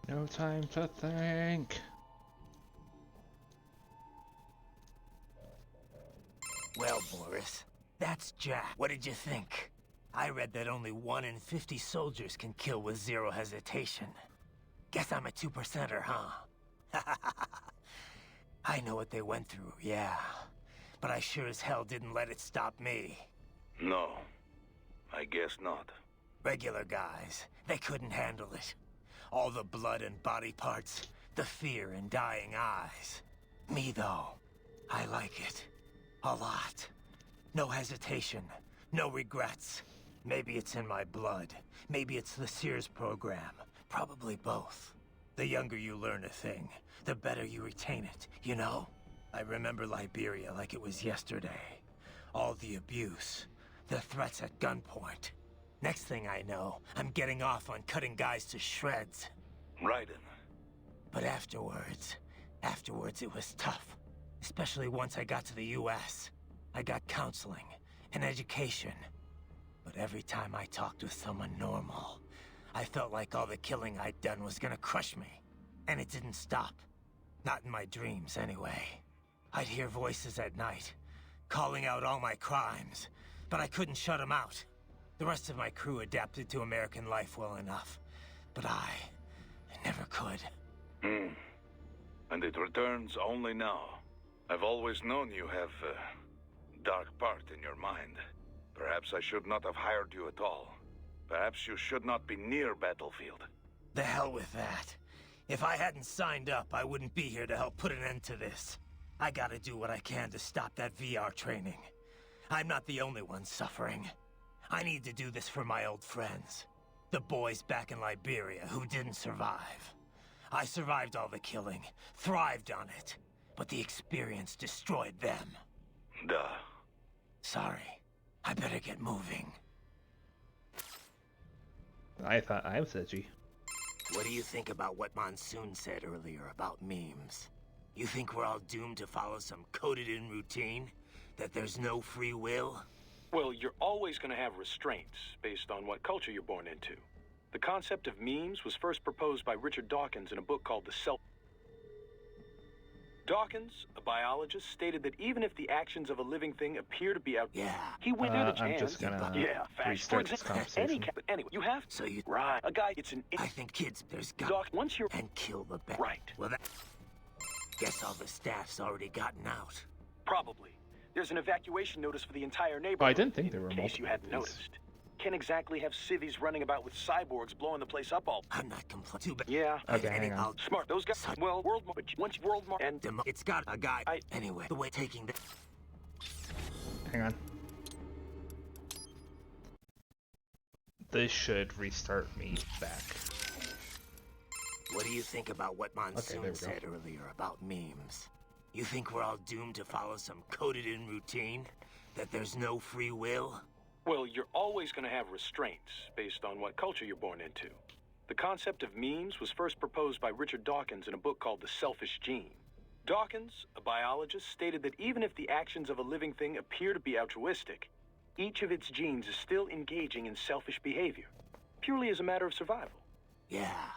No time to think. Well, Boris, that's Jack. What did you think? I read that only 1 in 50 soldiers can kill with zero hesitation. Guess I'm a 2%er, huh? I know what they went through, yeah. But I sure as hell didn't let it stop me. No, I guess not. Regular guys, they couldn't handle it. All the blood and body parts, the fear in dying eyes. Me, though, I like it. A lot. No hesitation, no regrets. Maybe it's in my blood. Maybe it's the Sears program. Probably both. The younger you learn a thing, the better you retain it, you know? I remember Liberia like it was yesterday. All the abuse, the threats at gunpoint. Next thing I know, I'm getting off on cutting guys to shreds. Raiden. But afterwards it was tough. Especially once I got to the US. I got counseling and education. But every time I talked with someone normal, I felt like all the killing I'd done was gonna crush me. And it didn't stop. Not in my dreams, anyway. I'd hear voices at night, calling out all my crimes, but I couldn't shut them out. The rest of my crew adapted to American life well enough, but I never could. And it returns only now. I've always known you have a dark part in your mind. Perhaps I should not have hired you at all. Perhaps you should not be near battlefield. The hell with that. If I hadn't signed up, I wouldn't be here to help put an end to this. I gotta do what I can to stop that VR training. I'm not the only one suffering. I need to do this for my old friends. The boys back in Liberia who didn't survive. I survived all the killing, thrived on it, but the experience destroyed them. Duh. Sorry. I better get moving. I thought I was edgy. What do you think about what Monsoon said earlier about memes? You think we're all doomed to follow some coded-in routine? That there's no free will? Well, you're always going to have restraints based on what culture you're born into. The concept of memes was first proposed by Richard Dawkins in a book called The Self... Dawkins, a biologist, stated that even if the actions of a living thing appear to be out... Yeah. He went through the I'm chance... just gonna restart this conversation. But anyway, you have... So you... Right. A guy, it's an... I think kids, there's got... Doc, once you're... And kill the bat. Right. Well, that... Guess all the staff's already gotten out. Probably. There's an evacuation notice for the entire neighborhood. Oh, I didn't think there were in case you hadn't multiple. noticed. Can't exactly have civvies running about with cyborgs blowing the place up all... I'm not complaining. Too bad. Yeah. Okay, hang on. Smart. Those guys... Well, world... But once world... And... It's got a guy... Anyway, the way taking the... Hang on. This should restart me back. What do you think about what Monsoon there we go. said earlier about memes? You think we're all doomed to follow some coded-in routine? That there's no free will? Well, you're always going to have restraints based on what culture you're born into. The concept of memes was first proposed by Richard Dawkins in a book called The Selfish Gene. Dawkins, a biologist, stated that even if the actions of a living thing appear to be altruistic, each of its genes is still engaging in selfish behavior, purely as a matter of survival. Yeah,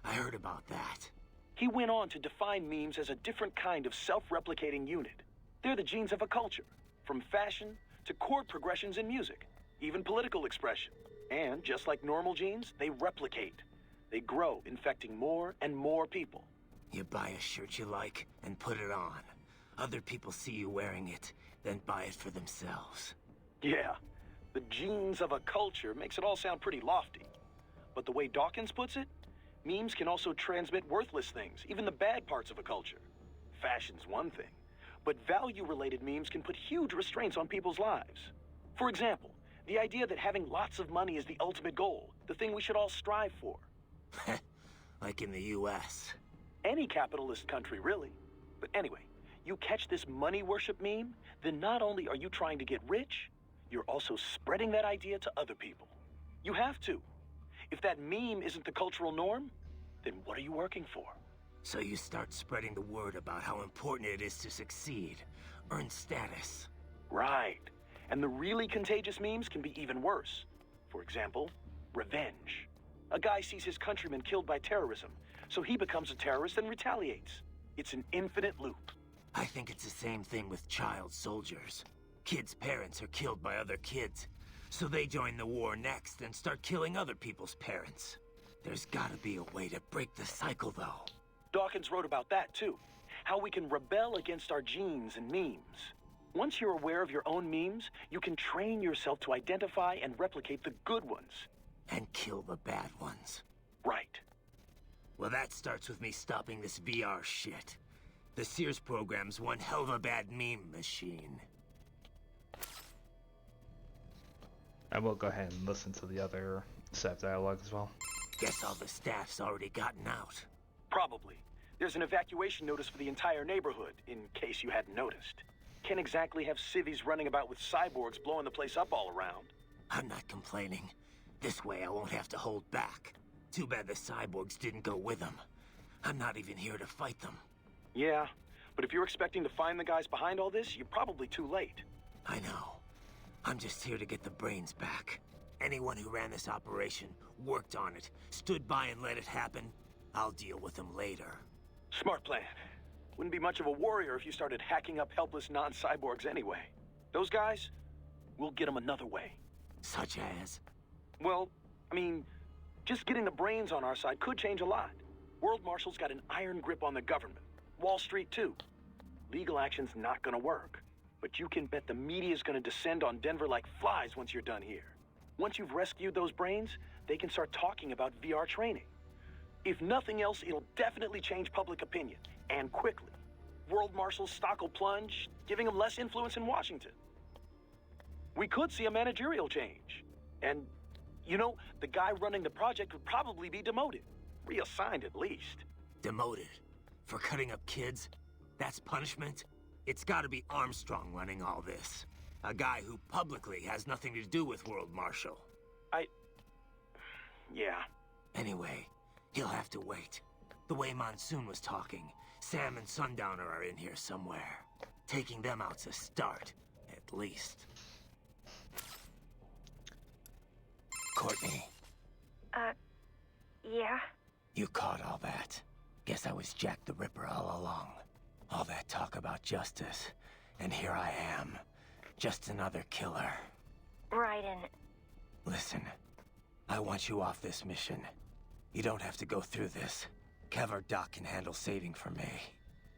I heard about that. He went on to define memes as a different kind of self-replicating unit. They're the genes of a culture, from fashion to chord progressions in music, even political expression. And just like normal genes, they replicate. They grow, infecting more and more people. You buy a shirt you like and put it on. Other people see you wearing it, then buy it for themselves. Yeah, the genes of a culture makes it all sound pretty lofty. But the way Dawkins puts it, memes can also transmit worthless things, even the bad parts of a culture. Fashion's one thing, but value-related memes can put huge restraints on people's lives. For example, the idea that having lots of money is the ultimate goal, the thing we should all strive for. Like in the US. Any capitalist country, really. But anyway, you catch this money worship meme, then not only are you trying to get rich, you're also spreading that idea to other people. You have to. If that meme isn't the cultural norm, then what are you working for? So you start spreading the word about how important it is to succeed, earn status. Right. And the really contagious memes can be even worse. For example, revenge. A guy sees his countrymen killed by terrorism, so he becomes a terrorist and retaliates. It's an infinite loop. I think it's the same thing with child soldiers. Kids' parents are killed by other kids, so they join the war next and start killing other people's parents. There's gotta be a way to break the cycle, though. Dawkins wrote about that, too. How we can rebel against our genes and memes. Once you're aware of your own memes, you can train yourself to identify and replicate the good ones. And kill the bad ones. Right. Well, that starts with me stopping this VR shit. The Sears program's one hell of a bad meme machine. I will go ahead and listen to the other set of dialogue as well. Guess all the staff's already gotten out. Probably. There's an evacuation notice for the entire neighborhood, in case you hadn't noticed. Can't exactly have civvies running about with cyborgs blowing the place up all around. I'm not complaining. This way I won't have to hold back. Too bad the cyborgs didn't go with them. I'm not even here to fight them. Yeah, but if you're expecting to find the guys behind all this, you're probably too late. I know. I'm just here to get the brains back. Anyone who ran this operation, worked on it, stood by and let it happen, I'll deal with them later. Smart plan. Wouldn't be much of a warrior if you started hacking up helpless non-cyborgs anyway. Those guys, we'll get them another way. Such as? Well, I mean, just getting the brains on our side could change a lot. World Marshal's got an iron grip on the government. Wall Street, too. Legal action's not gonna work. But you can bet the media's gonna descend on Denver like flies once you're done here. Once you've rescued those brains, they can start talking about VR training. If nothing else, it'll definitely change public opinion, and quickly. World Marshal's stock will plunge, giving them less influence in Washington. We could see a managerial change. And, you know, the guy running the project would probably be demoted. Reassigned, at least. Demoted? For cutting up kids? That's punishment? It's gotta be Armstrong running all this. A guy who publicly has nothing to do with World Marshal. Yeah. Anyway, he'll have to wait. The way Monsoon was talking, Sam and Sundowner are in here somewhere. Taking them out's a start, at least. Courtney. Yeah? You caught all that. Guess I was Jack the Ripper all along. All that talk about justice, and here I am. Just another killer. Raiden. Listen, I want you off this mission. You don't have to go through this. Kev or Doc can handle saving for me.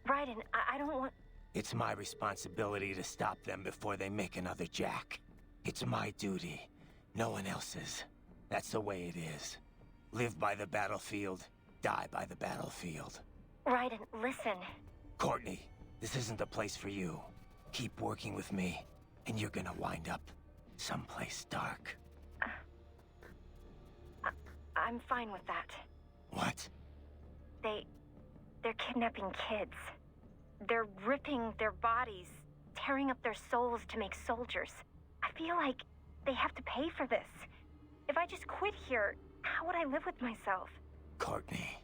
Raiden, I don't want... It's my responsibility to stop them before they make another Jack. It's my duty, no one else's. That's the way it is. Live by the battlefield, die by the battlefield. Raiden, listen. Courtney, this isn't the place for you. Keep working with me, and you're gonna wind up someplace dark. I'm fine with that. What? They're kidnapping kids. They're ripping their bodies, tearing up their souls to make soldiers. I feel like they have to pay for this. If I just quit here, how would I live with myself? Courtney.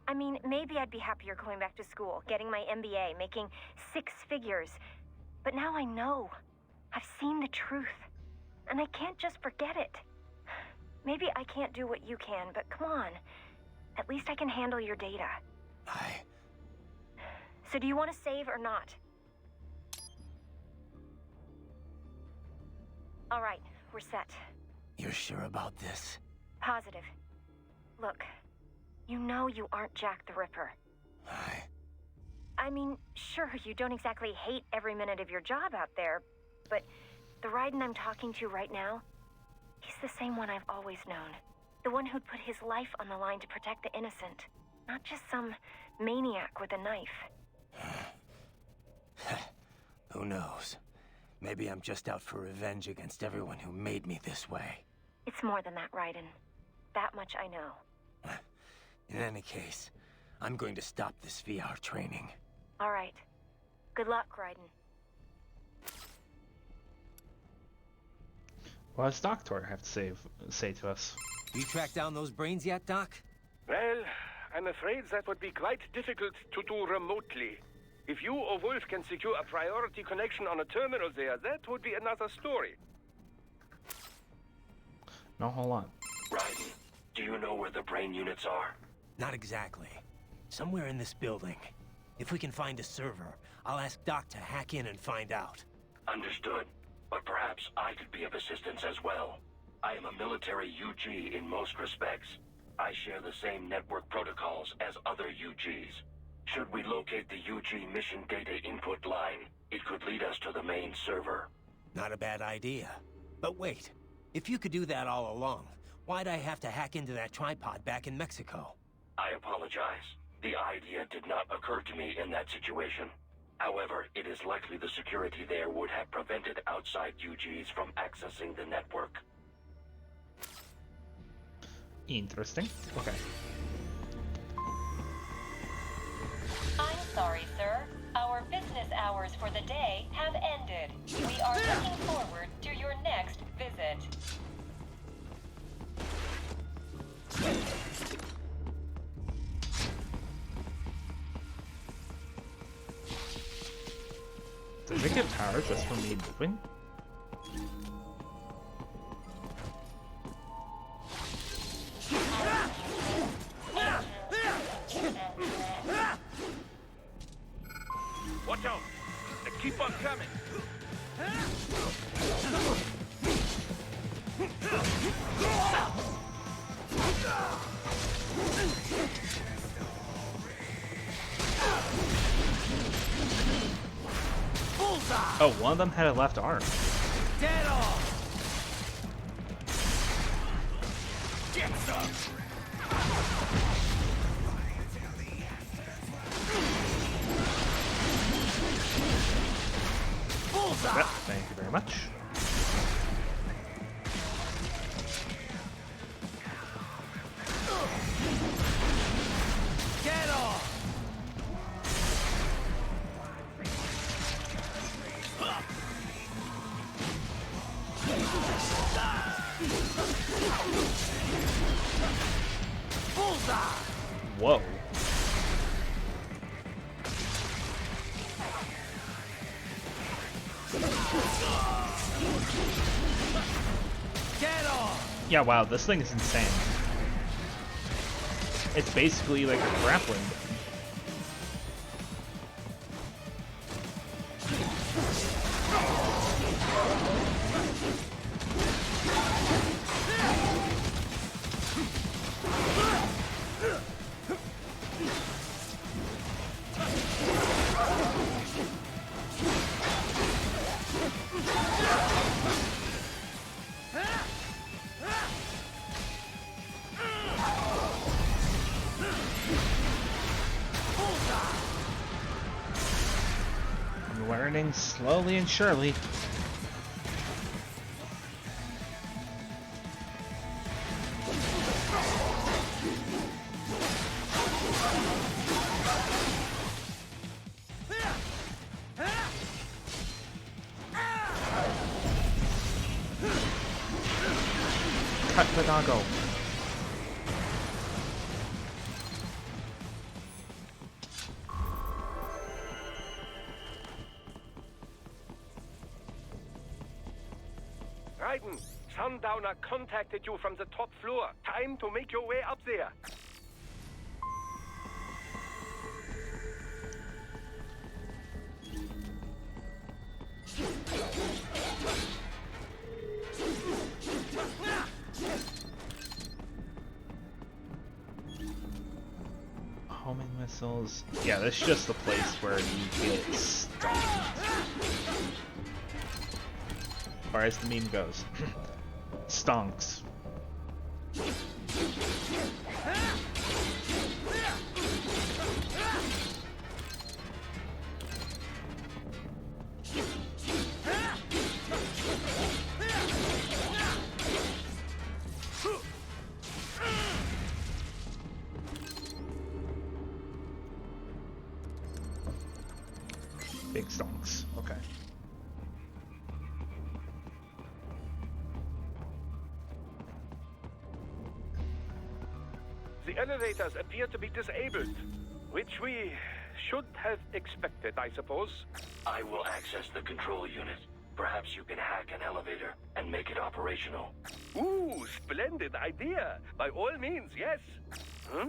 I mean, maybe I'd be happier going back to school, getting my MBA, making 6 figures. But now I know. I've seen the truth. And I can't just forget it. Maybe I can't do what you can, but come on. At least I can handle your data. So do you want to save or not? All right, we're set. You're sure about this? Positive. Look, you know you aren't Jack the Ripper. I mean, sure, you don't exactly hate every minute of your job out there, but the Raiden I'm talking to right now, he's the same one I've always known. The one who'd put his life on the line to protect the innocent, not just some maniac with a knife. Who knows? Maybe I'm just out for revenge against everyone who made me this way. It's more than that, Raiden. That much I know. In any case, I'm going to stop this VR training. All right. Good luck, Raiden. What does Doctor have to say to us? You tracked down those brains yet, Doc? Well, I'm afraid that would be quite difficult to do remotely. If you or Wolf can secure a priority connection on a terminal there, that would be another story. No, hold on. Raiden, Do you know where the brain units are? Not exactly. Somewhere in this building. If we can find a server, I'll ask Doc to hack in and find out. Understood. But perhaps I could be of assistance as well. I am a military UG in most respects. I share the same network protocols as other UGs. Should we locate the UG mission data input line, it could lead us to the main server. Not a bad idea. But wait, if you could do that all along, why'd I have to hack into that tripod back in Mexico? I apologize. The idea did not occur to me in that situation. However, it is likely the security there would have prevented outside UGs from accessing the network. Interesting. Okay. I'm sorry, sir. Our business hours for the day have ended. We are looking forward to your next visit. Does it get power just from me moving? Watch out! They keep on coming! Oh, one of them had a left arm. Dead on! Get some! Yep, thank you very much. Get on! Bullseye! Whoa. Get on! Yeah, wow, this thing is insane. It's basically like a grappling. I'm learning slowly and surely. Cut the doggo. Raiden, Sundowner contacted you from the top floor. Time to make your way up there. Homing missiles. Yeah, this is just the place where you get stuck. Or as the meme goes, stonks. Big stonks. Okay. The elevators appear to be disabled, which we should have expected, I suppose. I will access the control unit. Perhaps you can hack an elevator and make it operational. Ooh, splendid idea. By all means, yes. Huh?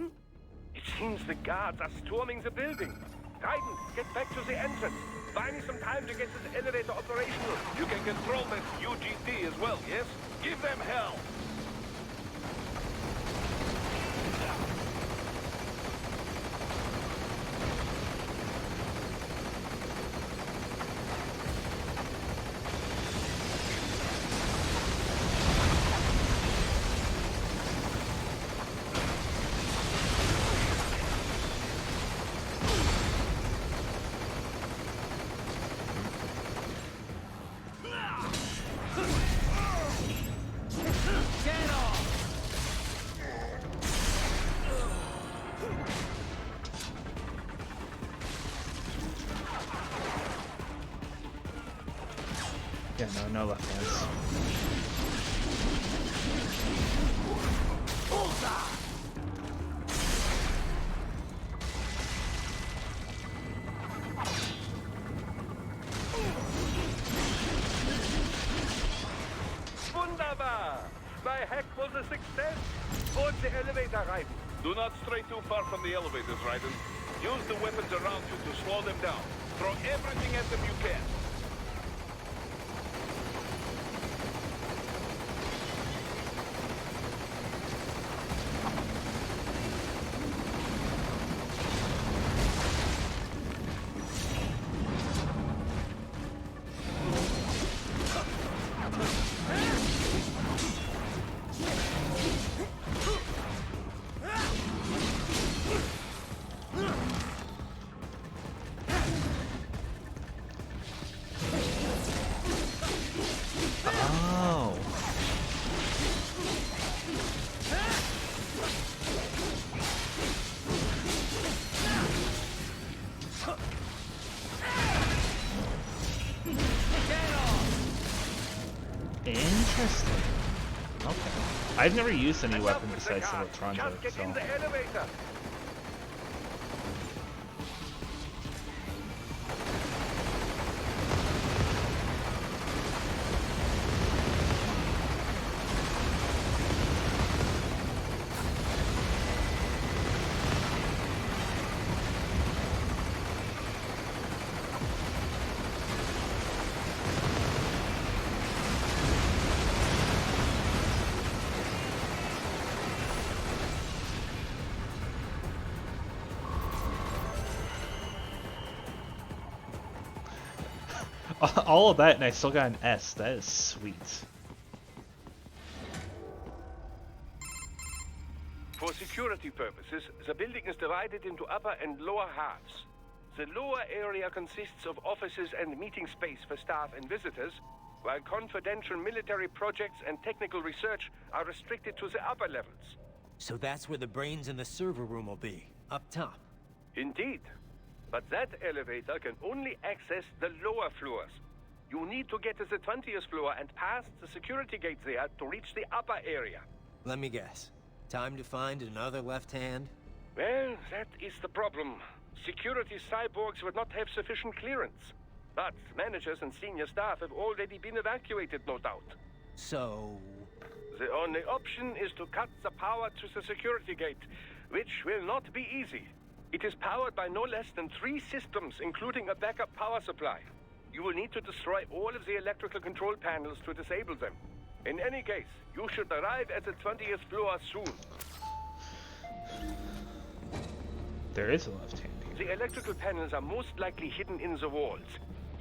It seems the guards are storming the building. Raiden, get back to the entrance. Buy me some time to get this elevator operational. You can control this UGT as well, yes? Give them hell! Yeah, no left hands. Wunderbar! My hack was a success. Board the elevator, Raiden. Do not stray too far from the elevators, Raiden. Use the weapons around you to slow them down. Throw everything at them you can. Oh. Interesting. Okay. I've never used any weapon besides the Electronjo, Just get in so... the elevator. All of that and I still got an S. That is sweet. For security purposes, the building is divided into upper and lower halves. The lower area consists of offices and meeting space for staff and visitors, while confidential military projects and technical research are restricted to the upper levels. So that's where the brains in the server room will be, up top. Indeed. But that elevator can only access the lower floors. You need to get to the 20th floor and past the security gate there to reach the upper area. Let me guess. Time to find another left hand? Well, that is the problem. Security cyborgs would not have sufficient clearance. But managers and senior staff have already been evacuated, no doubt. So... The only option is to cut the power to the security gate, which will not be easy. It is powered by no less than 3 systems, including a backup power supply. You will need to destroy all of the electrical control panels to disable them. In any case, you should arrive at the 20th floor soon. There is a left hand here. The electrical panels are most likely hidden in the walls.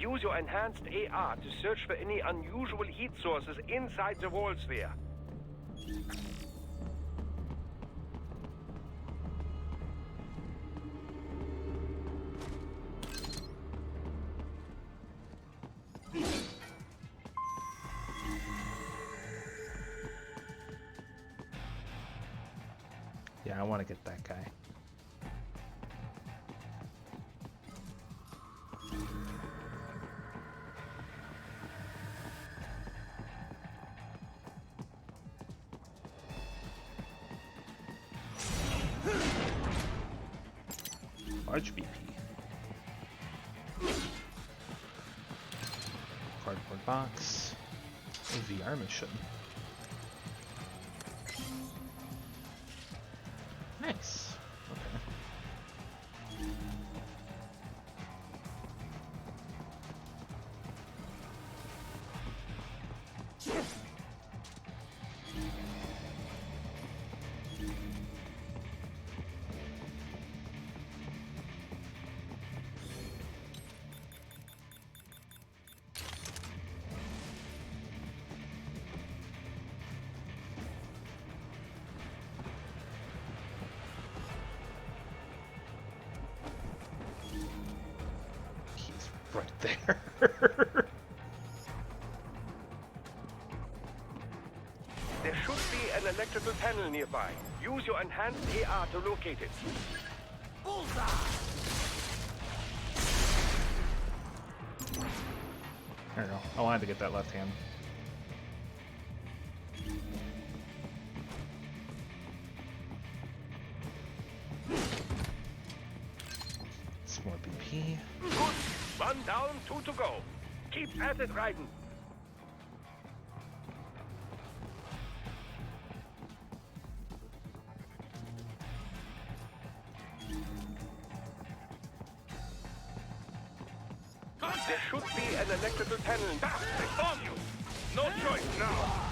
Use your enhanced AR to search for any unusual heat sources inside the walls there. Yeah, I want to get that guy. Large BP. Cardboard box. A VR mission. Nice. Okay. Right there. There should be an electrical panel nearby. Use your enhanced AR to locate it. There we go. I wanted to get that left hand. Some more BP. Good. One down, 2 to go. Keep at it, Raiden. There should be an electrical panel. They found you. No choice now.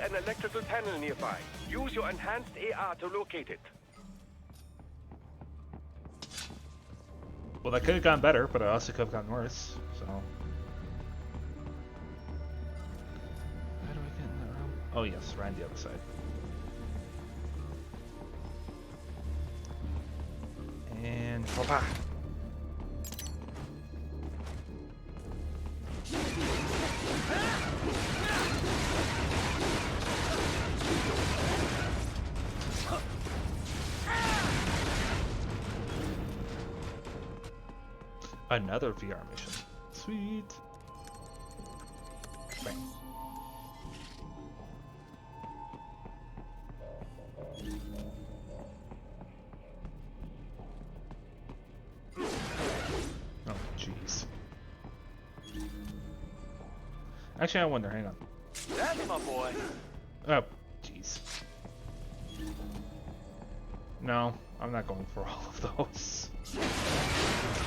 An electrical panel nearby. Use your enhanced AR to locate it. Well, that could have gone better, but it also could have gone worse, so... How do I get in that room? Oh yes, right on the other side. And... Papa! Another VR mission. Sweet. Bang. Oh, jeez. Actually, I wonder. Hang on. That's my boy. Oh, jeez. No, I'm not going for all of those.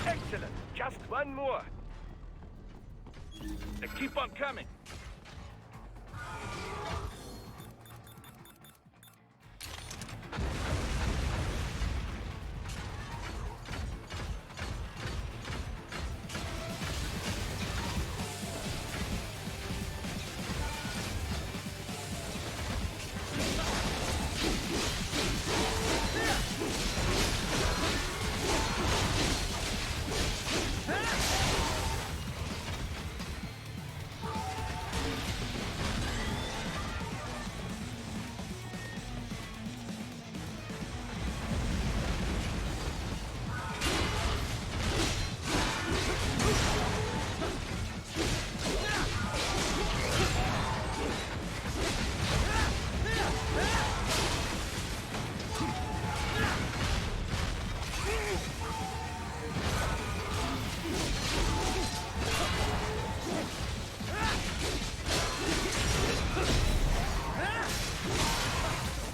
Excellent. Just one more. They keep on coming.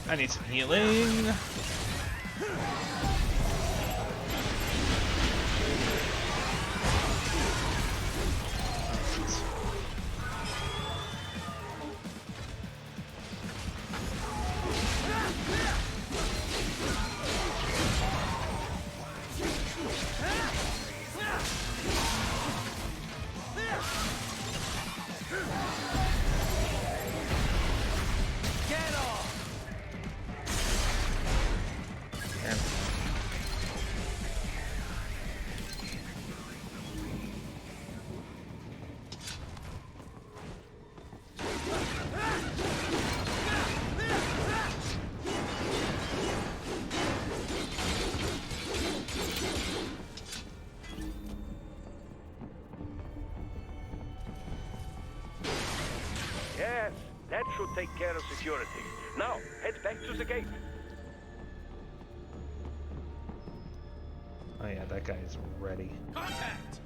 I need some healing. take care of security. Now, head back to the gate. Oh yeah, that guy is ready. Contact!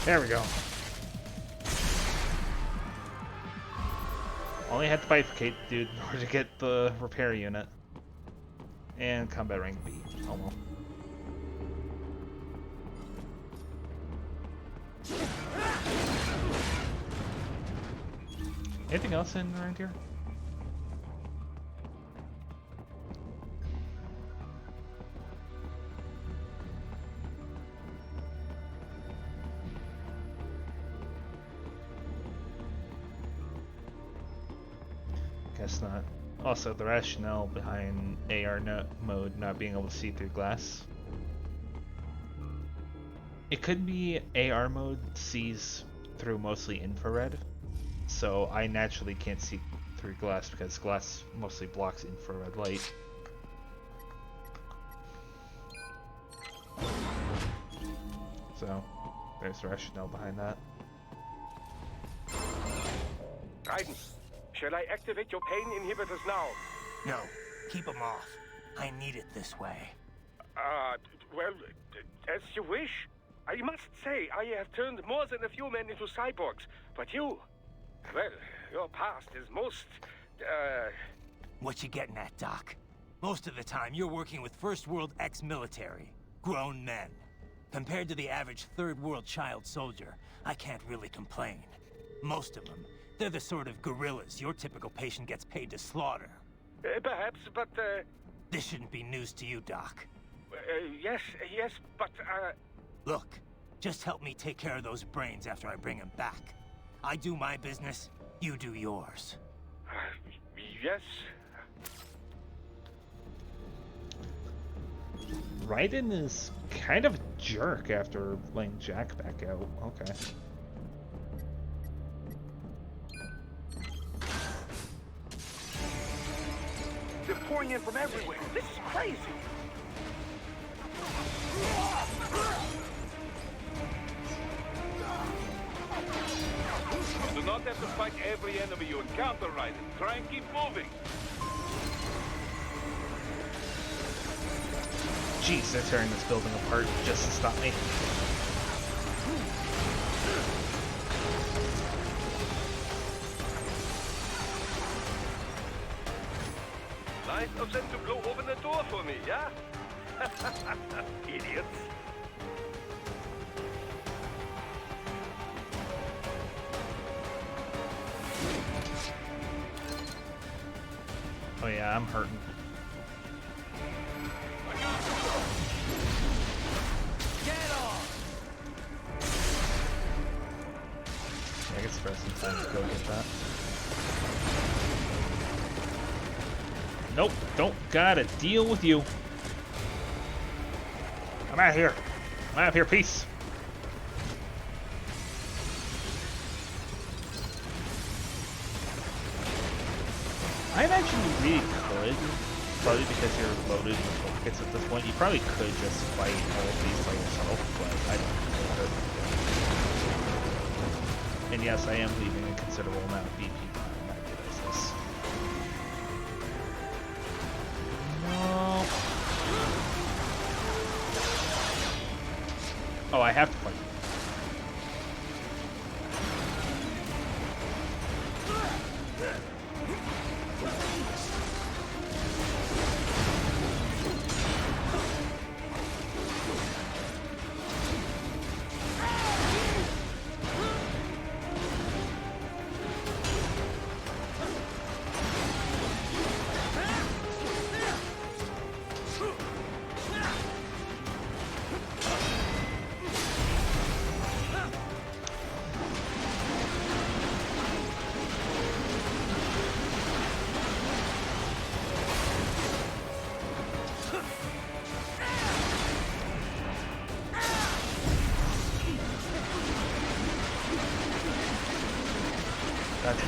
There we go. Only had to bifurcate the dude in order to get the repair unit. And combat rank B. Oh well. Anything else in around here? Guess not. Also, the rationale behind AR mode not being able to see through glass. It could be AR mode sees through mostly infrared, so I naturally can't see through glass because glass mostly blocks infrared light. So, there's the rationale behind that. Raiden, shall I activate your pain inhibitors now? No, keep them off. I need it this way. Well, as you wish. I must say, I have turned more than a few men into cyborgs, but you... Well, your past is most, What you getting at, Doc? Most of the time, you're working with First World ex-military. Grown men. Compared to the average Third World child soldier, I can't really complain. Most of them, they're the sort of guerrillas your typical patient gets paid to slaughter. Perhaps, but, This shouldn't be news to you, Doc. yes, but, Look, just help me take care of those brains after I bring them back. I do my business, you do yours. Yes. Raiden is kind of a jerk after letting Jack back out. Okay. They're pouring in from everywhere. This is crazy. You do not have to fight every enemy you encounter, Raiden. Try and keep moving. Jeez, they're tearing this building apart just to stop me. Nice of them to blow open the door for me, yeah? Idiots. Oh yeah, I'm hurting. Get off! Yeah, I guess spare some time to go get that. Nope, don't gotta deal with you. I'm out of here. I'm out of here, peace. I imagine you really could, probably because you're loaded with toolkits at this point, you probably could just fight all of these by yourself, but I don't think it. And yes, I am leaving a considerable amount of BP behind. I realize this. No. Oh, I have to fight.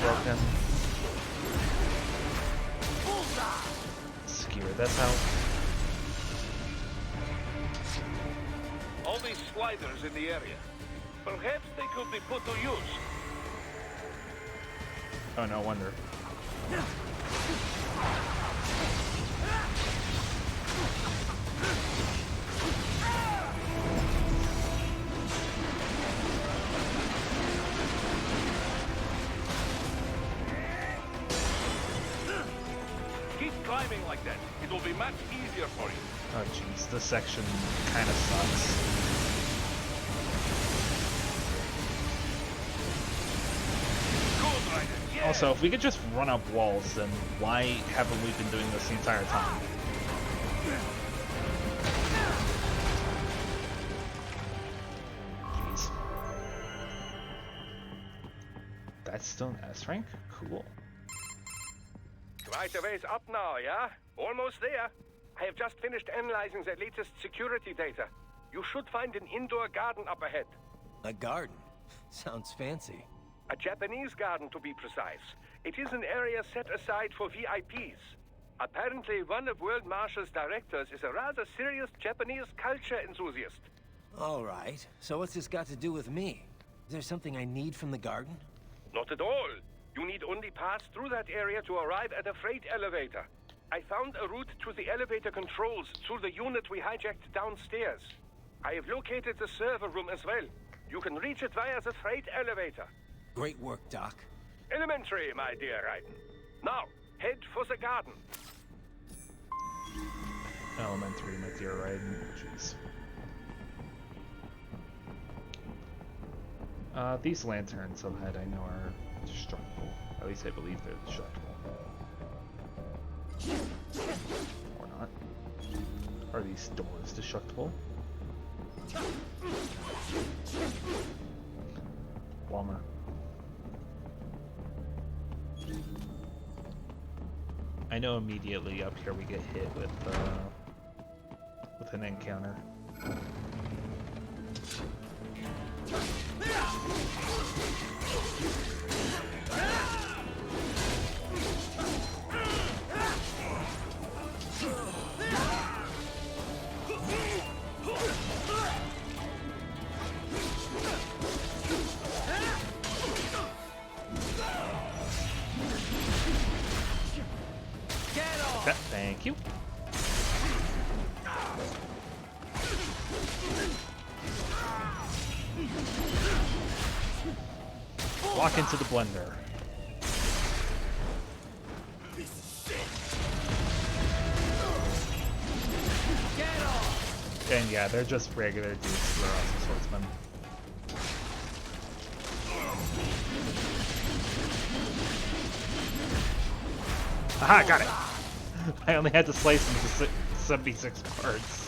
broken. Skewer this out. All these sliders in the area. Perhaps they could be put to use. Oh, no wonder. Keep climbing like that. It will be much easier for you. Oh jeez, this section kind of sucks. Good, Ryder. Yeah. Also, if we could just run up walls, then why haven't we been doing this the entire time? Jeez. That's still an S rank? Cool. Quite a ways up now, yeah? Almost there. I have just finished analyzing the latest security data. You should find an indoor garden up ahead. A garden? Sounds fancy. A Japanese garden, to be precise. It is an area set aside for VIPs. Apparently, one of World Marshal's directors is a rather serious Japanese culture enthusiast. All right. So what's this got to do with me? Is there something I need from the garden? Not at all. You need only pass through that area to arrive at a freight elevator. I found a route to the elevator controls through the unit we hijacked downstairs. I have located the server room as well. You can reach it via the freight elevator. Great work, Doc. Elementary, my dear Raiden. Now, head for the garden. Elementary, my dear Raiden. Jeez. These lanterns ahead I know are destructible. At least I believe they're destructible. Or not. Are these doors destructible? Walmart. I know immediately up here we get hit with an encounter. Thank you. Walk into the blender. And yeah, they're just regular dudes who are also swordsmen. Aha, got it! I only had to slice into 76 parts.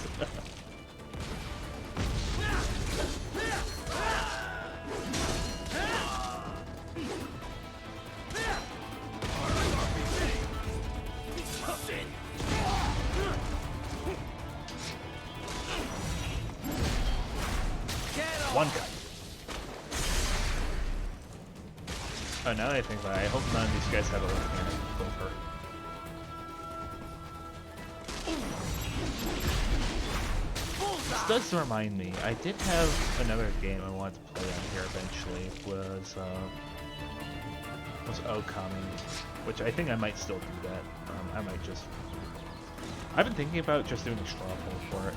One cut. Oh, now that I think about it, I hope none of these guys have a left-handed clover. This does remind me, I did have another game I wanted to play on here eventually. It was Okami, which I think I might still do that. I might just... I've been thinking about just doing a straw poll for it.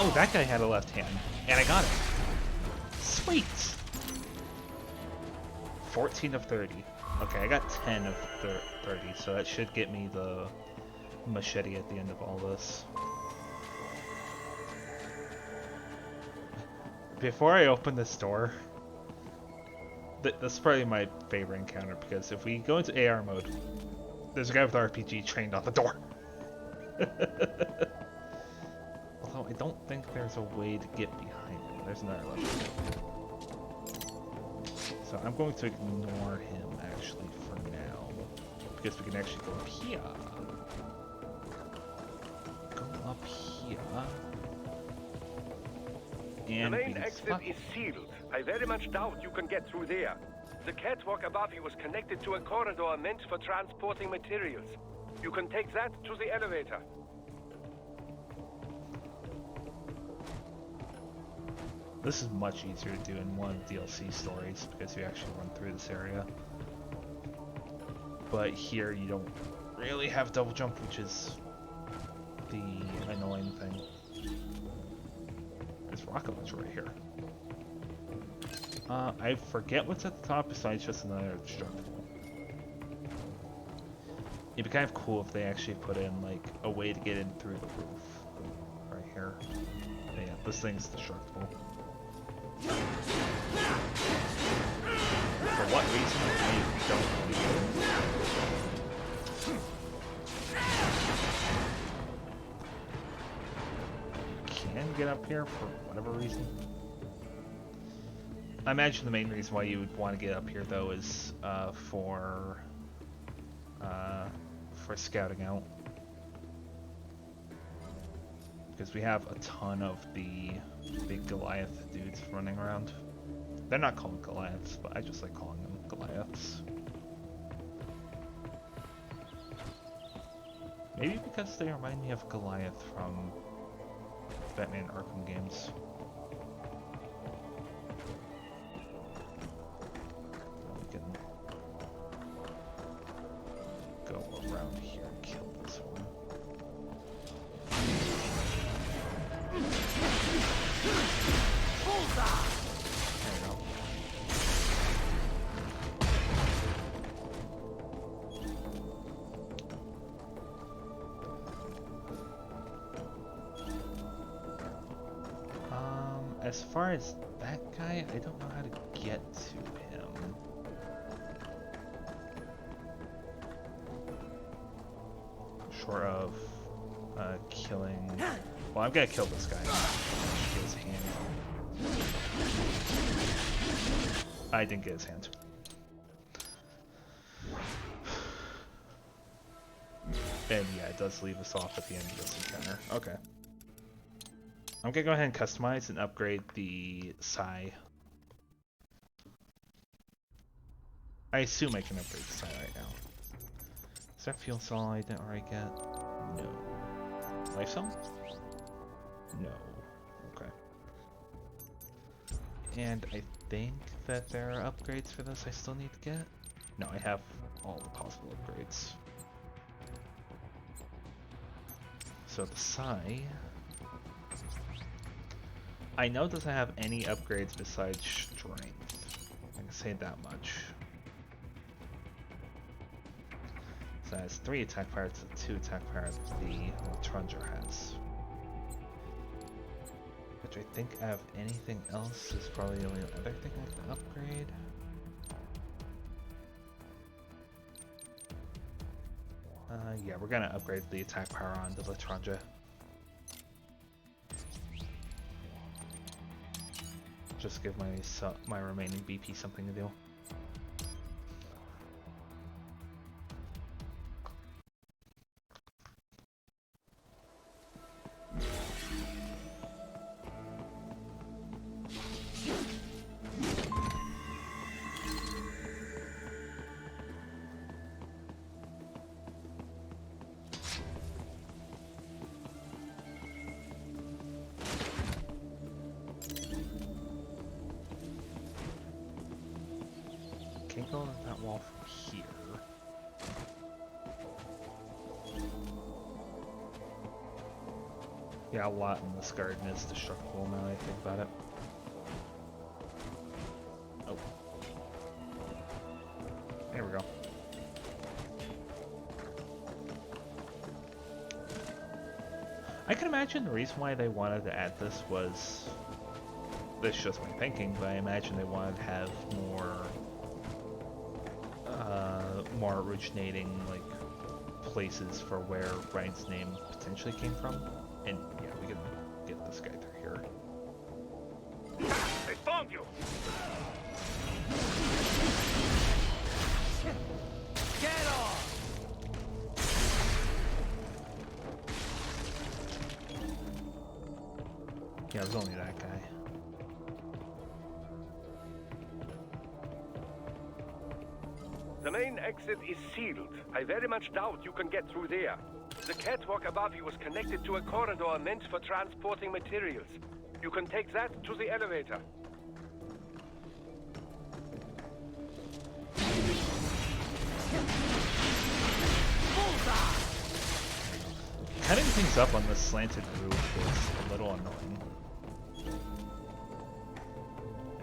Oh, that guy had a left hand, and I got it. Sweet! 14 of 30. Okay, I got 10 of 30, so that should get me the machete at the end of all this. Before I open this door, That's probably my favorite encounter, because if we go into AR mode, there's a guy with RPG trained on the door. Although I don't think there's a way to get behind him. There's another level. So I'm going to ignore him actually for now, because we can actually go up here. Go up here. And The main be exit stuck. is sealed. I very much doubt you can get through there. The catwalk above you was connected to a corridor meant for transporting materials. You can take that to the elevator. This is much easier to do in one of the DLC stories because you actually run through this area. But here you don't really have double jump, which is the annoying thing. There's rocket launcher right here. I forget what's at the top besides just another destructible. It'd be kind of cool if they actually put in like a way to get in through the roof. Right here. But yeah, this thing's destructible. For what reason, I don't know. Can get up here for whatever reason. I imagine the main reason why you would want to get up here though is for scouting out, because we have a ton of the big Goliath dudes running around. They're not called Goliaths, but I just like calling them Goliaths. Maybe because they remind me of Goliath from Batman Arkham games. We can go around here and kill this one. There we go. As far as that guy, I don't know how to get to him. Short of killing. Well, I'm gonna kill this guy. Get his hand. I didn't get his hand. And yeah, it does leave us off at the end of this encounter. Okay. I'm gonna go ahead and customize and upgrade the Psy. I assume I can upgrade the Psy right now. Is that fuel cell I didn't already get? No. Life cell? No. Okay. And I think that there are upgrades for this I still need to get. No, I have all the possible upgrades. So the Psy... I know it doesn't have any upgrades besides strength. I can say that much. So it has 3 attack power to 2 attack power that the Trunger has. Which I think out of anything else is probably the only other thing I can upgrade. Yeah, we're gonna upgrade the attack power on the Latronja. Just give my remaining BP something to do. Can't go on that wall from here. Yeah, a lot in this garden is destructible now that I think about it. Oh. There we go. I can imagine the reason why they wanted to add this was... This is just my thinking, but I imagine they wanted to have more more originating like places for where Ryan's name potentially came from. And yeah, we can get this guy through here. I found you! Get off! Yeah, it was only that guy. The main exit is sealed. I very much doubt you can get through there. The catwalk above you was connected to a corridor meant for transporting materials. You can take that to the elevator. Cutting things up on the slanted roof is a little annoying.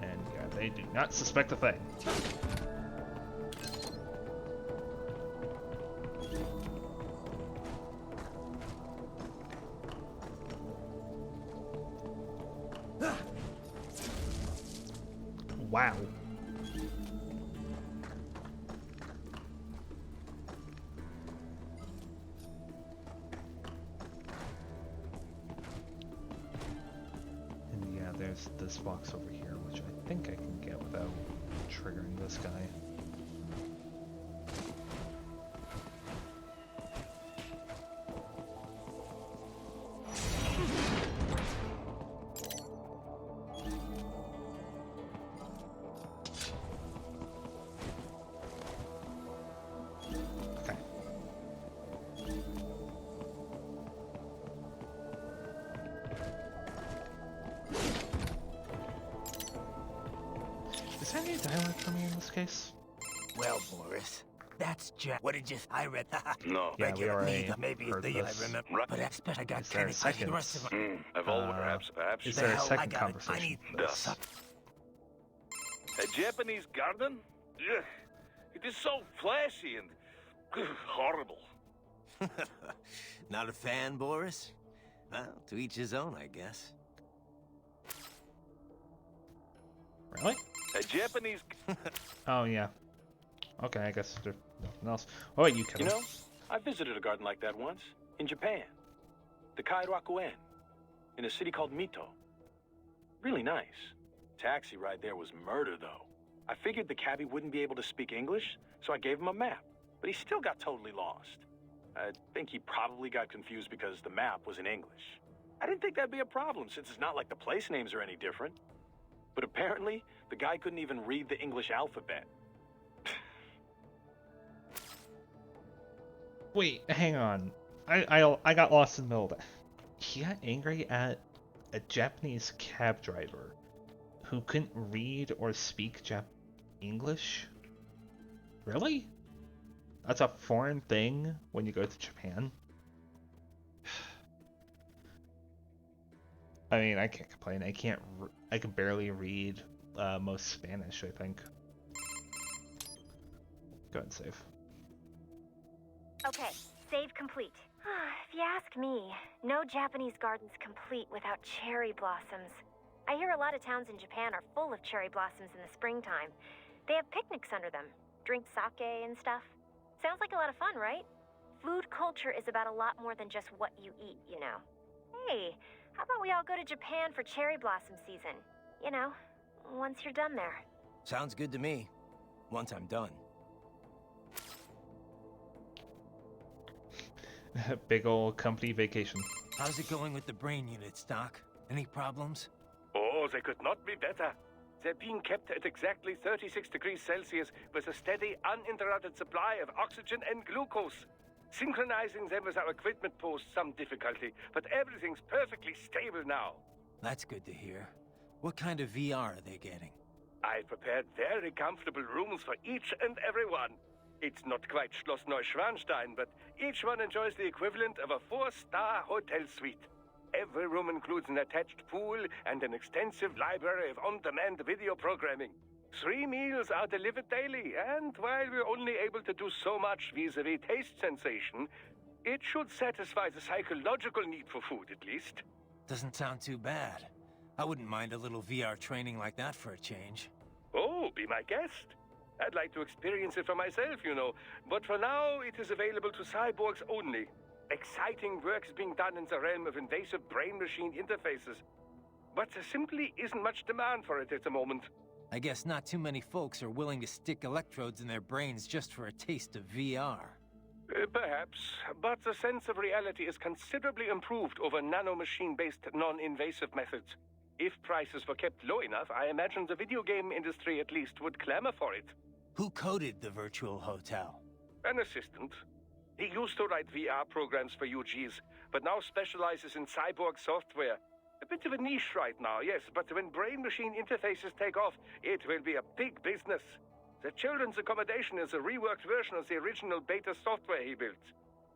And yeah, they do not suspect a thing. Wow. And yeah, there's this box over here, which I think I can get without triggering this guy. Okay. Is there any dialogue for me in this case? Well, Boris, that's Jack. What did you? I read. No. Yeah, we already maybe heard the this. I remember. Right. But I got Is there kind a of second? the rest of them. I've always, perhaps Is you- there a hell, I second got it. I conversation need for this? A Japanese garden? Ugh. It is so flashy and horrible. Not a fan, Boris? Well, to each his own, I guess. Really? A Japanese... Oh yeah. Okay, I guess there's nothing else. Oh wait, you can. You know, I visited a garden like that once, in Japan. The Kairakuen, in a city called Mito. Really nice. Taxi ride there was murder, though. I figured the cabbie wouldn't be able to speak English, so I gave him a map. But he still got totally lost. I think he probably got confused because the map was in English. I didn't think that'd be a problem, since it's not like the place names are any different. But apparently, the guy couldn't even read the English alphabet. Wait, hang on. I got lost in the middle of that. He got angry at a Japanese cab driver who couldn't read or speak English? Really? That's a foreign thing when you go to Japan? I mean, I can't complain. I can barely read most Spanish, I think. Go ahead and save. Okay, save complete. If you ask me, no Japanese garden's complete without cherry blossoms. I hear a lot of towns in Japan are full of cherry blossoms in the springtime. They have picnics under them, drink sake and stuff. Sounds like a lot of fun, right? Food culture is about a lot more than just what you eat, you know. Hey, how about we all go to Japan for cherry blossom season? You know, once you're done there. Sounds good to me. Once I'm done. Big ol' company vacation. How's it going with the brain units, Doc? Any problems? Oh, they could not be better. They're being kept at exactly 36 degrees Celsius with a steady, uninterrupted supply of oxygen and glucose. Synchronizing them with our equipment posed some difficulty, but everything's perfectly stable now. That's good to hear. What kind of VR are they getting? I prepared very comfortable rooms for each and every one. It's not quite Schloss Neuschwanstein, but each one enjoys the equivalent of a 4-star hotel suite. Every room includes an attached pool and an extensive library of on-demand video programming. 3 meals are delivered daily, and while we're only able to do so much vis-a-vis taste sensation, it should satisfy the psychological need for food, at least. Doesn't sound too bad. I wouldn't mind a little VR training like that for a change. Oh, be my guest. I'd like to experience it for myself, you know, but for now it is available to cyborgs only. Exciting work is being done in the realm of invasive brain-machine interfaces, but there simply isn't much demand for it at the moment. I guess not too many folks are willing to stick electrodes in their brains just for a taste of VR. Perhaps, but the sense of reality is considerably improved over nanomachine-based non-invasive methods. If prices were kept low enough, I imagine the video game industry at least would clamor for it. Who coded the virtual hotel? An assistant. He used to write VR programs for UGs, but now specializes in cyborg software. A bit of a niche right now, yes, but when brain-machine interfaces take off, it will be a big business. The children's accommodation is a reworked version of the original beta software he built.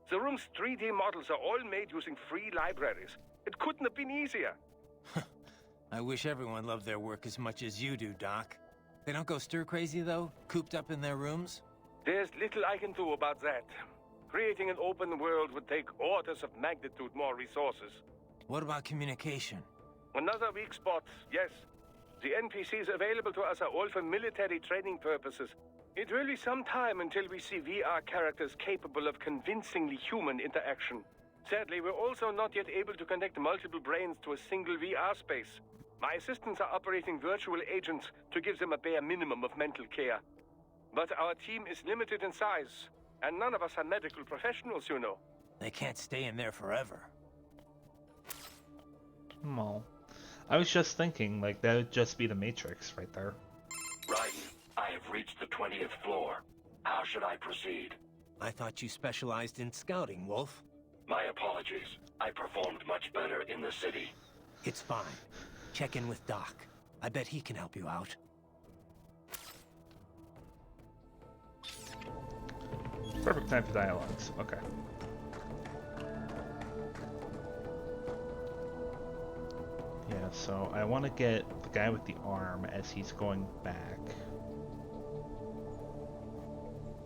The room's 3D models are all made using free libraries. It couldn't have been easier. I wish everyone loved their work as much as you do, Doc. They don't go stir-crazy, though? Cooped up in their rooms? There's little I can do about that. Creating an open world would take orders of magnitude more resources. What about communication? Another weak spot, yes. The NPCs available to us are all for military training purposes. It will be some time until we see VR characters capable of convincingly human interaction. Sadly, we're also not yet able to connect multiple brains to a single VR space. My assistants are operating virtual agents to give them a bare minimum of mental care. But our team is limited in size, and none of us are medical professionals, you know. They can't stay in there forever. Well, I was just thinking, like, that would just be the Matrix right there. Right. I have reached the 20th floor. How should I proceed? I thought you specialized in scouting, Wolf. My apologies. I performed much better in the city. It's fine. Check in with Doc. I bet he can help you out. Perfect time for dialogues. Okay. Yeah, so I want to get the guy with the arm as he's going back.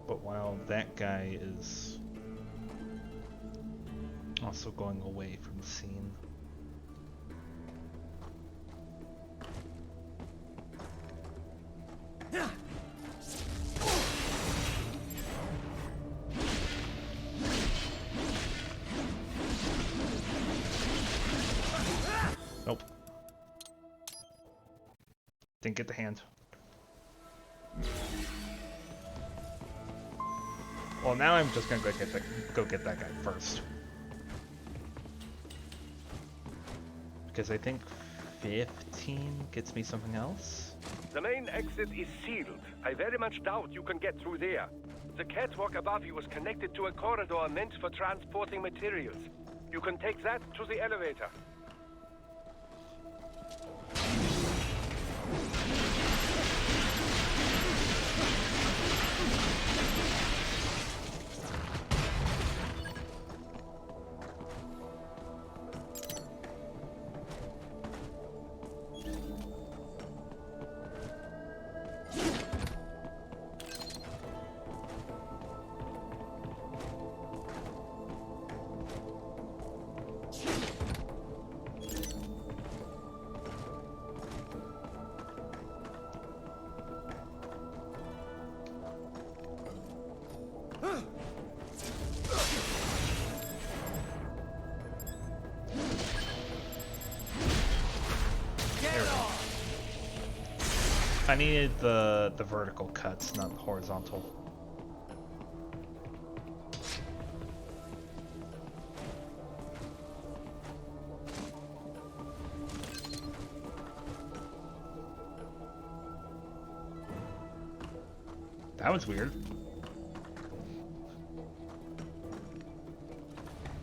But while that guy is also going away from the scene. Nope. Didn't get the hand. Well, now I'm just gonna go get that guy first. Because I think 15 gets me something else. The main exit is sealed. I very much doubt you can get through there. The catwalk above you is connected to a corridor meant for transporting materials. You can take that to the elevator. I needed the vertical cuts, not the horizontal. That was weird.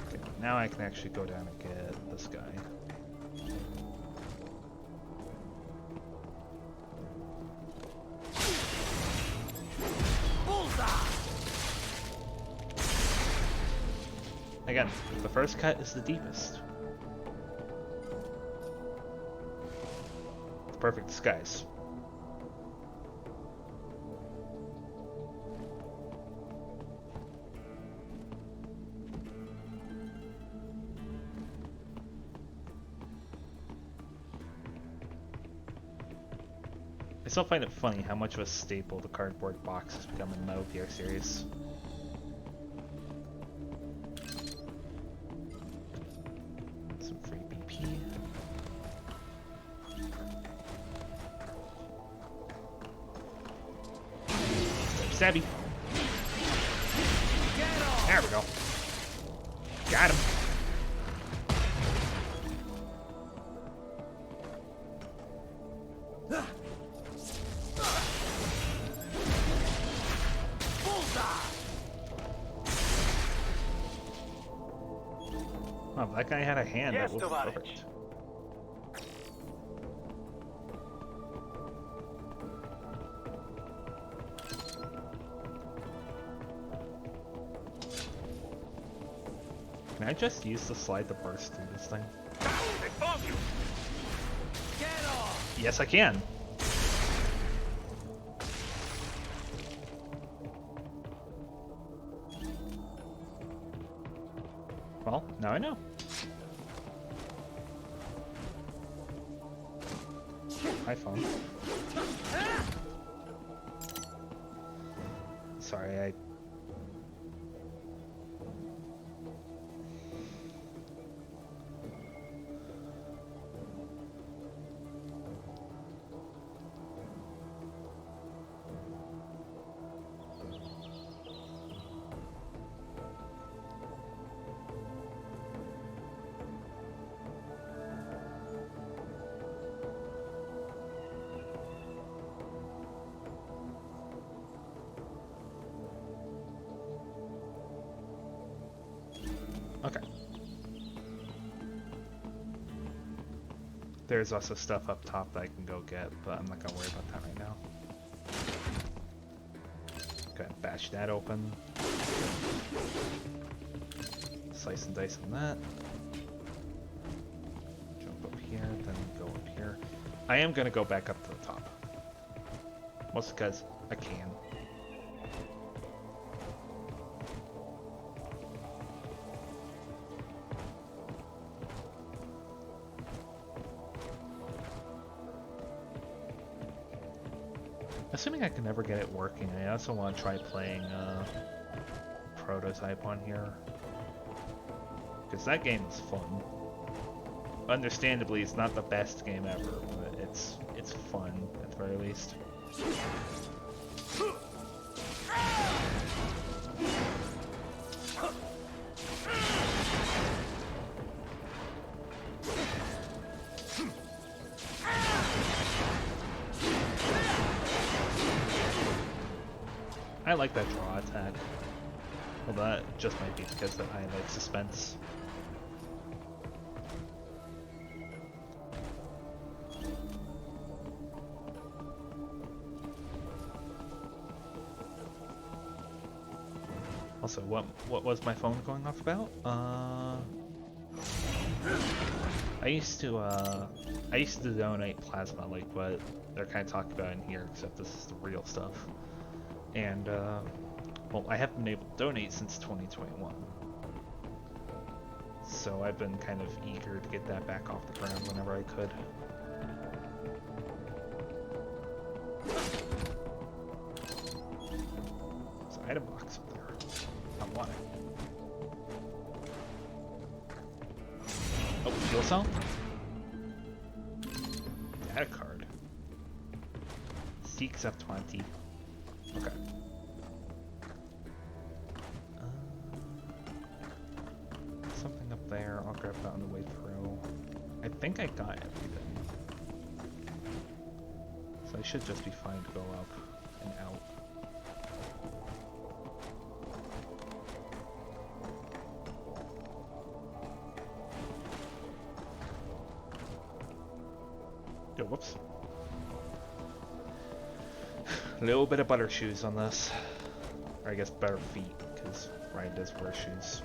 Okay, now I can actually go down and get this guy. Again, the first cut is the deepest. The perfect disguise. still find it funny how much of a staple the cardboard box has become in the Metal Gear series. Some free BP. Stabby. There we go. Got him. Oh, that guy had a hand. Yes, that was Tovarich. perfect. Can I just use the slide to burst through this thing? They bomb you! Yes, I can. Well, now I know. iPhone. Sorry, I... Okay. There's also stuff up top that I can go get, but I'm not gonna worry about that right now. Go ahead and bash that open. Slice and dice on that. Jump up here, then go up here. I am gonna go back up to the top. Mostly because I can. Assuming I can never get it working, I also want to try playing Prototype on here. Because that game is fun. Understandably, it's not the best game ever, but it's fun at the very least. I like that draw attack. Well, that just might be because I like suspense. Also, what was my phone going off about? I used to donate plasma like what they're kind of talking about in here, except this is the real stuff. And well, I haven't been able to donate since 2021. So I've been kind of eager to get that back off the ground whenever I could. There's an item box up there. I want it. Oh, fuel cell? Data card. Seeks up 20. Okay. Something up there. I'll grab that on the way through. I think I got everything. So I should just be fine to go up and out. Oh, whoops. A little bit of butter shoes on this. Or I guess better feet, because Ryan does wear shoes.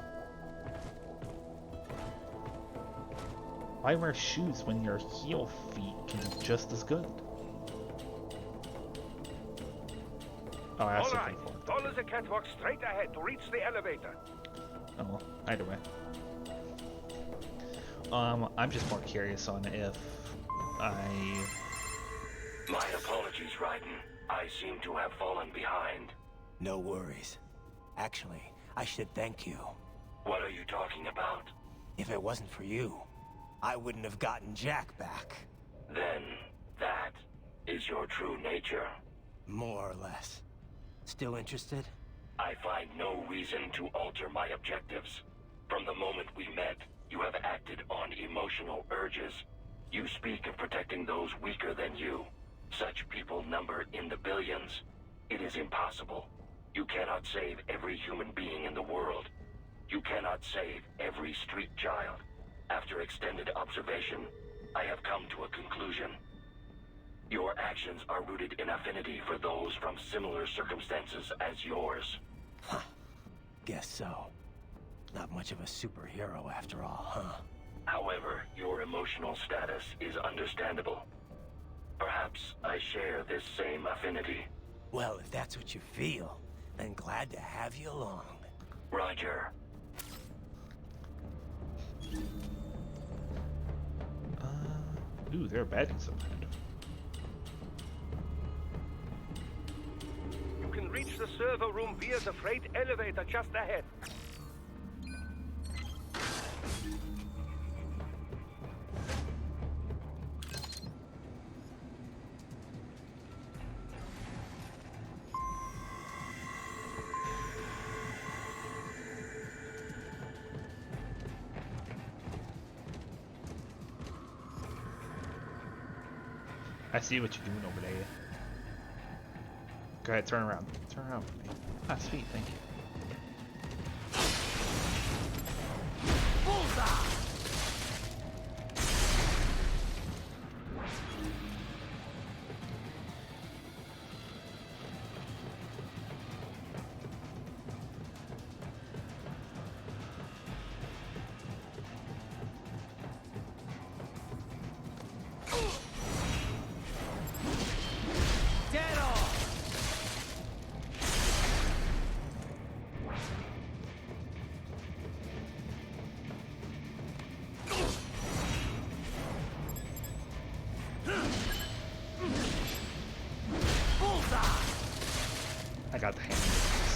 Why wear shoes when your heel feet can be just as good? Oh, I also Alright, follow the catwalk straight ahead to reach the elevator. Oh, well, either way. I'm just more curious on if My apologies. apologies, Raiden. I seem to have fallen behind. No worries. Actually, I should thank you. What are you talking about? If it wasn't for you, I wouldn't have gotten Jack back. Then, that is your true nature. More or less. Still interested? I find no reason to alter my objectives. From the moment we met, you have acted on emotional urges. You speak of protecting those weaker than you. Such people number in the billions. It is impossible. You cannot save every human being in the world. You cannot save every street child. After extended observation, I have come to a conclusion. Your actions are rooted in affinity for those from similar circumstances as yours. Huh. Guess so. Not much of a superhero after all, huh? However, your emotional status is understandable. Perhaps I share this same affinity. Well, if that's what you feel, then glad to have you along. Roger. Ooh, they're bad in some kind. You can reach the server room via the freight elevator just ahead. I see what you're doing over there. Go ahead, turn around. Turn around for me. Ah, sweet, thank you. I got the hand.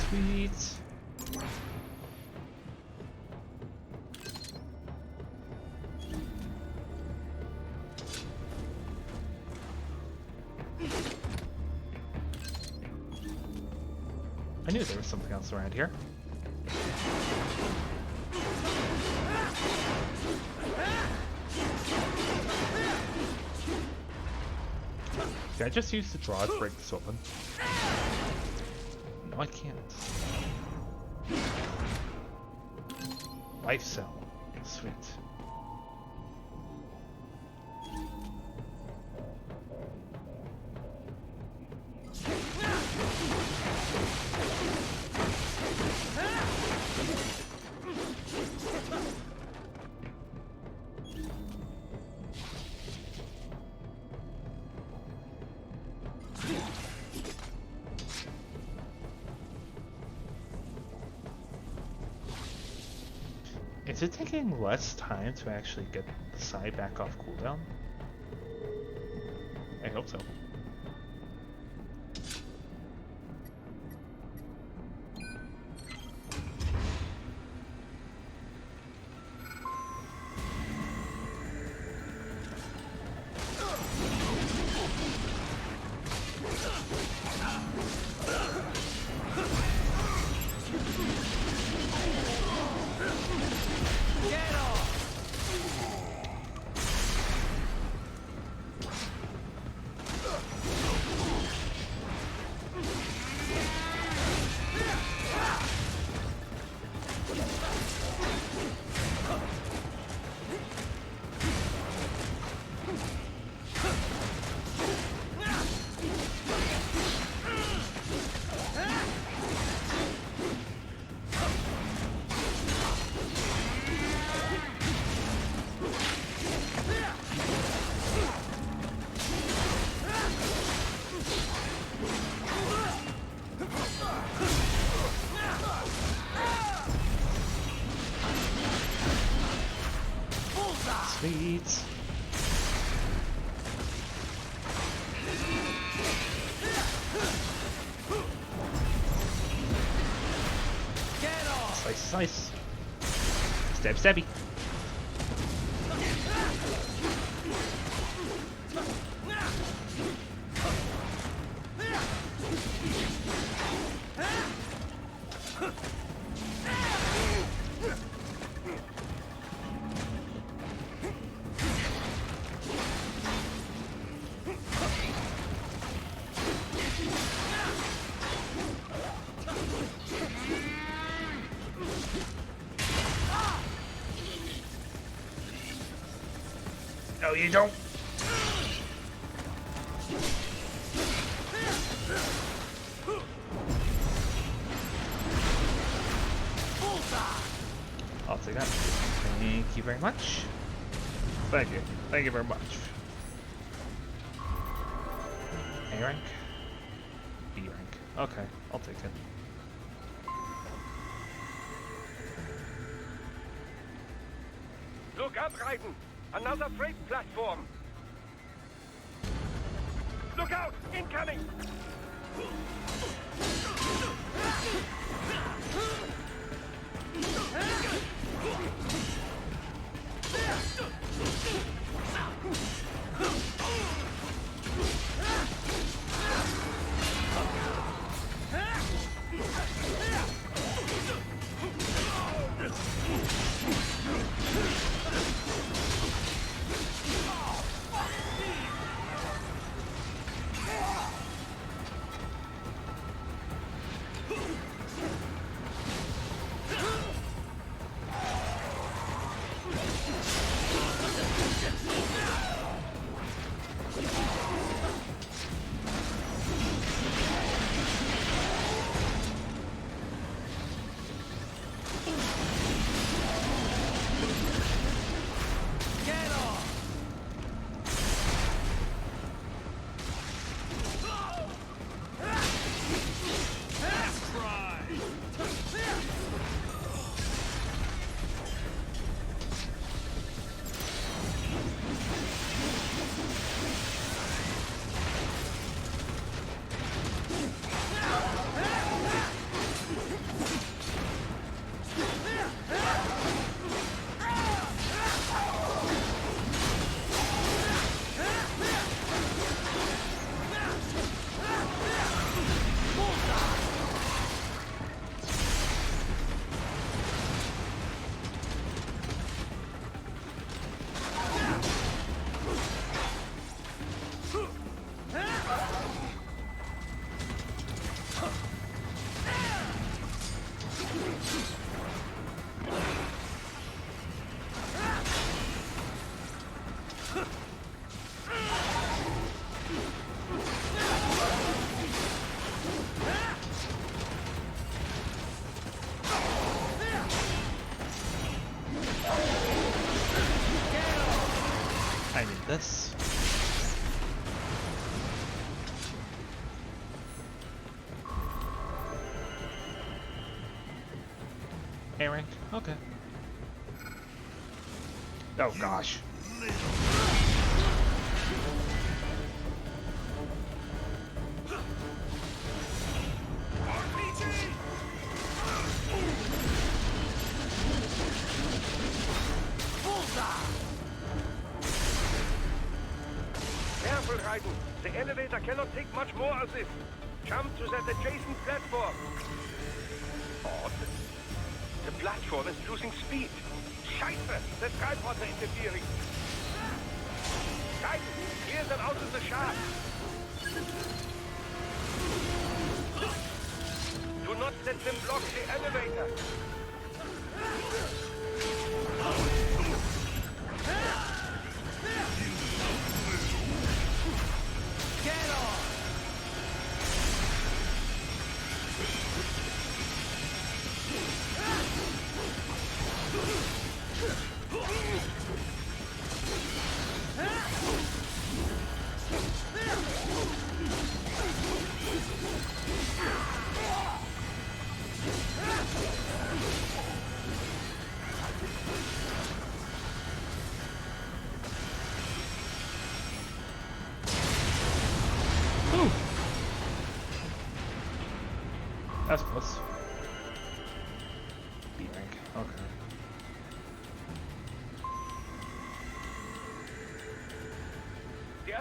Sweet. I knew there was something else around here. Did I just use the draw to break this open? No, I can't. Life cell. Sweet. Is it taking less time to actually get the side back off cooldown? I hope so. Sweet. Nice, nice. Stab, stabby. No, you don't. I'll take that. Thank you very much. Thank you. Thank you very much. A rank? B rank. Okay, I'll take it. Look up, Raiden! Another freight platform! Look out! Incoming! I need this. A rank? Okay. Oh gosh. Careful, Raiden. The elevator cannot take much more of this. Jump to that adjacent platform. Odd. The platform is losing speed. Scheiße! The tripods are interfering. Raiden, clear them out of the shaft. Do not let them block the elevator. That's close. B rank.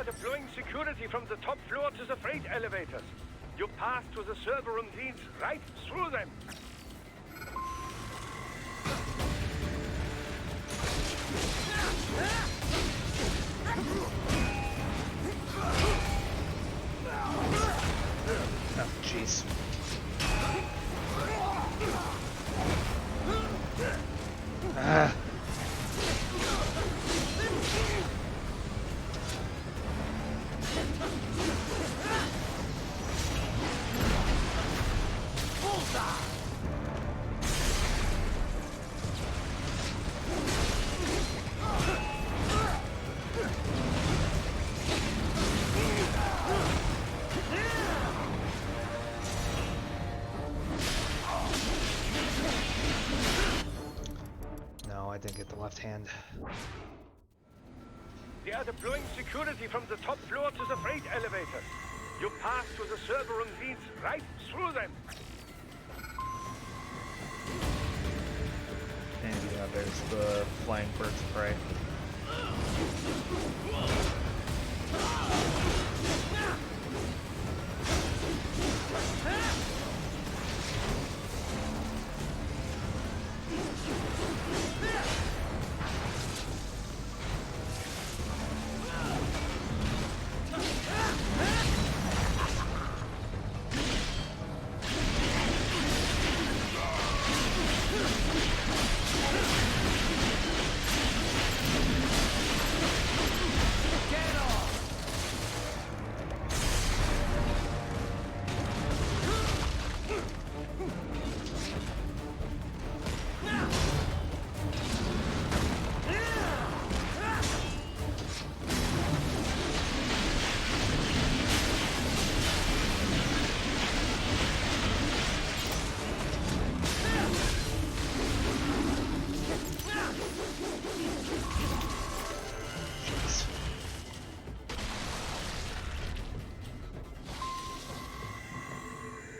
are deploying security from the top floor to the freight elevators. Your path to the server room leads right through them. Oh, jeez. Ah. No, I didn't get the left hand. They are deploying security from the top floor to the freight elevators. Your path to the server room leads right through them. And yeah, there's the flying birds of prey.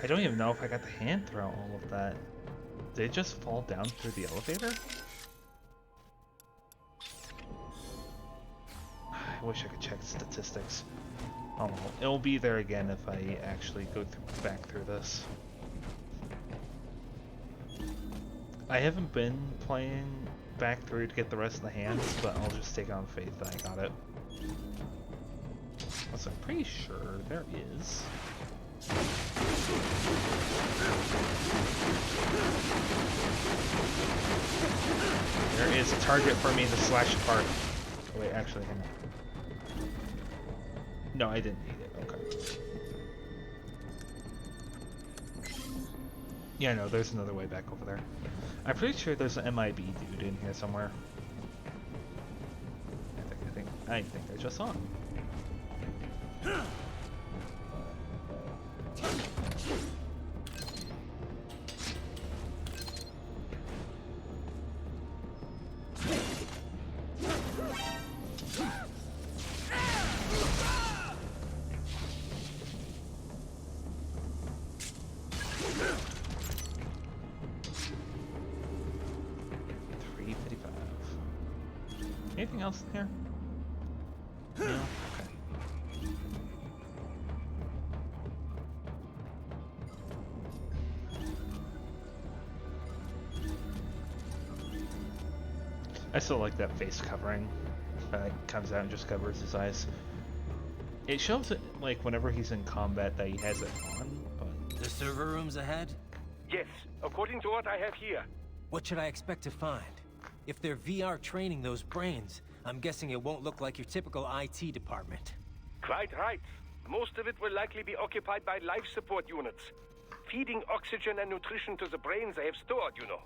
I don't even know if I got the hand through all of that. Did it just fall down through the elevator? I wish I could check statistics. Oh well, it'll be there again if I actually go back through this. I haven't been playing back through to get the rest of the hands, but I'll just take on faith that I got it. Also, I'm pretty sure there is. There is a target for me to slash apart. Oh, wait, actually, hang on. No, I didn't need it. Okay. Yeah, no, there's another way back over there. I'm pretty sure there's an MIB dude in here somewhere. I think I just saw him. Anything else in here? No? Okay. I still like that face covering. It comes out and just covers his eyes. It shows it, like, whenever he's in combat that he has it on, but... The server room's ahead? Yes, according to what I have here. What should I expect to find? If they're VR training those brains, I'm guessing it won't look like your typical IT department. Quite right. Most of it will likely be occupied by life support units. Feeding oxygen and nutrition to the brains they have stored, you know.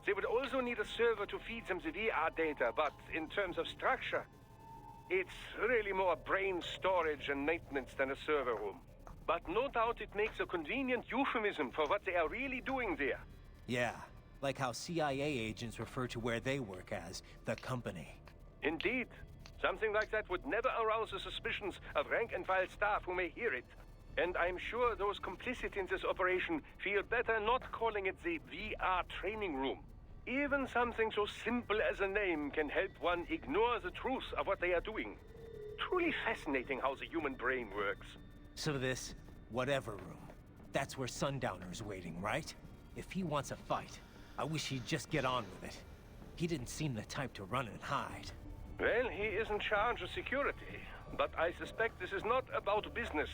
They would also need a server to feed them the VR data, but in terms of structure, it's really more brain storage and maintenance than a server room. But no doubt it makes a convenient euphemism for what they are really doing there. Yeah, like how CIA agents refer to where they work as the company. Indeed. Something like that would never arouse the suspicions of rank-and-file staff who may hear it. And I'm sure those complicit in this operation feel better not calling it the VR training room. Even something so simple as a name can help one ignore the truth of what they are doing. Truly fascinating how the human brain works. So this, whatever room, that's where Sundowner's waiting, right? If he wants a fight, I wish he'd just get on with it. He didn't seem the type to run and hide. Well, he is in charge of security, but I suspect this is not about business.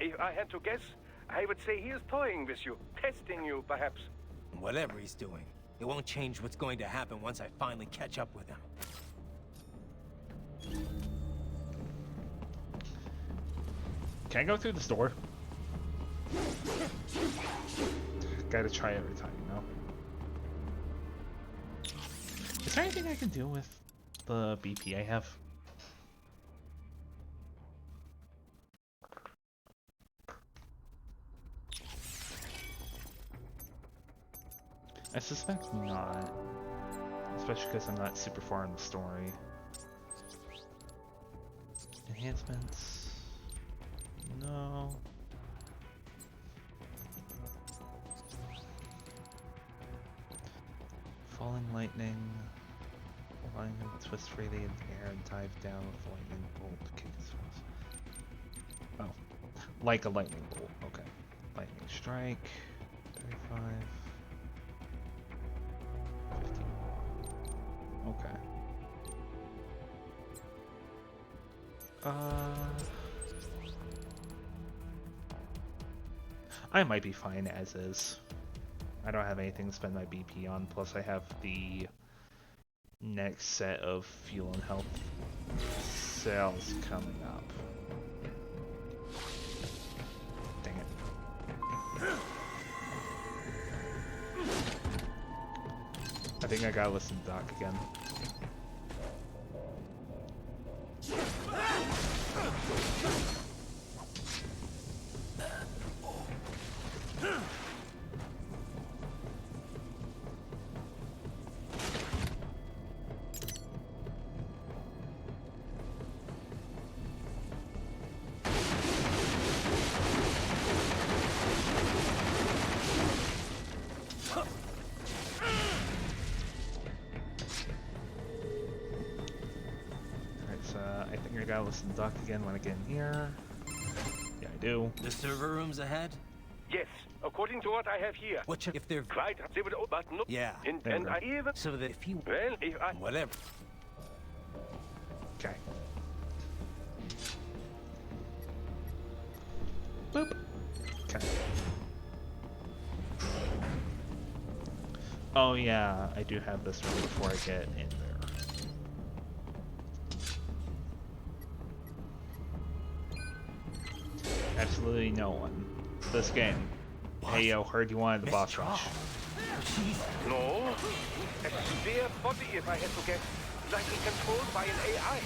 If I had to guess, I would say he is toying with you, testing you, perhaps. Whatever he's doing, it won't change what's going to happen once I finally catch up with him. Can I go through this door? Gotta try every time, you know? Is there anything I can do with the BP I have? I suspect not. Especially because I'm not super far in the story. Enhancements. No. Falling lightning. Allowing him to twist freely in the air and dive down with lightning bolt to kick his face. Oh. Like a lightning bolt. Okay. Lightning strike. 35. 15. Okay. I might be fine as is. I don't have anything to spend my BP on, plus I have the next set of fuel and health sales coming up. Dang it. I think I gotta listen to Doc again. I gotta listen to Doc again when I get in here. Yeah, I do. The server room's ahead? Yes, according to what I have here. What if they're... Quite, but no. Yeah. And I even... So that if he... Well, if I... Whatever. Okay. Boop. Okay. Oh yeah, I do have this room before I get in there. Absolutely no one. This game. Hey yo, heard you wanted the boss rush. No. A spare body, if I had to guess. Likely controlled by an AI.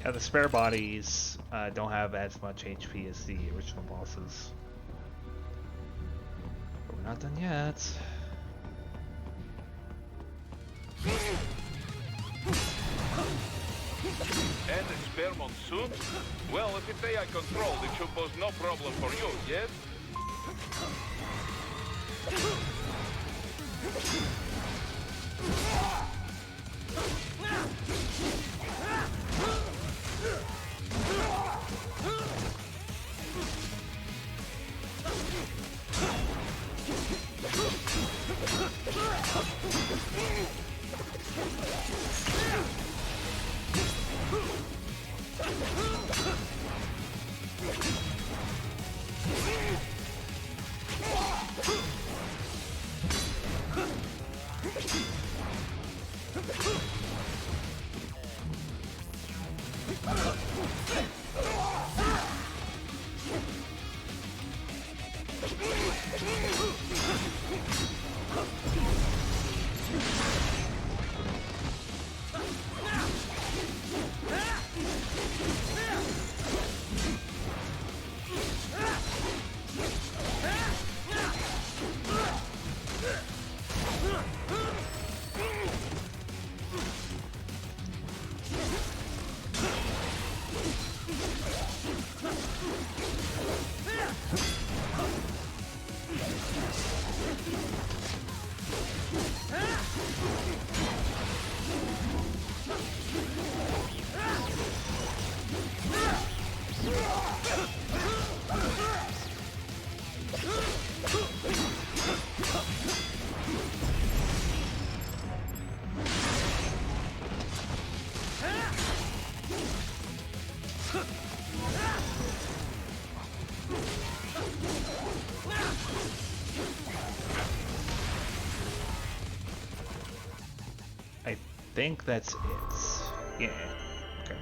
Yeah, the spare bodies don't have as much HP as the original bosses. But we're not done yet. And a spare monsoon? Well, if it's AI controlled, it should pose no problem for you, yes? I think that's it. Yeah. Okay.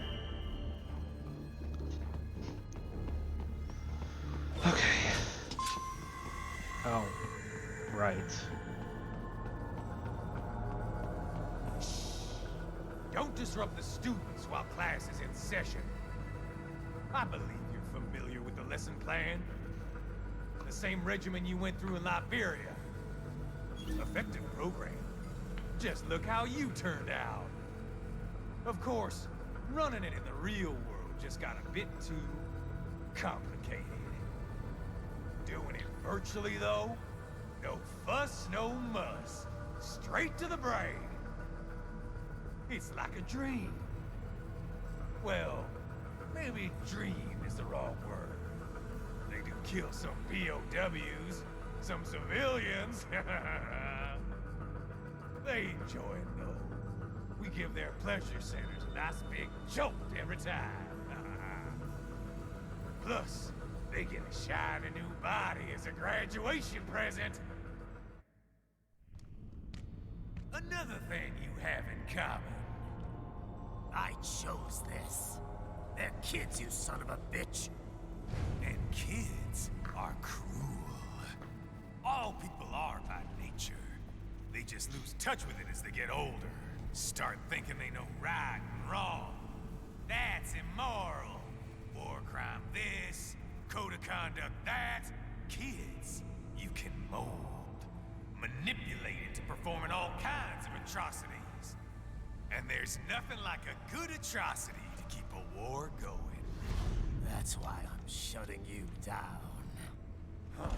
Okay. Oh, right. Don't disrupt the students while class is in session. I believe you're familiar with the lesson plan. The same regimen you went through in Liberia. Effective program. Just look how you turned out. Of course, running it in the real world just got a bit too complicated. Doing it virtually, though, no fuss, no muss. Straight to the brain. It's like a dream. Well, maybe dream is the wrong word. They do kill some POWs, some civilians. They enjoy it, though. We give their pleasure centers a nice big jolt every time. Plus, they get a shiny new body as a graduation present. Another thing you have in common. I chose this. They're kids, you son of a bitch. And kids are cruel. All people are by nature. They just lose touch with it as they get older. Start thinking they know right and wrong. That's immoral. War crime this, code of conduct that. Kids, you can mold. Manipulate into performing all kinds of atrocities. And there's nothing like a good atrocity to keep a war going. That's why I'm shutting you down. Oh,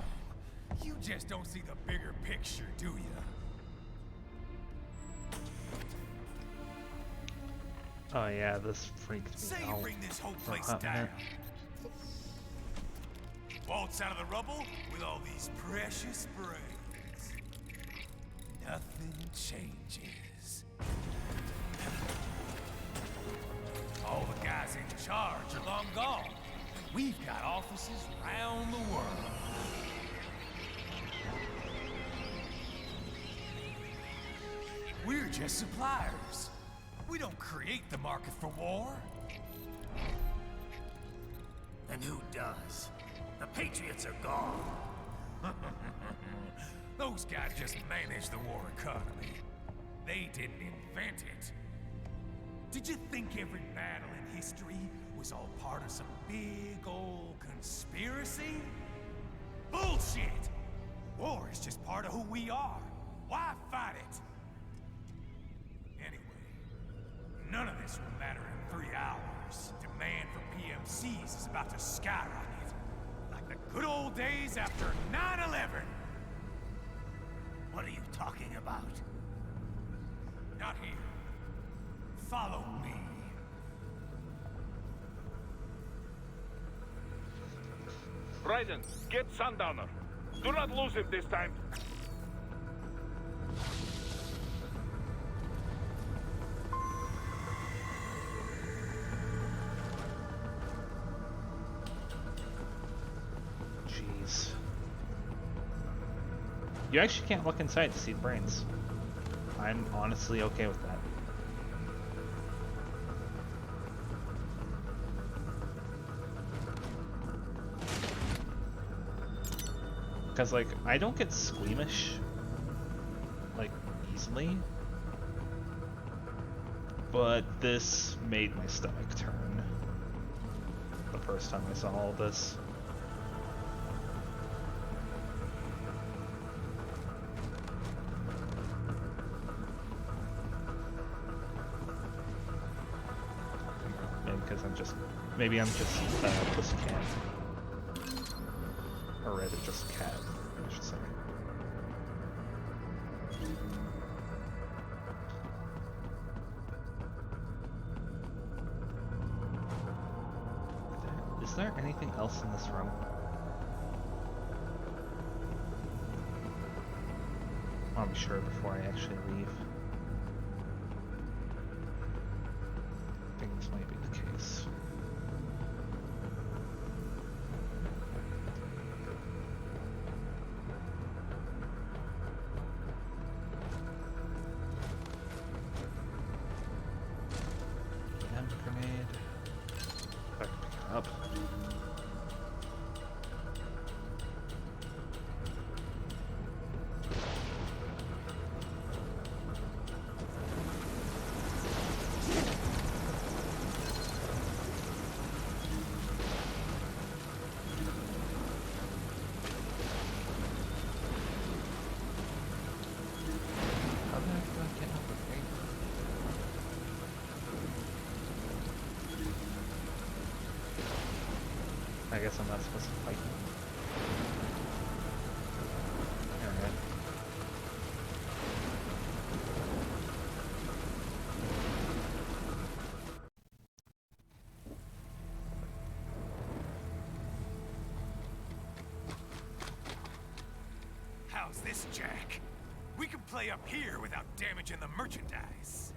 you just don't see the bigger picture, do you? Oh yeah, this freaked me Say out. you bring this whole for a place hot down. minute. Waltz out of the rubble with all these precious brains. Nothing changes. All the guys in charge are long gone. We've got offices around the world. We're just suppliers. We don't create the market for war. And who does? The Patriots are gone. Those guys just manage the war economy. They didn't invent it. Did you think every battle in history was all part of some big old conspiracy? Bullshit! War is just part of who we are. Why fight it? Anyway, none of this will matter in 3 hours. Demand for PMCs is about to skyrocket. Like the good old days after 9/11. What are you talking about? Not here. Follow me. Raiden, get Sundowner. Do not lose him this time. Jeez. You actually can't look inside to see the brains. I'm honestly okay with that. Because, like, I don't get squeamish, like, easily. But this made my stomach turn the first time I saw all this. Maybe I'm just pussycat. Or rather just cat, I should say. Is there anything else in this room? I want to be sure before I actually leave. I think this might be the case. I guess I'm not supposed to fight him. Alright. How's this, Jack? We can play up here without damaging the merchandise.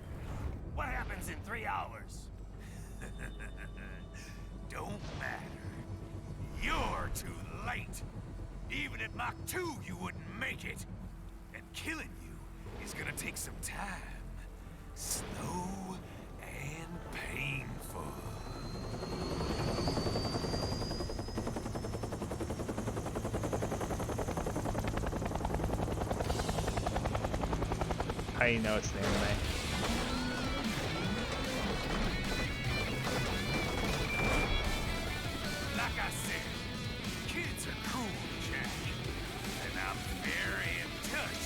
What happens in 3 hours? Don't matter. You're too late. Even at Mach 2, you wouldn't make it. And killing you is gonna take some time. Slow and painful. How do you know it's the anime? Like I said, kids are cool, Jack. And I'm very in touch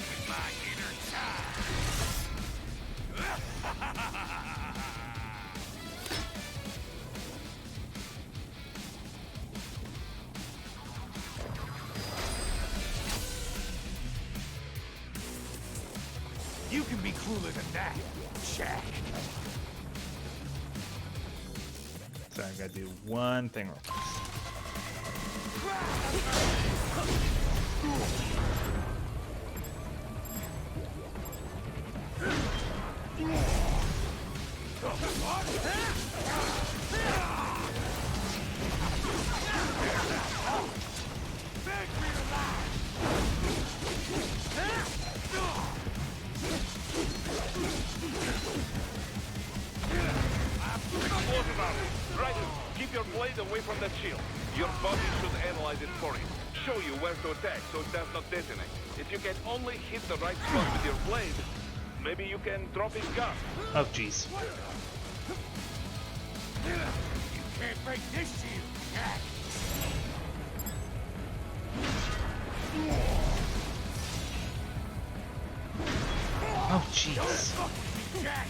with my inner child. You can be cooler than that, Jack. So I gotta do one thing real fast. Right, keep your blade away from that shield. Your body should analyze it for you. Show you where to attack so it does not detonate. If you can only hit the right spot with your blade, maybe you can drop his gun. Oh, jeez. You can't break this shield, Jack. Oh, jeez. Jack.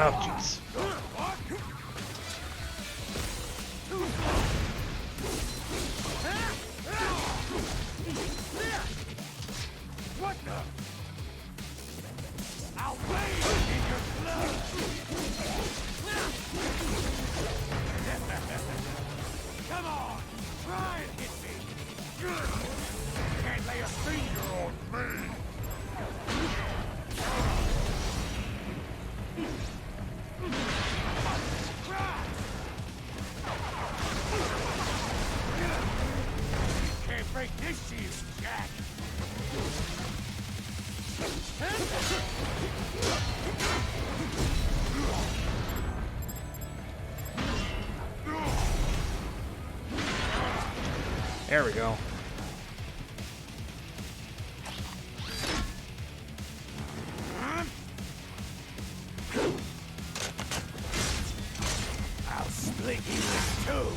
Oh, jeez. What the? I'll bathe in your blood! Come on! Try and hit me! Can't lay a finger on me! Can't break this shield, Jack! There we go. I'll split you in two!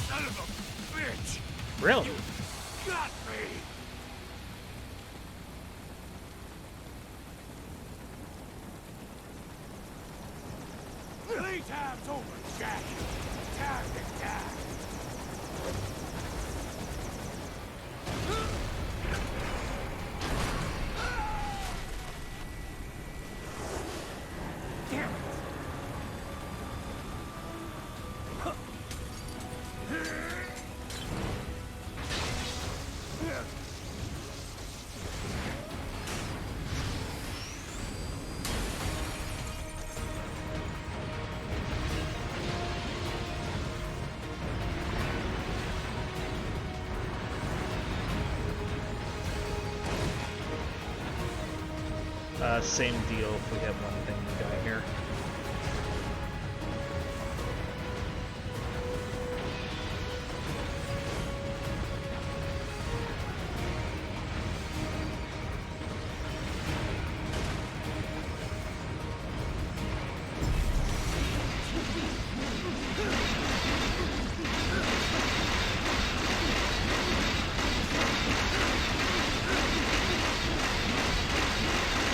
Son of a bitch! Really? Got me! Playtime's over, Jack! Time to die! Damn it! Same deal if we have one thing to die here.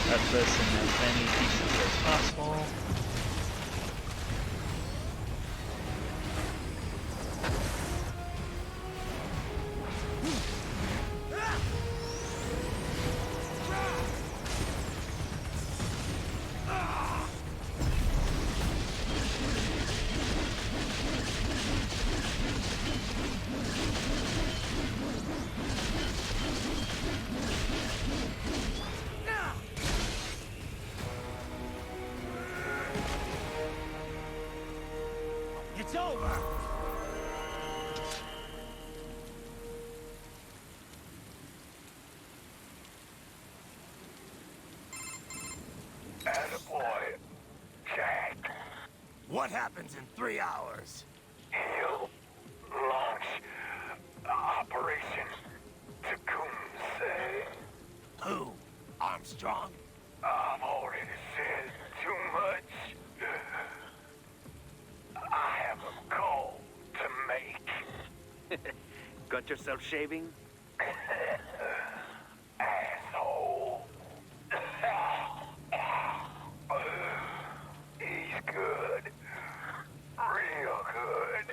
Cut this in as many pieces as possible. It's over! Attaboy, Jack. What happens in 3 hours? He'll launch Operation Tecumseh. Who? Armstrong? I've already said too much. I have a call to make. Got yourself shaving? Asshole. He's good. Real good.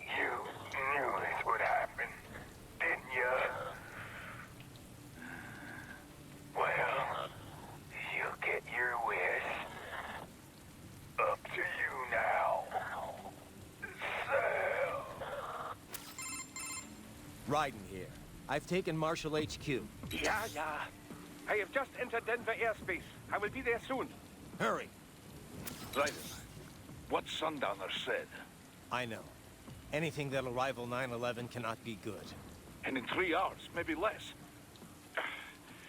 You knew this would happen, didn't you? Well, you get your wish. Up to you now. Sam. Raiden here. I've taken Marshall HQ. Yeah. I have just entered Denver airspace. I will be there soon. Hurry! Raiden, what Sundowner said. I know. Anything that'll rival 9/11 cannot be good. And in 3 hours, maybe less.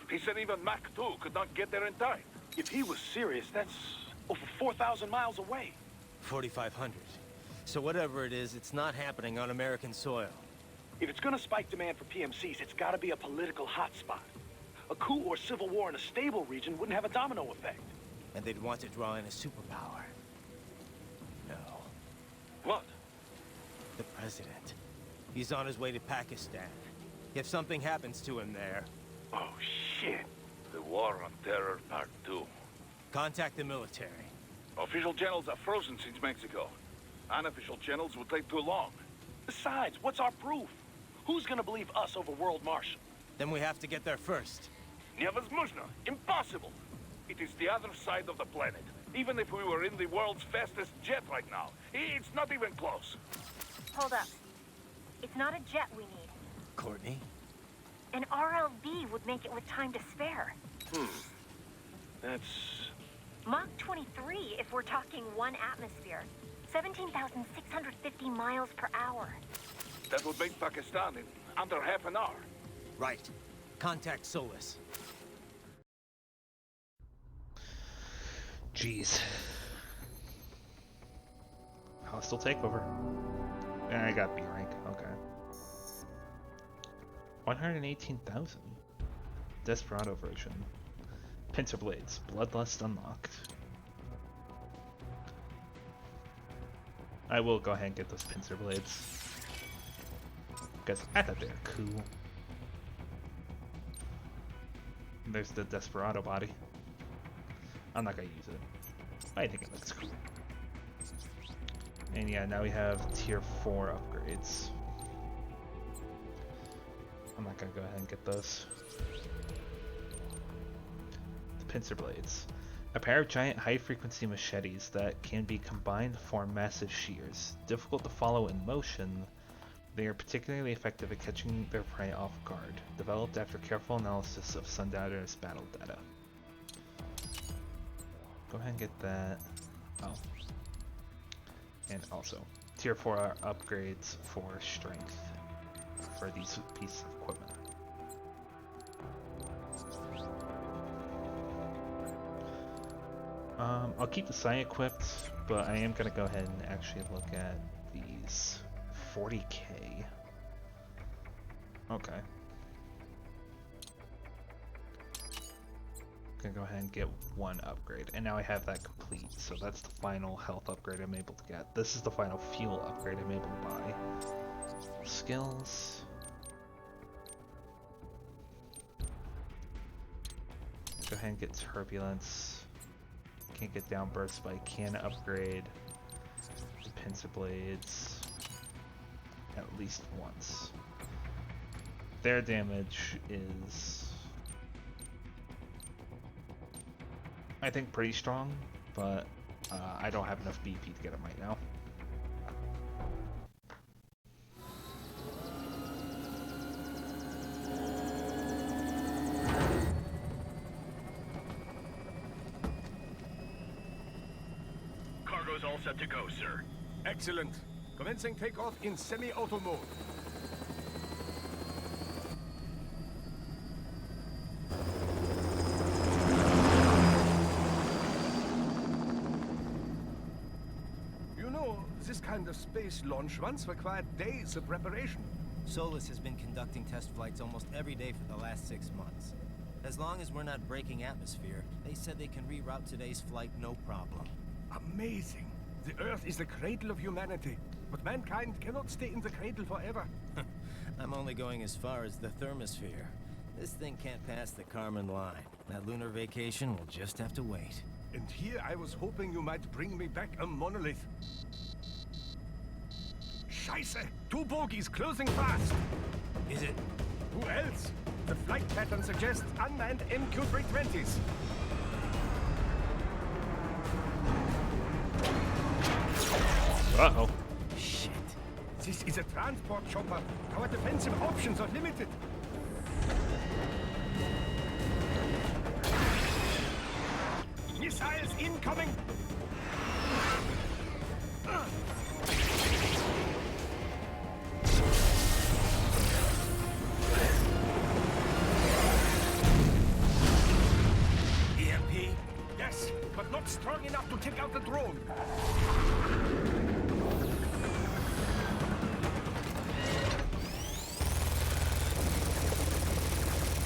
He said even Mach 2 could not get there in time. If he was serious, that's over 4,000 miles away. 4,500. So whatever it is, it's not happening on American soil. If it's gonna spike demand for PMCs, it's gotta be a political hotspot. A coup or civil war in a stable region wouldn't have a domino effect. And they'd want to draw in a superpower. No. What? The president. He's on his way to Pakistan. If something happens to him there... Oh, shit. The War on Terror Part 2. Contact the military. Official channels are frozen since Mexico. Unofficial channels would take too long. Besides, what's our proof? Who's gonna believe us over World Marshal? Then we have to get there first. Невозможно. Impossible. It is the other side of the planet. Even if we were in the world's fastest jet right now, it's not even close. Hold up. It's not a jet we need. Courtney? An RLV would make it with time to spare. That's... Mach 23 if we're talking 1 atmosphere. 17,650 miles per hour. That would make Pakistan in under half an hour. Right. Contact Solus. Jeez. Hostile takeover. And I got B rank. Okay. 118,000. Desperado version. Pincer Blades. Bloodlust unlocked. I will go ahead and get those Pincer Blades. Because I thought they were cool. There's the Desperado body. I'm not gonna use it. I think it looks cool. And yeah, now we have tier 4 upgrades. I'm not gonna go ahead and get those. The Pincer Blades. A pair of giant high-frequency machetes that can be combined to form massive shears. Difficult to follow in motion, they are particularly effective at catching their prey off guard. Developed after careful analysis of Sundowner's battle data. Go ahead and get that. Oh. And also, tier 4 upgrades for strength for these pieces of equipment. I'll keep the Psi equipped, but I am going to go ahead and actually look at these. 40k. Okay. Gonna go ahead and get 1 upgrade, and now I have that complete, so that's the final health upgrade I'm able to get. This is the final fuel upgrade I'm able to buy. Skills. Go ahead and get Turbulence. Can't get Downburst, but I can upgrade the Pincer Blades at least once. Their damage is, I think, pretty strong, but I don't have enough BP to get them right now. Cargo's all set to go, sir. Excellent. Commencing takeoff in semi-auto mode. You know, this kind of space launch once required days of preparation. Solus has been conducting test flights almost every day for the last 6 months. As long as we're not breaking atmosphere, they said they can reroute today's flight no problem. Amazing. The Earth is the cradle of humanity, but mankind cannot stay in the cradle forever. I'm only going as far as the thermosphere. This thing can't pass the Kármán line. That lunar vacation will just have to wait. And here I was hoping you might bring me back a monolith. Scheiße! 2 bogies closing fast! Is it? Who else? The flight pattern suggests unmanned MQ-320s. Uh-oh. Shit. This is a transport chopper. Our defensive options are limited. Missiles incoming! check out the drone.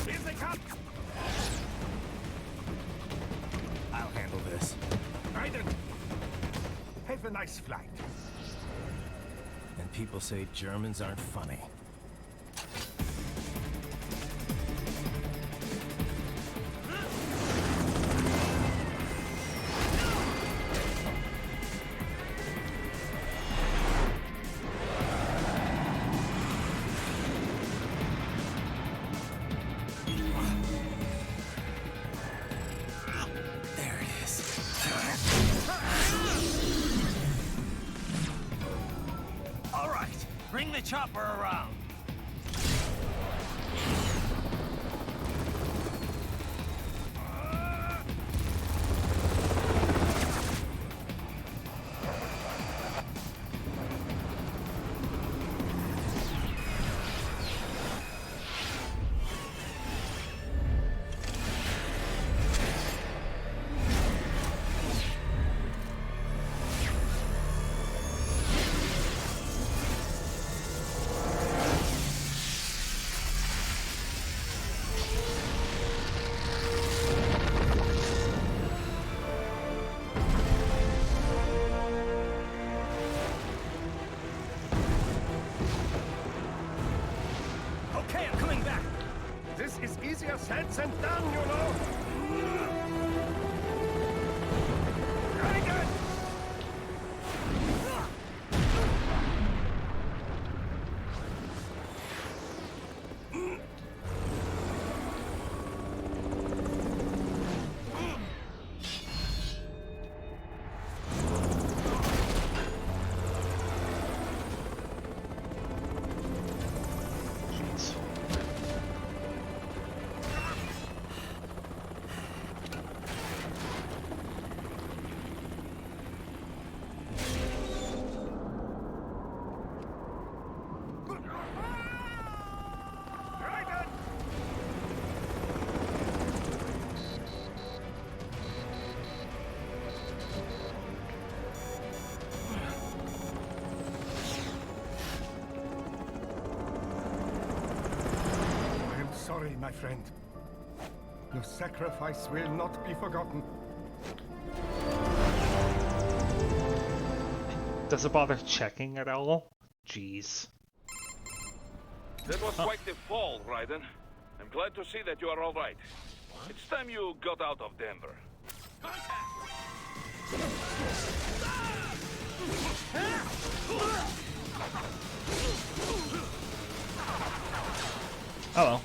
Here they come. I'll handle this. Raiden, have a nice flight. And people say Germans aren't funny. There it is. All right, bring the chopper around. Okay, I'm coming back. This is easier said than done, you know. Raiden! Jeez. Raiden! I am sorry, my friend. Your sacrifice will not be forgotten. Does it bother checking at all? Jeez. That was quite the fall, Raiden. I'm glad to see that you are all right. It's time you got out of Denver. Oh well.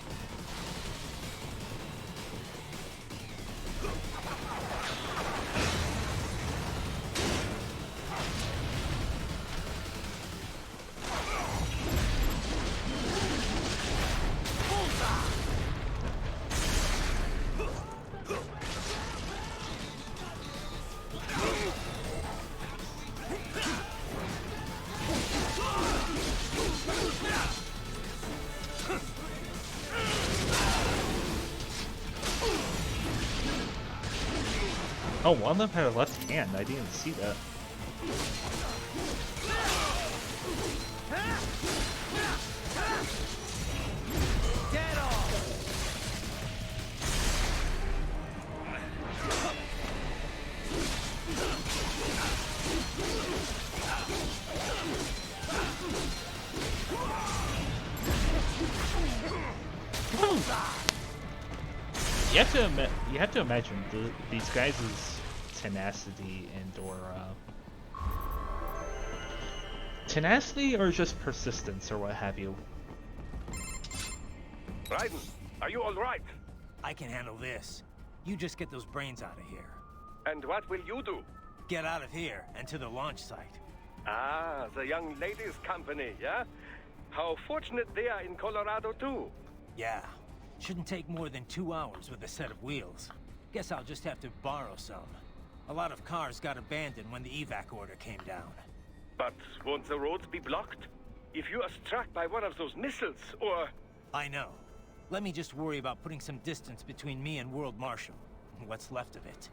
Oh, one of them had a left hand. I didn't see that. Get off! You have to imagine these guys' tenacity tenacity or just persistence or what have you. Raiden, are you all right? I can handle this. You just get those brains out of here. And what will you do? Get out of here and to the launch site. Ah, the young ladies' company, yeah? How fortunate they are in Colorado, too. Yeah. Shouldn't take more than 2 hours with a set of wheels. Guess I'll just have to borrow some. A lot of cars got abandoned when the evac order came down. But won't the roads be blocked? If you are struck by one of those missiles, or... I know. Let me just worry about putting some distance between me and World Marshal. What's left of it.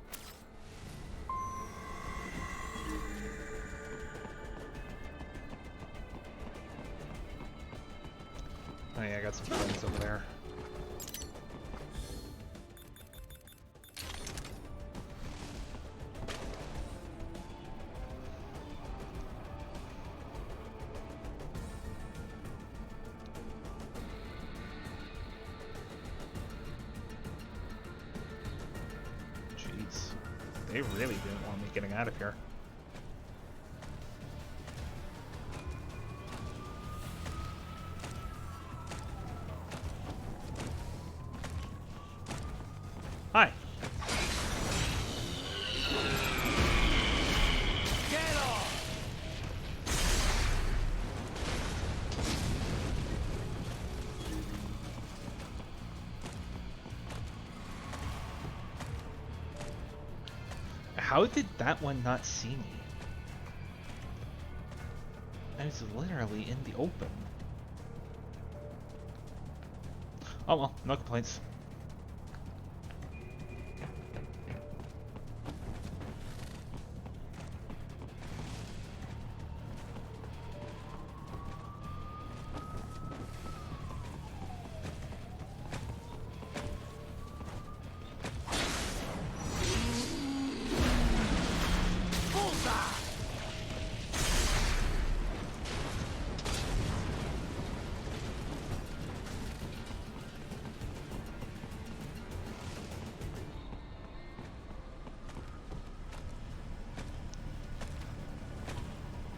Oh yeah, I got some friends over there. Jeez. They really didn't want me getting out of here. Hi. Get off! How did that one not see me? I was literally in the open. Oh well, no complaints.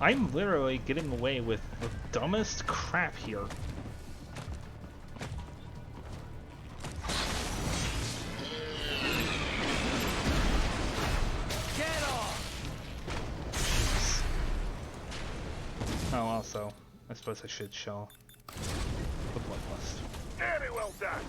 I'm literally getting away with the dumbest crap here. Get off! Oh, also, I suppose I should show the bloodlust. Very well done.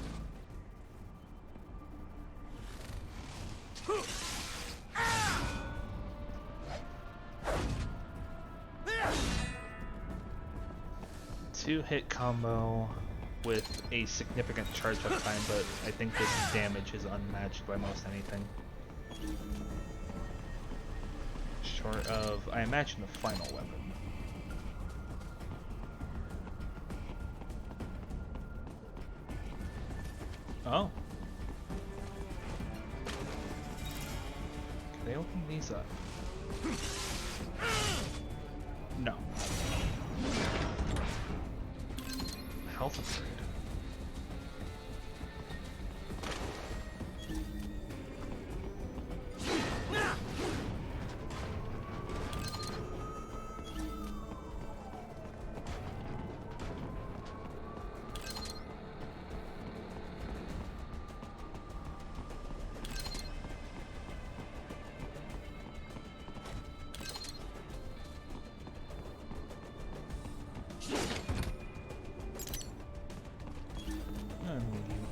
Two-hit combo with a significant charge up time, but I think this damage is unmatched by most anything. Short of, I imagine, the final weapon. Oh. Can they open these up? No. Health upgrade.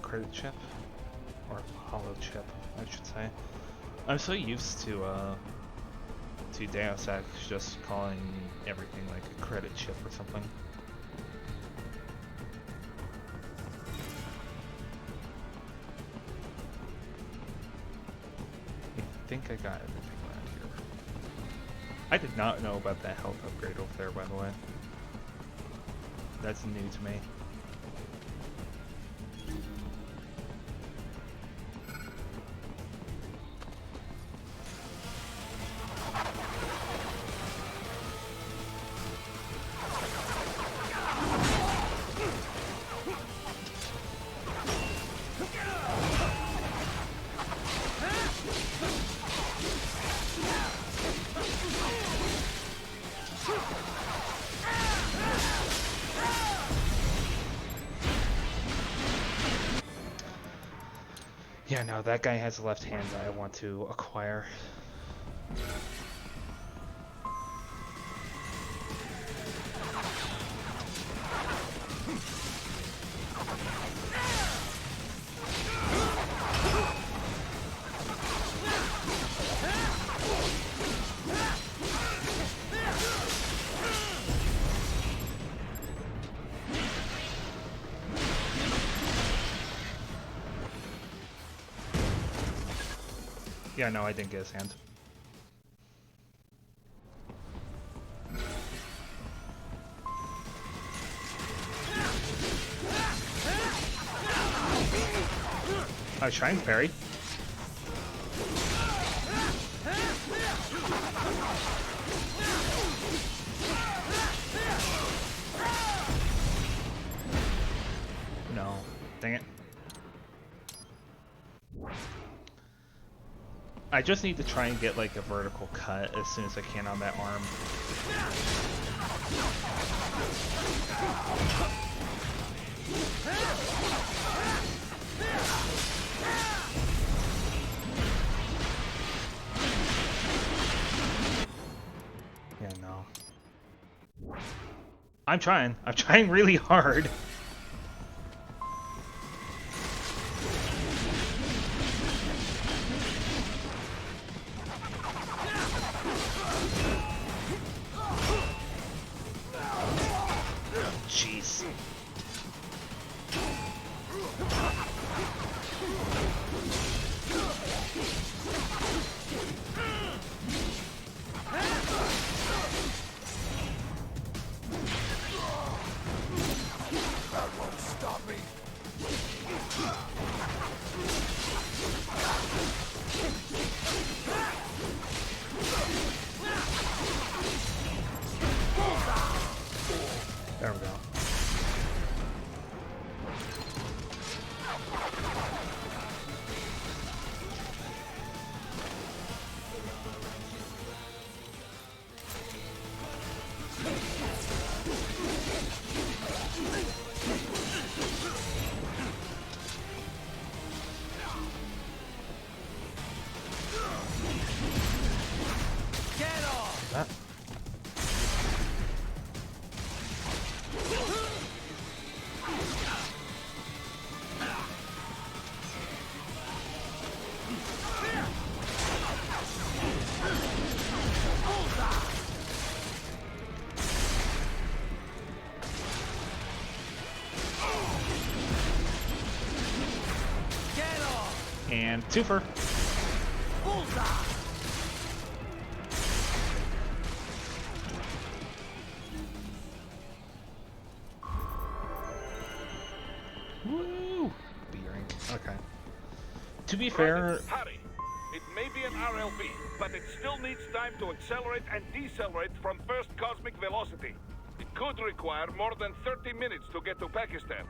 Credit chip, or hollow chip, I should say. I'm so used to Deus Ex just calling everything like a credit chip or something. I think I got everything around here. I did not know about that health upgrade over there, by the way. That's new to me. Yeah, no, that guy has a left hand that I want to acquire. Yeah, no, I didn't get his hand. I was trying to parry. No. Dang it. I just need to try and get like a vertical cut as soon as I can on that arm. Yeah, no. I'm trying. I'm trying really hard. Jeez. That won't stop me. There we go. Get off! That. Get off! And twofer. Bullseye! Woo! B rank. Okay. To be fair, Harry, it may be an RLB, but it still needs time to accelerate and decelerate from first cosmic velocity. It could require more than 30 minutes to get to Pakistan.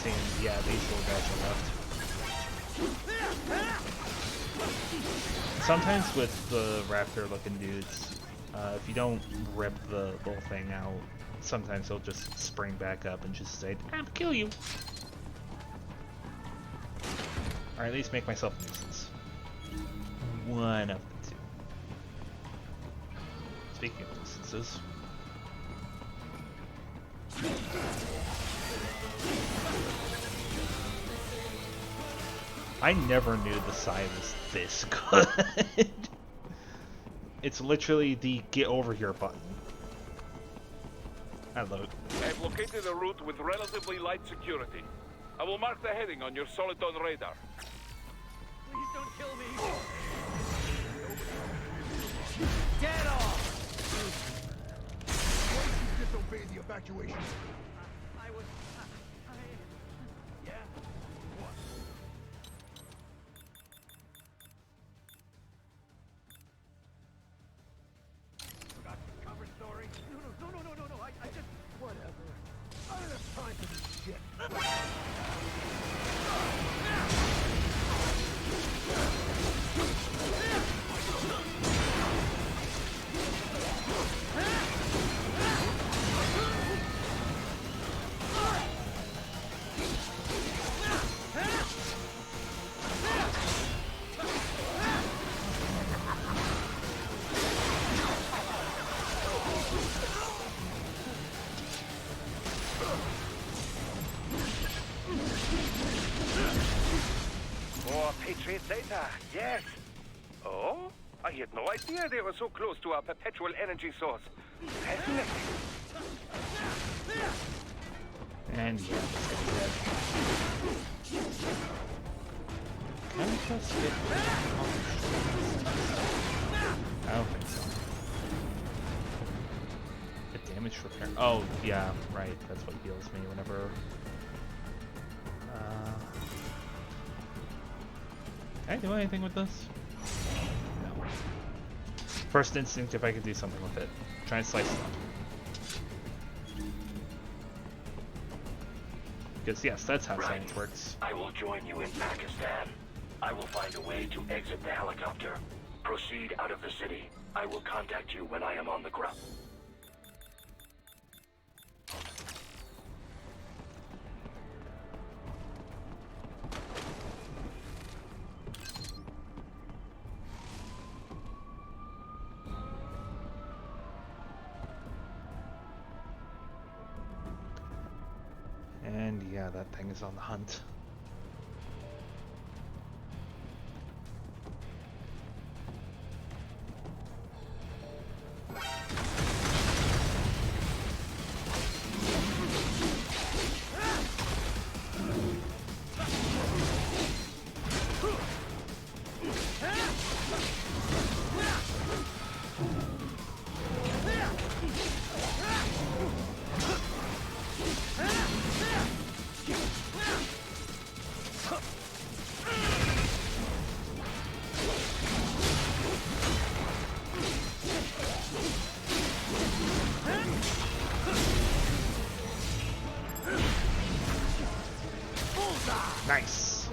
seeing, yeah, these little guys are left. Sometimes with the raptor-looking dudes, if you don't rip the little thing out, sometimes they'll just spring back up and just say, "I'm gonna kill you." Or at least make myself a nuisance. One of the two. Speaking of nuisances. I never knew the side was this good. It's literally the get over here button. Hello. I've located a route with relatively light security. I will mark the heading on your Soliton radar. Please don't kill me! Get off! Why did you disobey the evacuation? I was... Yeah? What? Forgot the cover story? No, I just... Whatever. I don't have time for this shit. More Patriot data, yes. Oh? I had no idea they were so close to our perpetual energy source. Fascinating. And yeah, this guy's dead. Can I just get I don't think so. The damage repair. Oh, yeah, right. That's what heals me whenever. Can I do anything with this? No. First instinct, if I could do something with it. Try and slice it up. Because yes, that's how science works. I will join you in Pakistan. I will find a way to exit the helicopter. Proceed out of the city. I will contact you when I am on the ground. And yeah, that thing is on the hunt. Nice.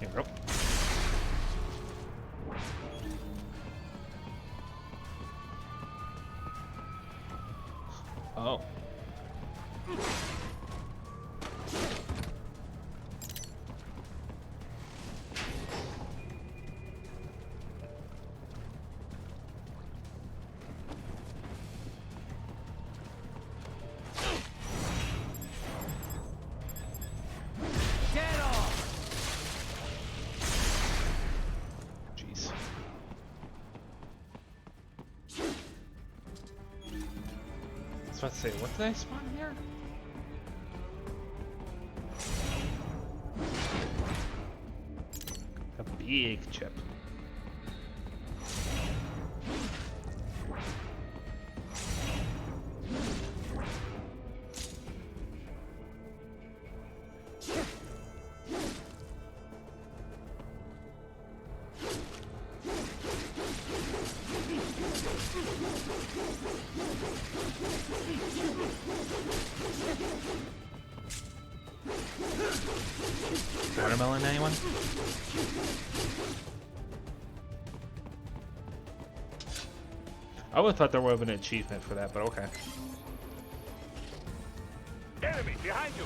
Here we go. Oh. was about to say, what did I spawn here? A big chip. Watermelon, anyone? I would have thought there would have been an achievement for that, but okay. Enemy behind you!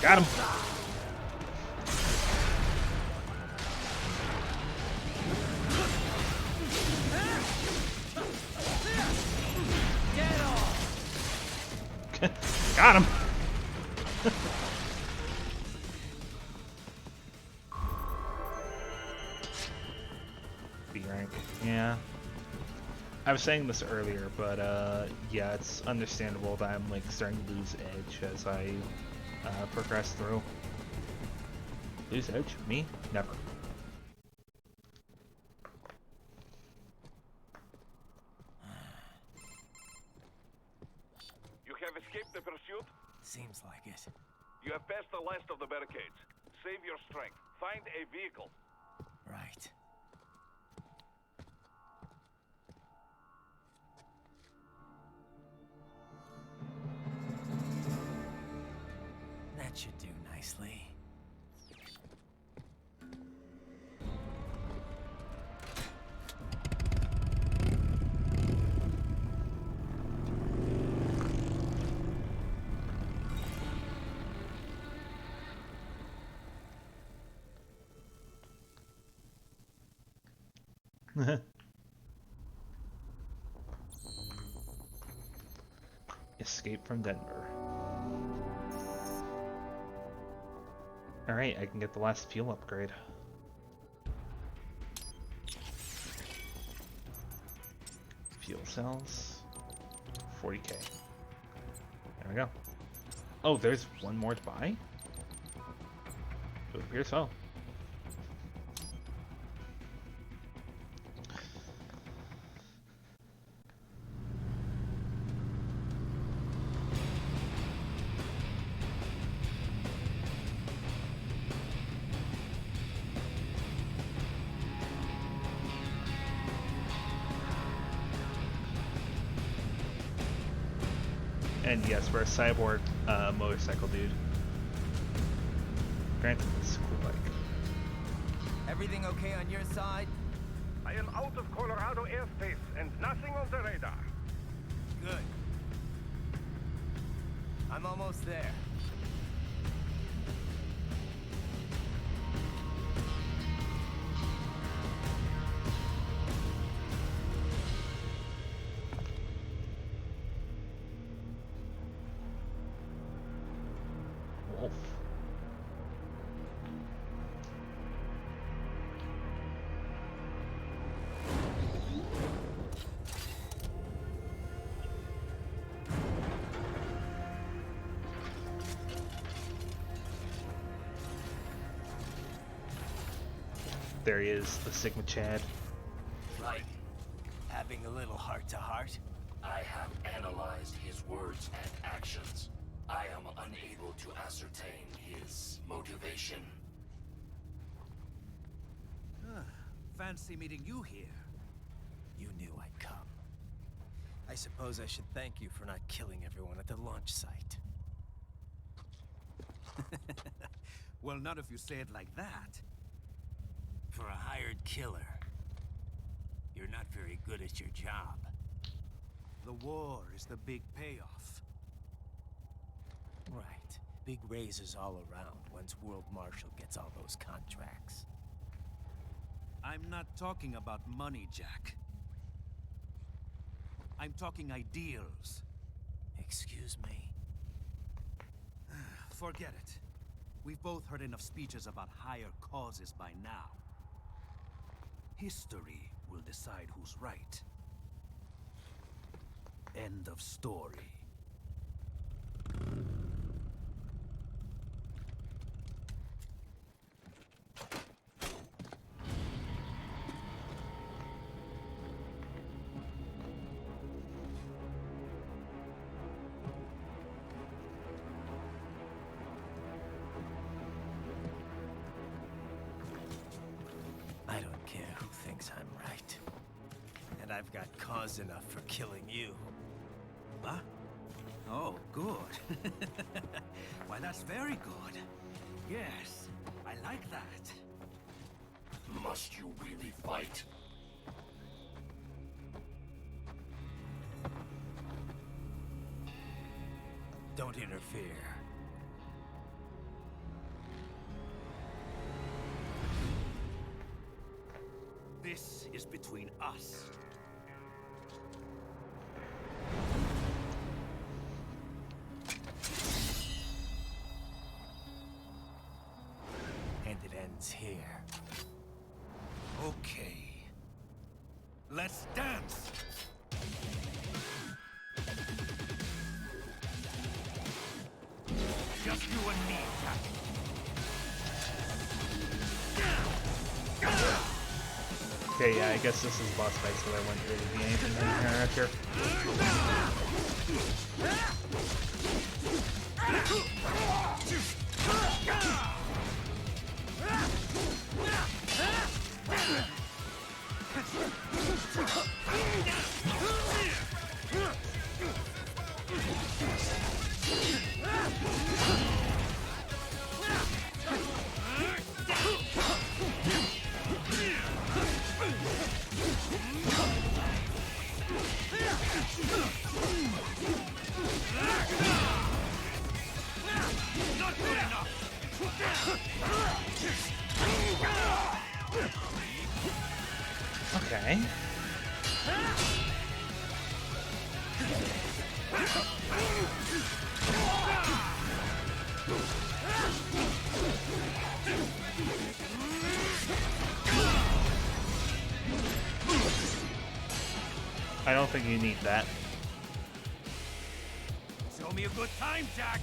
Got him. Got him. B rank. Yeah. I was saying this earlier, but yeah, it's understandable that I'm like starting to lose edge as I progress through. Lose edge? Me? Never. You have escaped the pursuit? Seems like it. You have passed the last of the barricades. Save your strength. Find a vehicle. Right. That should do nicely. Escape from Denver. Alright, I can get the last fuel upgrade. Fuel cells. 40k. There we go. Oh, there's one more to buy? It appears so. And yes, we're a cyborg motorcycle dude. Granted, it's a cool bike. Everything okay on your side? I am out of Colorado airspace and nothing on the radar. Good. I'm almost there. Wolf. There he is, the Sigma Chad. Like, having a little heart-to-heart? I have analyzed his words and actions. I am unable to ascertain his motivation. Fancy meeting you here. You knew I'd come. I suppose I should thank you for not killing everyone at the launch site. Well, not if you say it like that. For a hired killer, you're not very good at your job. The war is the big payoff. Right. Big raises all around once World Marshal gets all those contracts. I'm not talking about money, Jack. I'm talking ideals. Excuse me? Forget it. We've both heard enough speeches about higher causes by now. History will decide who's right. End of story. I don't care who thinks I'm right. And I've got cause enough for killing you. Huh? Oh, good. Why, that's very good. Yes, I like that. Must you really fight? Don't interfere. This is between us. And it ends here. Okay. Let's dance! Just you and me, Captain. Okay, yeah, I guess this is boss fight, so there wouldn't really be anything in my character. Not good enough! Okay. I don't think you need that. Show me a good time, Jack!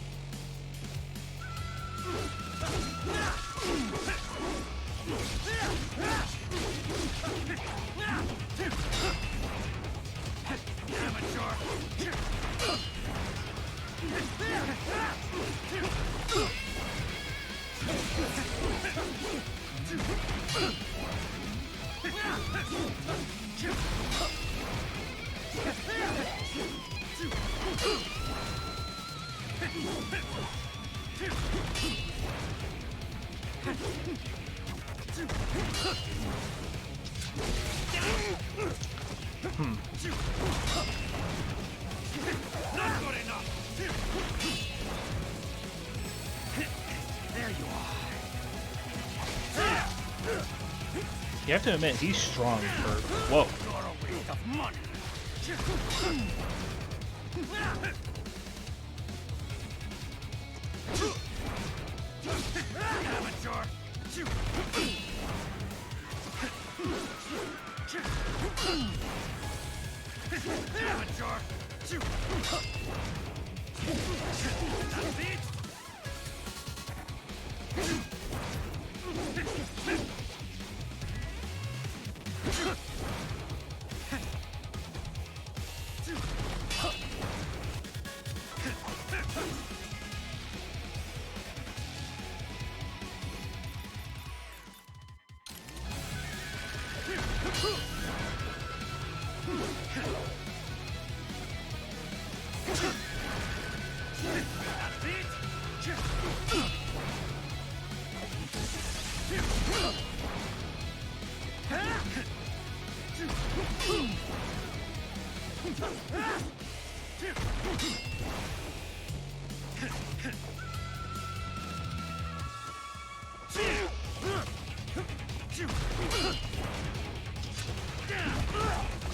Amateur! Not good enough! There you are. You have to admit, he's strong for... Whoa. You're a waste of money. Amateur! Amateur! That's it!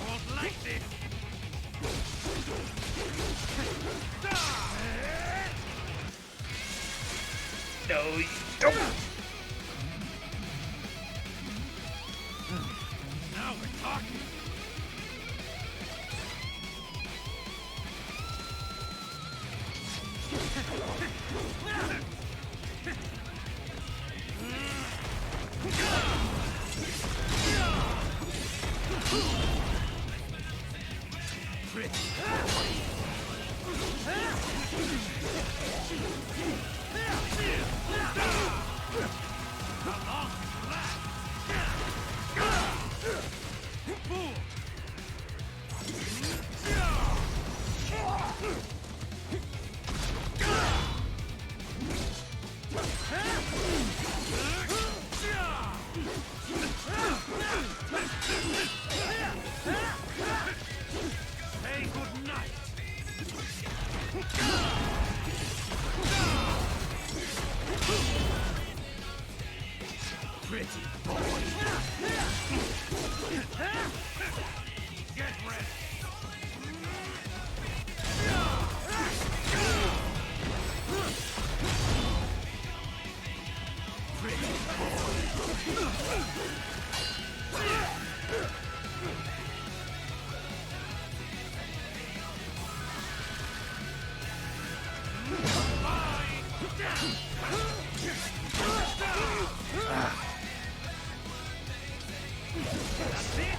Won't like this! No, you don't! Now we're talking! Say good night! Pretty boy! Get ready! That's it!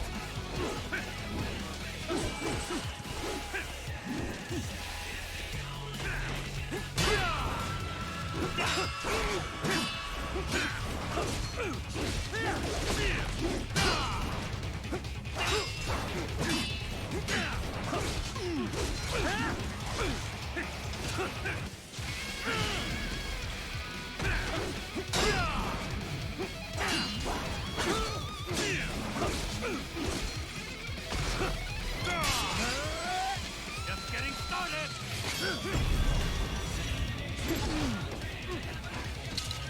Just getting started!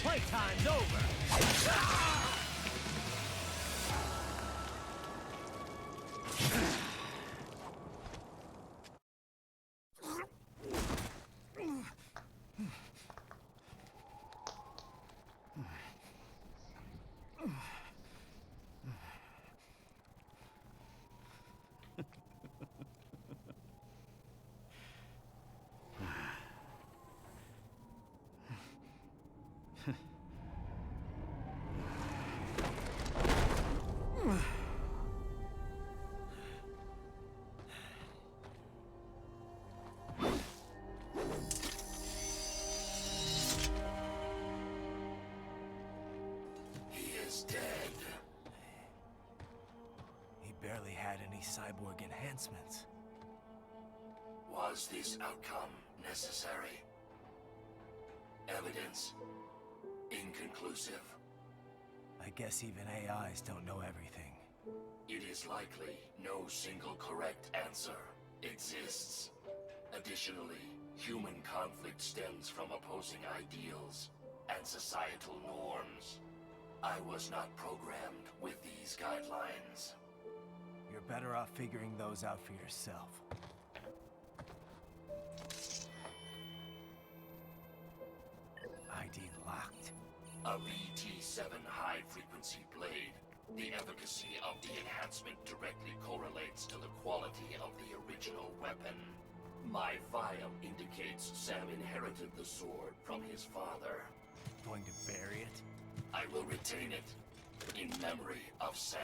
Playtime's over! He is dead. He barely had any cyborg enhancements. Was this outcome necessary? Evidence inconclusive. I guess even AIs don't know everything. It is likely no single correct answer exists. Additionally, human conflict stems from opposing ideals and societal norms. I was not programmed with these guidelines. You're better off figuring those out for yourself. ID locked. A VT7 high-frequency blade. The efficacy of the enhancement directly correlates to the quality of the original weapon. My file indicates Sam inherited the sword from his father. Going to bury it? I will retain it in memory of Sam.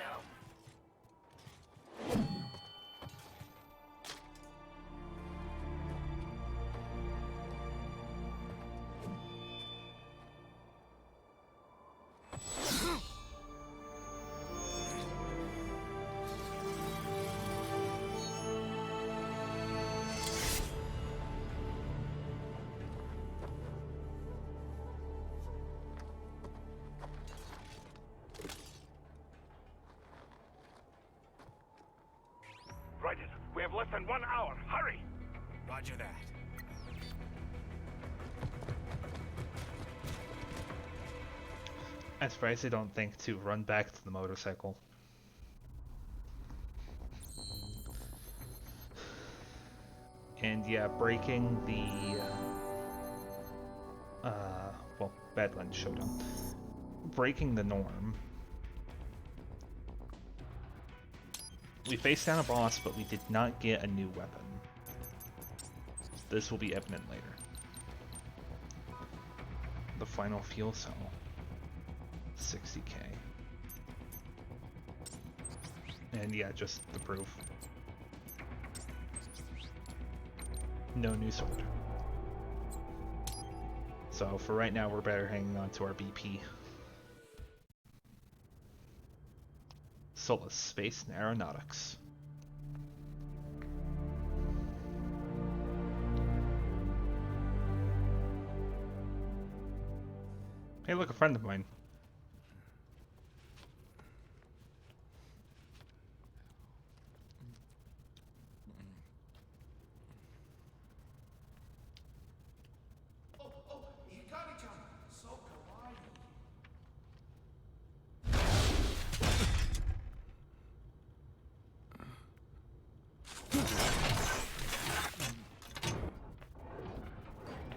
Raiden, we have less than 1 hour. Hurry! Roger that. I'm surprised they don't think to run back to the motorcycle. And yeah, breaking the well, Badlands Showdown. Breaking the norm. We faced down a boss, but we did not get a new weapon. This will be evident later. The final fuel cell. 60k. And yeah, just the proof. No new sword. So for right now, we're better hanging on to our BP. Solus Space and Aeronautics. Hey, look, a friend of mine.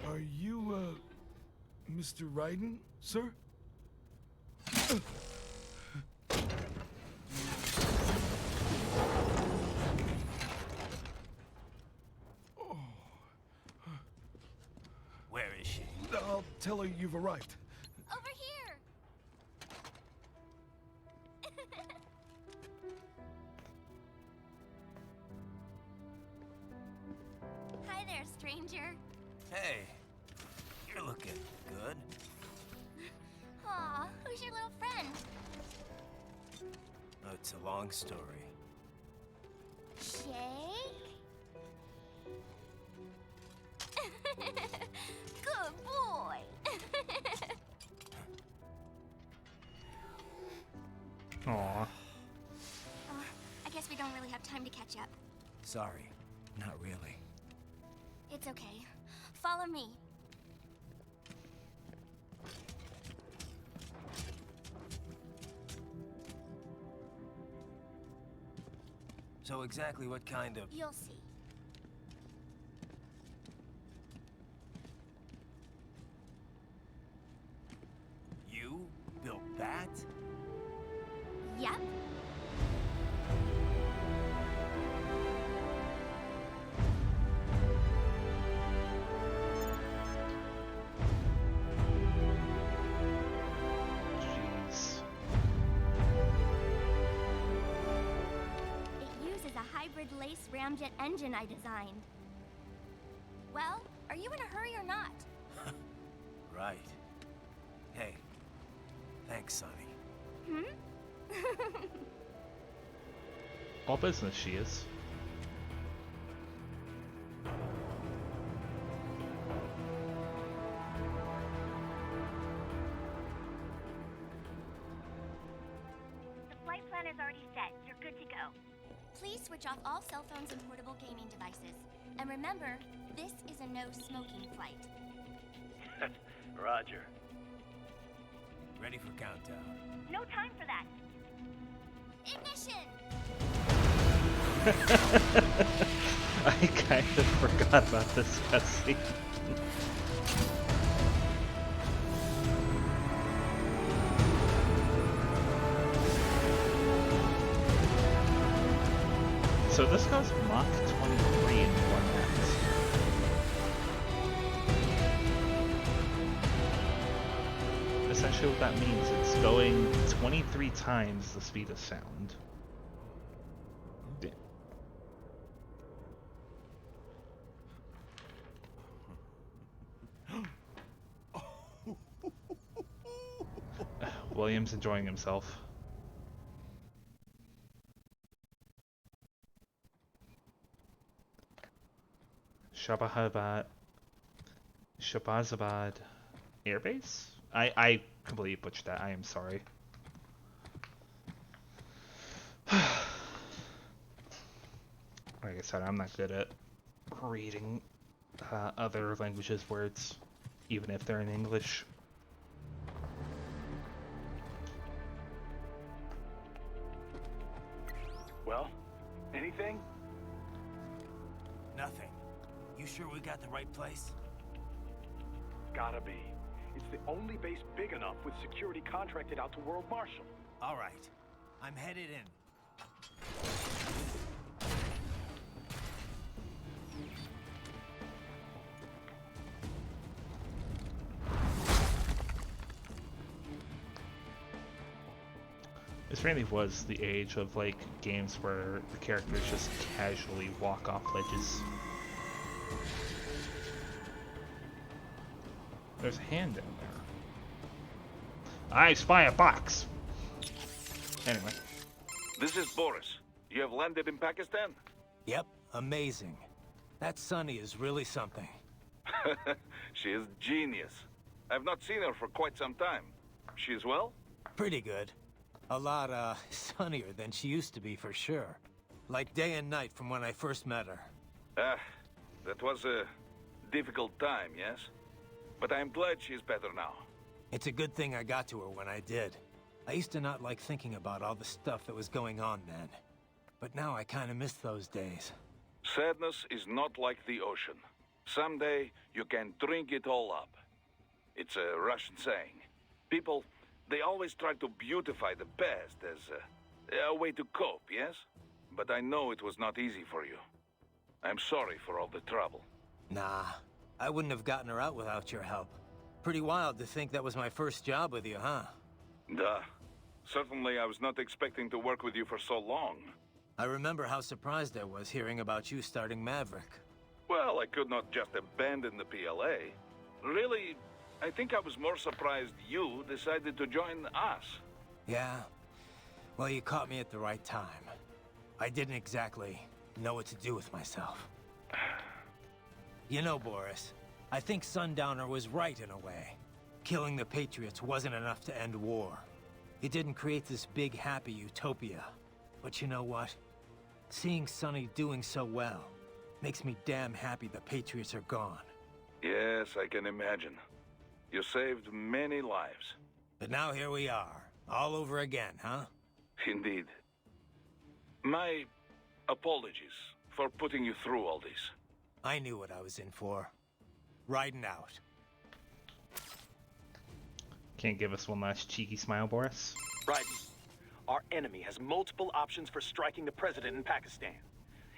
Are you, Mr. Raiden, sir? Where is she? I'll tell her you've arrived. Over here! Hi there, stranger. Hey, you're looking good. Aw, who's your little friend? Oh, it's a long story. Shake? Good boy. Aww. I guess we don't really have time to catch up. Sorry, not really. It's okay. Follow me. So exactly what kind of... You'll see. You built that? Yep. Jeez. It uses a hybrid lace ramjet engine I designed. Well, are you in a hurry or not? Right. Hey, thanks, Sonny. All business she is. The flight plan is already set. You're good to go. Please switch off all cell phones and portable gaming devices. And remember, this is a no-smoking flight. Roger. Ready for countdown. No time for that. Ignition! I kind of forgot about this cutscene. So this goes Mach 23 in format. Essentially what that means, it's going 23 times the speed of sound. Yeah. William's enjoying himself. Shabazabad Airbase? I completely butchered that. I am sorry. Like I said, I'm not good at reading other languages' words, even if they're in English. Well, anything? Nothing. You sure we got the right place? Gotta be. It's the only base big enough with security contracted out to World Marshal. All right. I'm headed in. This really was the age of like games where the characters just casually walk off ledges. There's a hand down there. I spy a box. Anyway. This is Boris. You have landed in Pakistan? Yep, amazing. That Sunny is really something. She is genius. I've not seen her for quite some time. She is well? Pretty good. A lot, sunnier than she used to be, for sure. Like day and night from when I first met her. Ah, that was a difficult time, yes? But I'm glad she's better now. It's a good thing I got to her when I did. I used to not like thinking about all the stuff that was going on then. But now I kinda miss those days. Sadness is not like the ocean. Someday, you can drink it all up. It's a Russian saying. People, they always try to beautify the past as a way to cope, yes? But I know it was not easy for you. I'm sorry for all the trouble. Nah, I wouldn't have gotten her out without your help. Pretty wild to think that was my first job with you, huh? Duh. Certainly I was not expecting to work with you for so long. I remember how surprised I was hearing about you starting Maverick. Well, I could not just abandon the PLA. Really, I think I was more surprised you decided to join us. Yeah? Well, you caught me at the right time. I didn't exactly know what to do with myself. You know, Boris, I think Sundowner was right in a way. Killing the Patriots wasn't enough to end war. It didn't create this big, happy utopia. But you know what? Seeing Sonny doing so well makes me damn happy the Patriots are gone. Yes, I can imagine. You saved many lives. But now here we are, all over again, huh? Indeed. My apologies for putting you through all this. I knew what I was in for. Riding out. Can't give us one last cheeky smile, Boris? Right. Our enemy has multiple options for striking the president in Pakistan.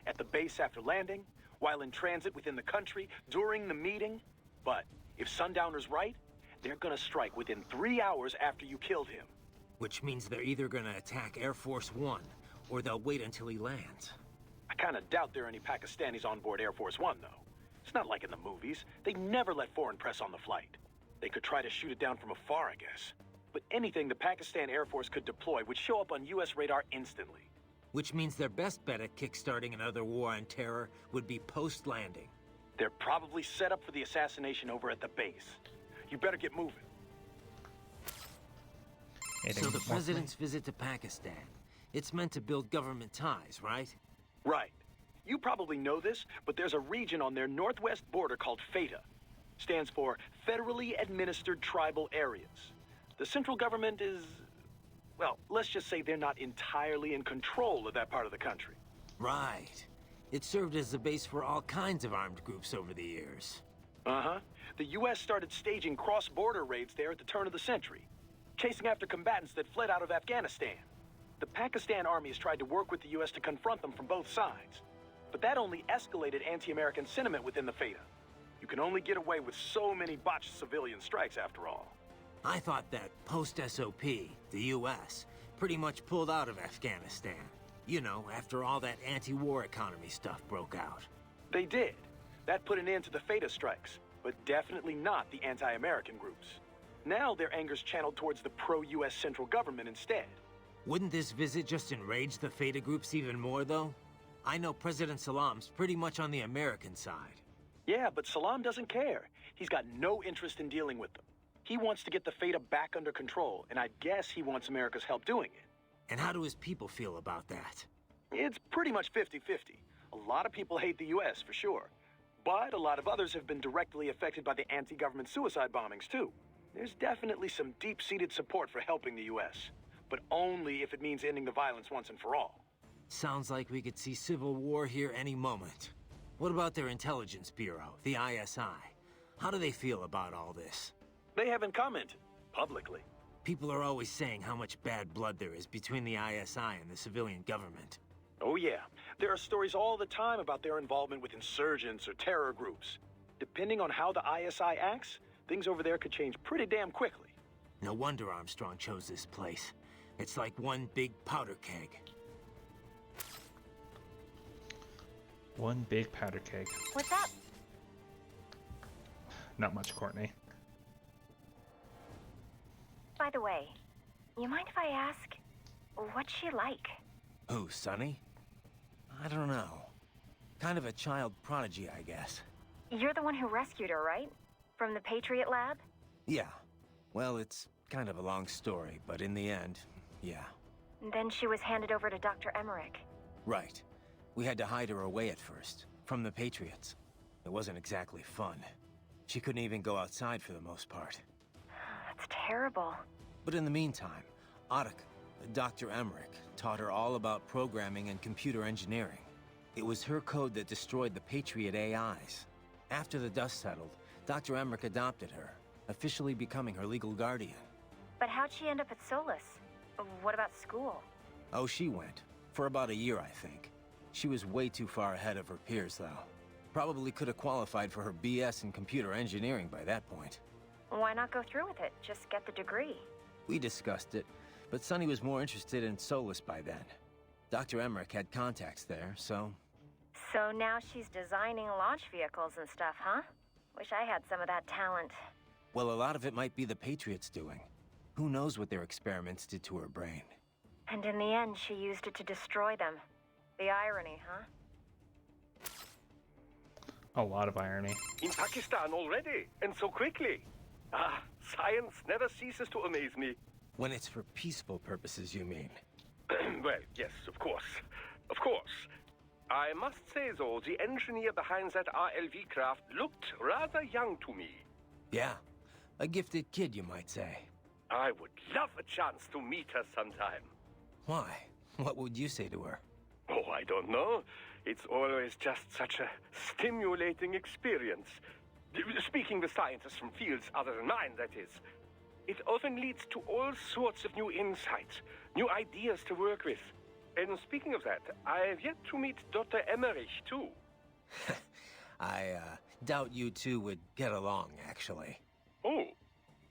At the base after landing, while in transit within the country, during the meeting. But if Sundowner's right, they're gonna strike within 3 hours after you killed him. Which means they're either gonna attack Air Force One, or they'll wait until he lands. I kinda doubt there are any Pakistanis on board Air Force One, though. It's not like in the movies. They never let foreign press on the flight. They could try to shoot it down from afar, I guess. But anything the Pakistan Air Force could deploy would show up on US radar instantly. Which means their best bet at kickstarting another war on terror would be post-landing. They're probably set up for the assassination over at the base. You better get moving. So the president's visit to Pakistan, it's meant to build government ties, right? Right. You probably know this, but there's a region on their northwest border called FATA. Stands for Federally Administered Tribal Areas. The central government is... well, let's just say they're not entirely in control of that part of the country. Right. It served as a base for all kinds of armed groups over the years. Uh-huh. The US started staging cross-border raids there at the turn of the century, chasing after combatants that fled out of Afghanistan. The Pakistan army has tried to work with the US to confront them from both sides. But that only escalated anti-American sentiment within the FATA. You can only get away with so many botched civilian strikes, after all. I thought that post-SOP, the US, pretty much pulled out of Afghanistan. You know, after all that anti-war economy stuff broke out. They did. That put an end to the FATA strikes, but definitely not the anti-American groups. Now their anger's channeled towards the pro-US central government instead. Wouldn't this visit just enrage the FATA groups even more, though? I know President Salam's pretty much on the American side. Yeah, but Salam doesn't care. He's got no interest in dealing with them. He wants to get the FATA back under control, and I guess he wants America's help doing it. And how do his people feel about that? It's pretty much 50-50. A lot of people hate the US, for sure. But a lot of others have been directly affected by the anti-government suicide bombings, too. There's definitely some deep-seated support for helping the US. But only if it means ending the violence once and for all. Sounds like we could see civil war here any moment. What about their intelligence bureau, the ISI? How do they feel about all this? They haven't commented publicly. People are always saying how much bad blood there is between the ISI and the civilian government. Oh yeah, there are stories all the time about their involvement with insurgents or terror groups. Depending on how the ISI acts, things over there could change pretty damn quickly. No wonder Armstrong chose this place. It's like one big powder keg. One big powder keg. What's up? Not much, Courtney. By the way, you mind if I ask, what's she like? Who, Sonny? I don't know. Kind of a child prodigy, I guess. You're the one who rescued her, right? From the Patriot lab? Yeah. Well, it's kind of a long story, but in the end, yeah. Then she was handed over to Dr. Emmerich. Right. We had to hide her away at first, from the Patriots. It wasn't exactly fun. She couldn't even go outside for the most part. That's terrible. But in the meantime, Otto, Dr. Emmerich, taught her all about programming and computer engineering. It was her code that destroyed the Patriot AIs. After the dust settled, Dr. Emmerich adopted her, officially becoming her legal guardian. But how'd she end up at Solus? What about school? Oh, she went. For about a year, I think. She was way too far ahead of her peers, though. Probably could have qualified for her BS in computer engineering by that point. Why not go through with it? Just get the degree. We discussed it, but Sonny was more interested in Solus by then. Dr. Emmerich had contacts there, so... So now she's designing launch vehicles and stuff, huh? Wish I had some of that talent. Well, a lot of it might be the Patriots doing. Who knows what their experiments did to her brain? And in the end, she used it to destroy them. The irony, huh? A lot of irony. In Pakistan already, and so quickly. Ah, science never ceases to amaze me. When it's for peaceful purposes, you mean? Well, yes, of course. Of course. I must say, though, the engineer behind that RLV craft looked rather young to me. Yeah, a gifted kid, you might say. I would love a chance to meet her sometime. Why? What would you say to her? Oh, I don't know. It's always just such a stimulating experience. Speaking with scientists from fields other than mine, that is. It often leads to all sorts of new insights, new ideas to work with. And speaking of that, I have yet to meet Dr. Emmerich, too. I doubt you two would get along, actually. Oh,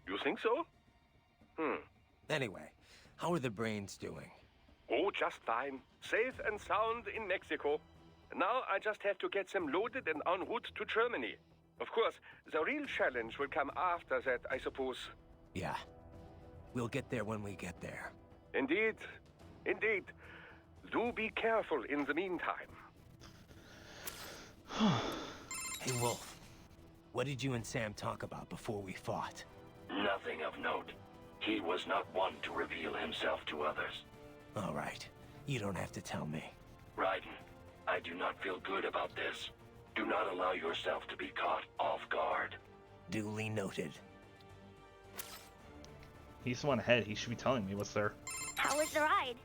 you think so? Anyway, how are the brains doing? Oh, just fine. Safe and sound in Mexico. Now I just have to get them loaded and en route to Germany. Of course, the real challenge will come after that, I suppose. Yeah. We'll get there when we get there. Indeed. Indeed. Do be careful in the meantime. Hey, Wolf. What did you and Sam talk about before we fought? Nothing of note. He was not one to reveal himself to others. All right. You don't have to tell me. Raiden, I do not feel good about this. Do not allow yourself to be caught off guard. Duly noted. He's the one ahead. He should be telling me what's there. How was the ride?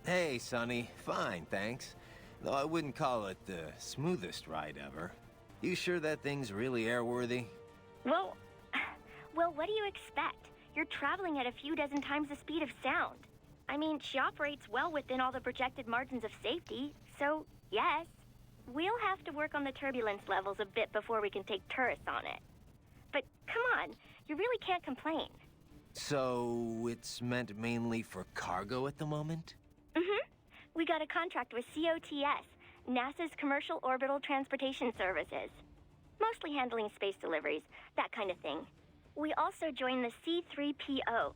Hey, Sonny. Fine, thanks. Though I wouldn't call it the smoothest ride ever. You sure that thing's really airworthy? Well, what do you expect? You're traveling at a few dozen times the speed of sound. I mean, she operates well within all the projected margins of safety, so yes. We'll have to work on the turbulence levels a bit before we can take tourists on it. But come on, you really can't complain. So, it's meant mainly for cargo at the moment? Mm-hmm. We got a contract with COTS, NASA's Commercial Orbital Transportation Services. Mostly handling space deliveries, that kind of thing. We also joined the C3PO,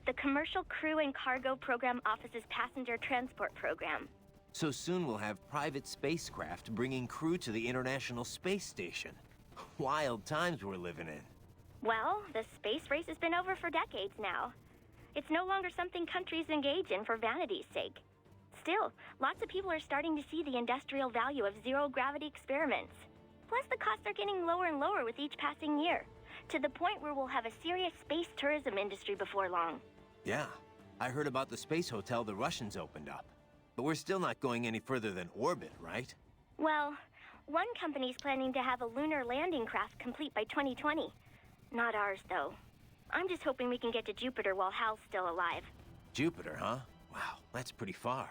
the Commercial Crew and Cargo Program Office's Passenger Transport Program. So soon we'll have private spacecraft bringing crew to the International Space Station. Wild times we're living in. Well, the space race has been over for decades now. It's no longer something countries engage in for vanity's sake. Still, lots of people are starting to see the industrial value of zero-gravity experiments. Plus, the costs are getting lower and lower with each passing year, to the point where we'll have a serious space tourism industry before long. Yeah, I heard about the space hotel the Russians opened up. But we're still not going any further than orbit, right? Well, one company's planning to have a lunar landing craft complete by 2020. Not ours, though. I'm just hoping we can get to Jupiter while Hal's still alive. Jupiter, huh? Wow, that's pretty far.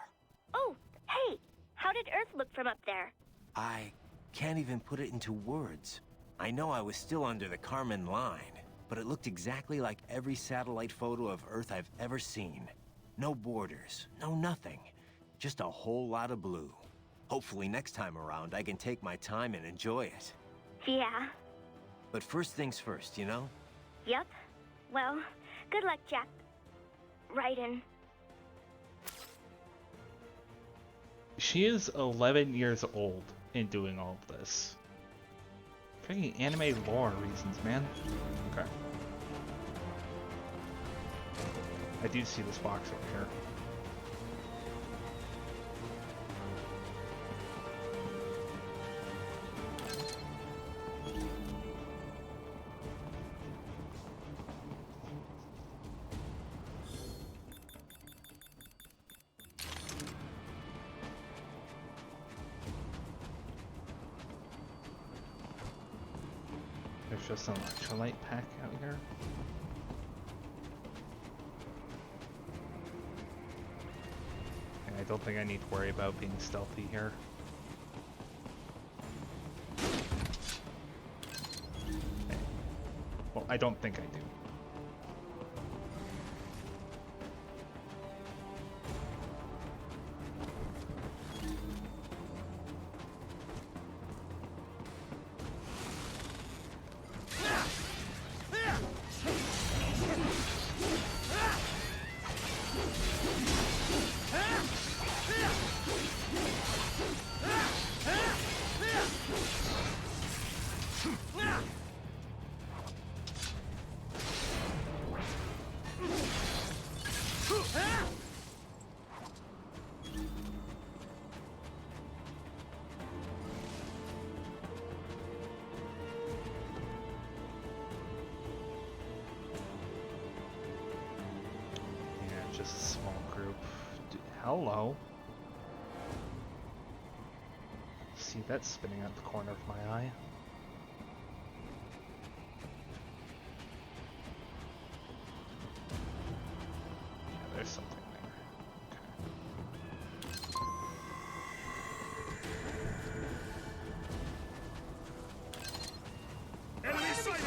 Oh, hey! How did Earth look from up there? I can't even put it into words. I know I was still under the Kármán line, but it looked exactly like every satellite photo of Earth I've ever seen. No borders, no nothing. Just a whole lot of blue. Hopefully next time around I can take my time and enjoy it. Yeah. But first things first, you know? Yep. Well, good luck, Jack. Raiden. She is 11 years old in doing all of this. Freaking anime lore reasons, man. Okay. I do see this box over here. There's just an electrolyte pack out here. And I don't think I need to worry about being stealthy here. Okay. Well, I don't think I do. Just a small group. Hello. See that spinning out the corner of my eye? Yeah, there's something there. Okay. Enemy sighted!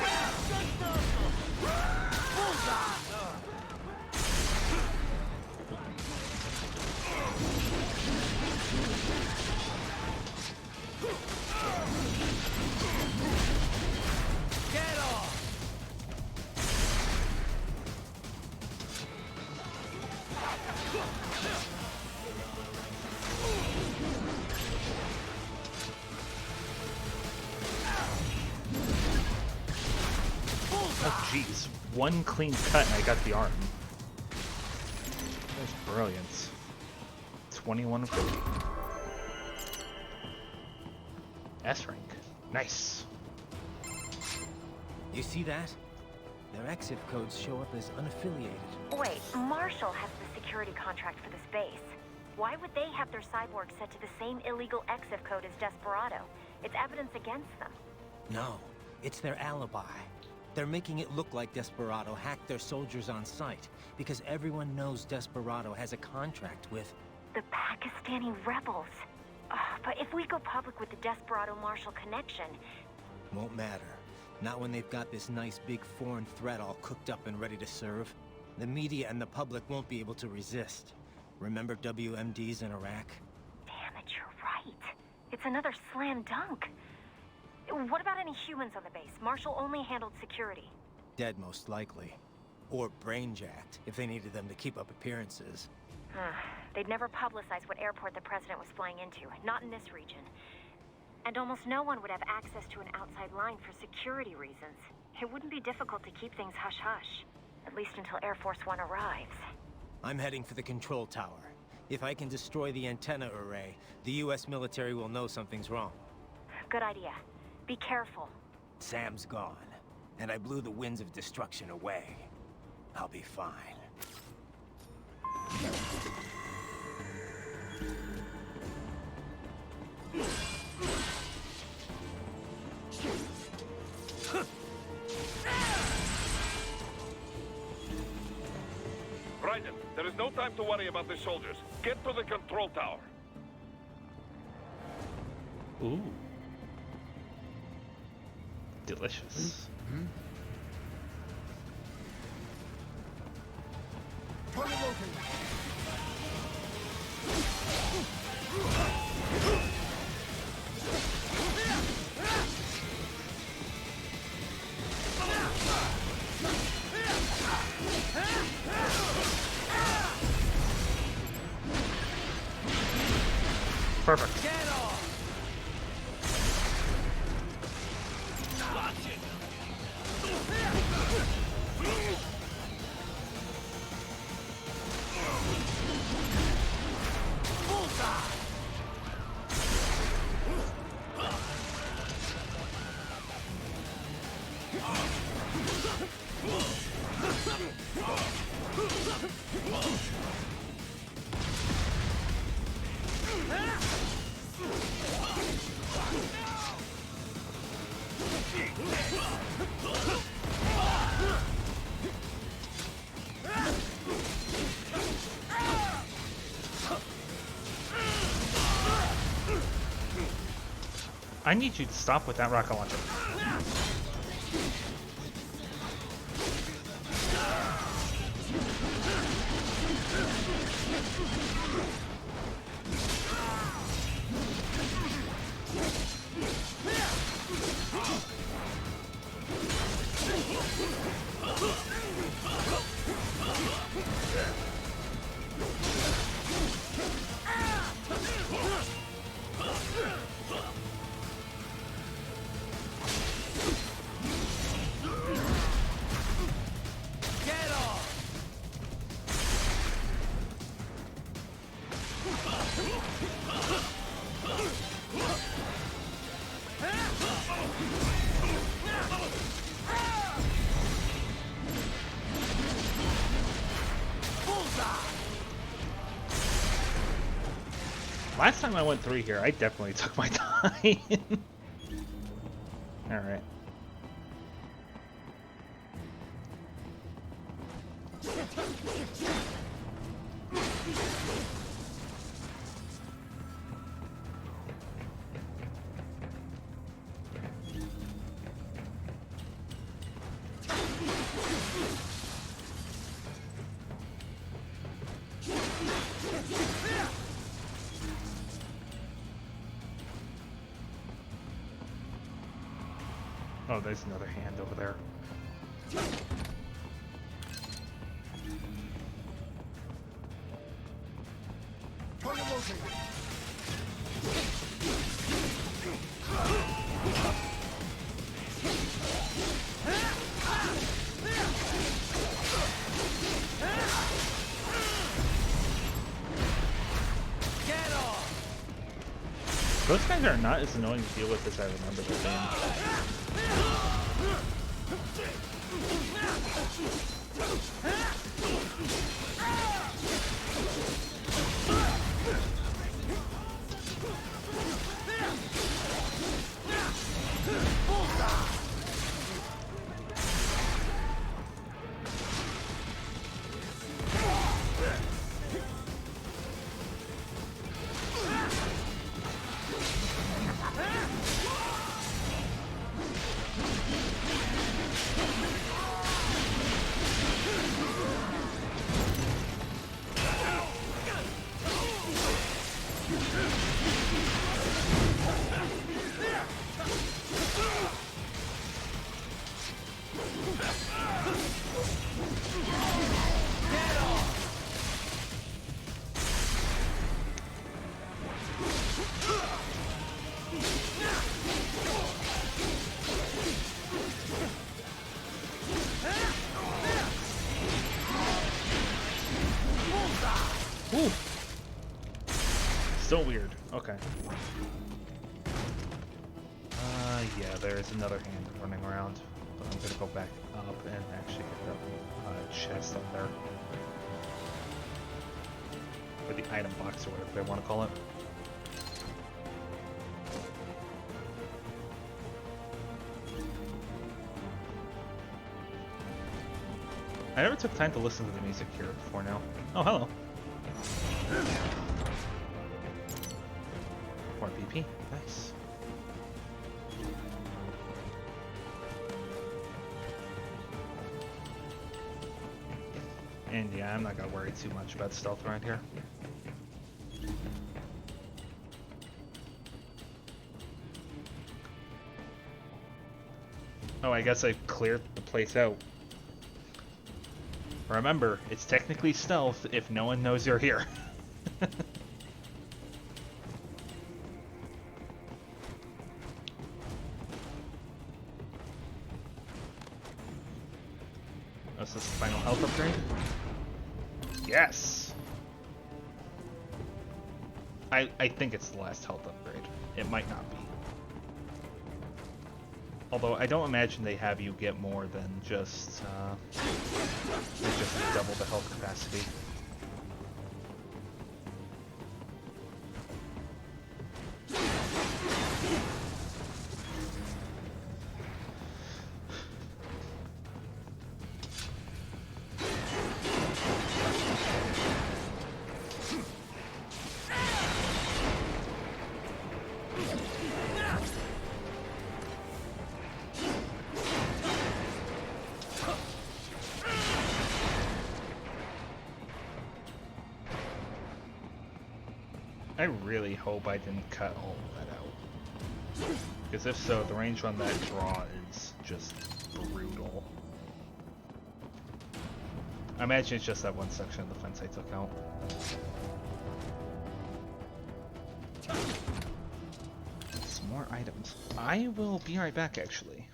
Get off! Oh jeez, one clean cut and I got the arm. That's brilliance. 2150. S rank. Nice. You see that? Their EXIF codes show up as unaffiliated. Wait, Marshall has the security contract for this base. Why would they have their cyborg set to the same illegal EXIF code as Desperado? It's evidence against them. No, it's their alibi. They're making it look like Desperado hacked their soldiers on sight, because everyone knows Desperado has a contract with... The Pakistani rebels. But if we go public with the Desperado-Marshall connection... Won't matter. Not when they've got this nice big foreign threat all cooked up and ready to serve. The media and the public won't be able to resist. Remember WMDs in Iraq? Damn it, you're right. It's another slam dunk. What about any humans on the base? Marshall only handled security. Dead, most likely. Or brain-jacked, if they needed them to keep up appearances. They'd never publicize what airport the president was flying into, not in this region. And almost no one would have access to an outside line for security reasons. It wouldn't be difficult to keep things hush-hush, at least until Air Force One arrives. I'm heading for the control tower. If I can destroy the antenna array, the US military will know something's wrong. Good idea. Be careful. Sam's gone, and I blew the winds of destruction away. I'll be fine. Raiden, there is no time to worry about the soldiers. Get to the control tower. Ooh. Delicious. Perfect. Get off! I need you to stop with that rocket launcher. Last time I went through here, I definitely took my time. Alright. Oh, there's another hand over there. Those guys are not as annoying to deal with as I remember them Ooh. Still weird. Okay. Yeah, there's another hand running around. But I'm gonna go back up and actually hit that chest up there. Or the item box, or whatever they want to call it. I never took time to listen to the music here before now. Oh, hello. More BP. Nice. And yeah, I'm not gonna worry too much about stealth around here. Oh, I guess I cleared the place out. Remember, it's technically stealth if no one knows you're here. Oh, is this the final health upgrade? Yes! I think it's the last health upgrade. It might not be. Although I don't imagine they have you get more than just double the health capacity. I really hope I didn't cut all of that out. Because if so, the range on that draw is just brutal. I imagine it's just that one section of the fence I took out. Some more items. I will be right back, actually.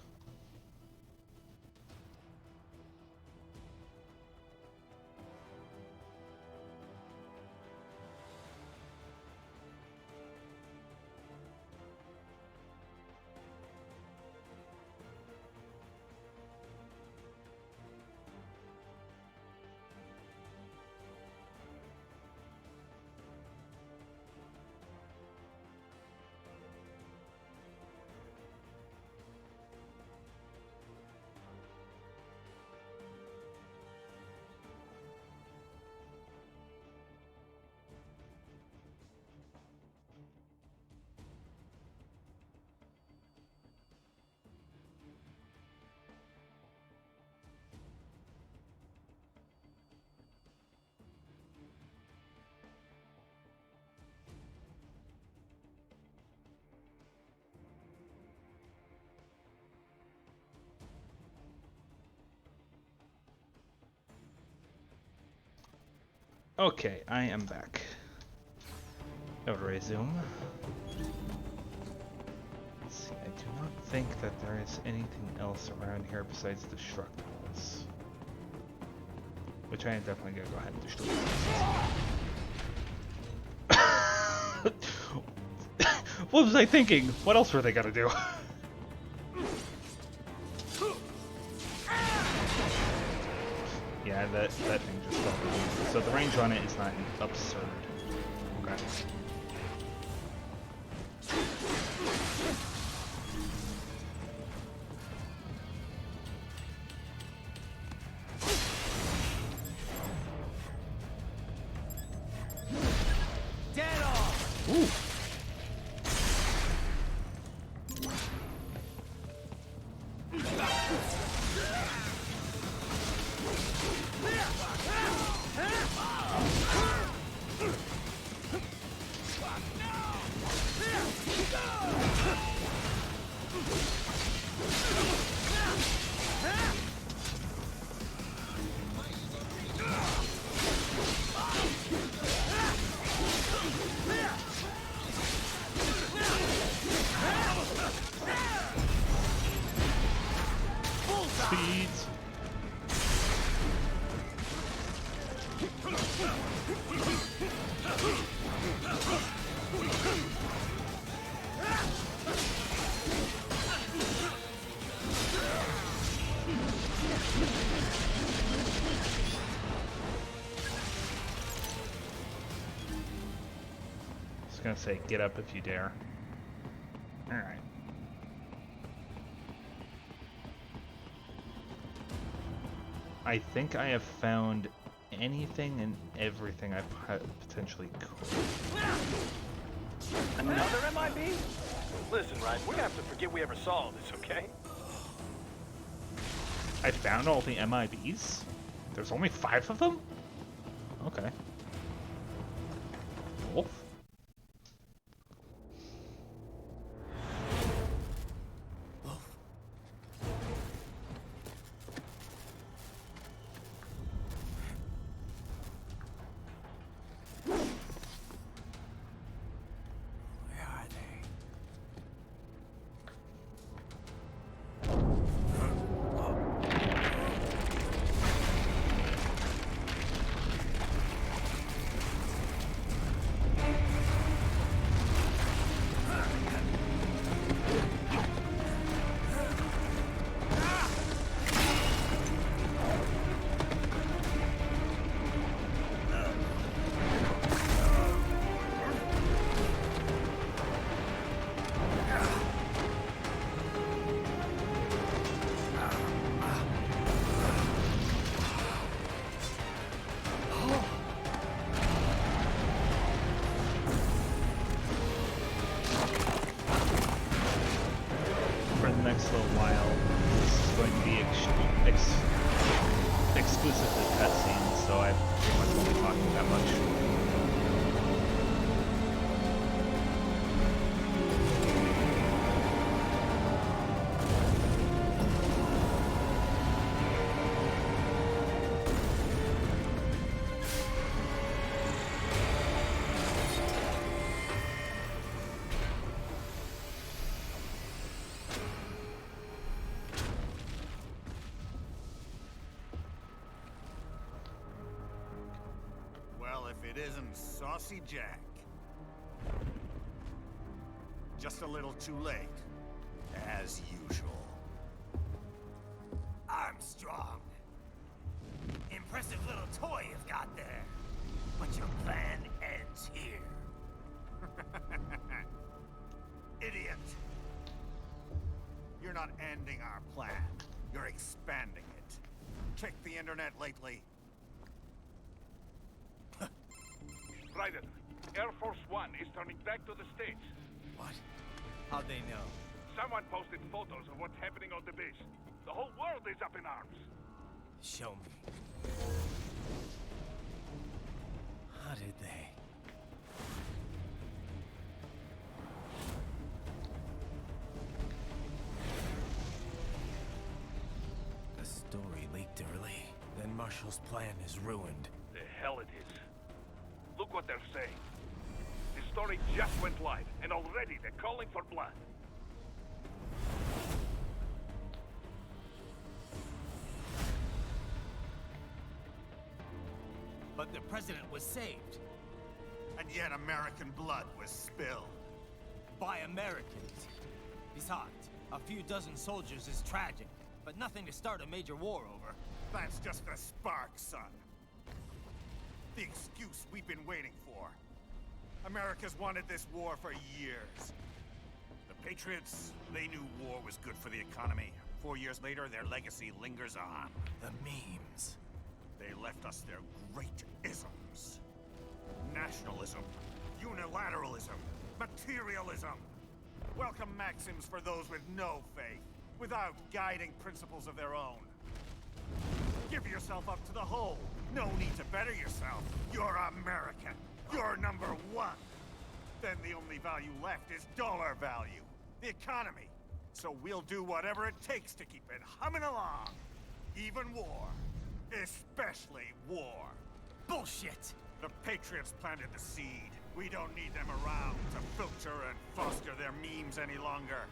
Okay, I am back. I will resume. Let's see, I do not think that there is anything else around here besides destructibles. Which I am definitely gonna go ahead and destroy. What was I thinking? What else were they gonna do? Yeah, that thing just fell down. So the range on it is not absurd. Okay. Dead off! Ooh. Speeds. gonna say, get up if you dare. Alright. I think I have found anything and everything I potentially could. Another MIB? Listen, Ryan, we're gonna have to forget we ever saw all this, okay? I found all the MIBs? There's only 5 of them? Okay. Wolf? Next little while, this is going to be exclusive to cutscenes, so I pretty much won't be talking that much. It isn't Saucy Jack. Just a little too late, as usual. Armstrong. Impressive little toy you've got there. But your plan ends here. Idiot! You're not ending our plan. You're expanding it. Check the internet lately. Raiden, Air Force One is turning back to the States. What? How'd they know? Someone posted photos of what's happening on the base. The whole world is up in arms. Show me. How did they? The story leaked early. Then Marshall's plan is ruined. The hell it is. Look what they're saying. The story just went live, and already they're calling for blood. But the president was saved. And yet American blood was spilled. By Americans. Besides, a few dozen soldiers is tragic, but nothing to start a major war over. That's just the spark, son. The excuse we've been waiting for. America's wanted this war for years. The Patriots, they knew war was good for the economy. 4 years later, their legacy lingers on. The memes. They left us their great isms. Nationalism, unilateralism, materialism. Welcome maxims for those with no faith, without guiding principles of their own. Give yourself up to the whole. No need to better yourself. You're American. You're number one. Then the only value left is dollar value. The economy. So we'll do whatever it takes to keep it humming along. Even war. Especially war. Bullshit! The Patriots planted the seed. We don't need them around to filter and foster their memes any longer.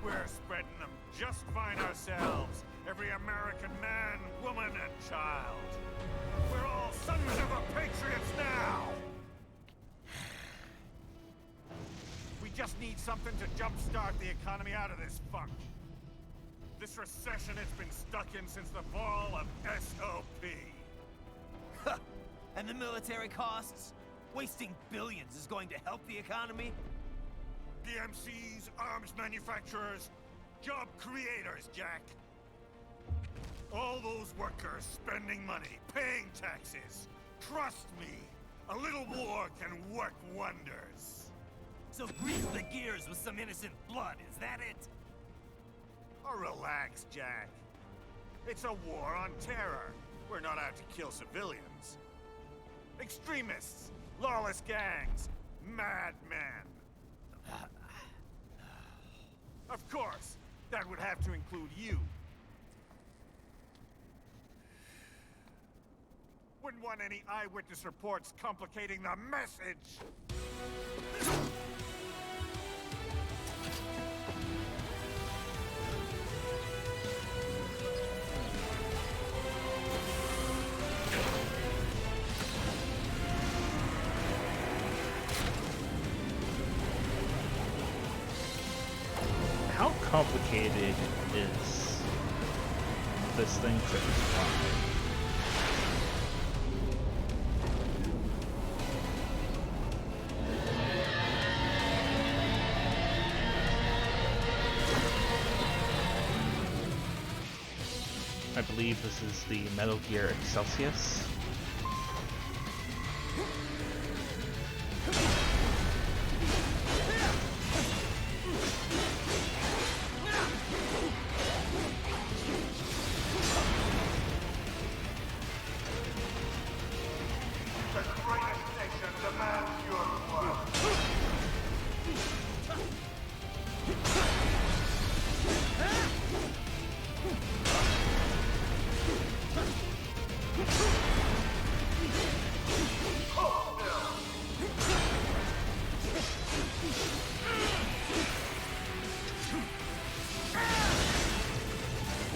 We're spreading them just fine ourselves. Every American man, woman, and child. We're all sons of the Patriots now! We just need something to jumpstart the economy out of this funk. This recession it's been stuck in since the fall of SOP. And the military costs? Wasting billions is going to help the economy? DMCs, arms manufacturers, job creators, Jack. All those workers spending money, paying taxes. Trust me, a little war can work wonders. So grease the gears with some innocent blood, is that it? Oh, relax, Jack. It's a war on terror. We're not out to kill civilians. Extremists, lawless gangs, madmen. Of course, that would have to include you. Wouldn't want any eyewitness reports complicating the message. How complicated is this thing to fly? I believe this is the Metal Gear Excelsius.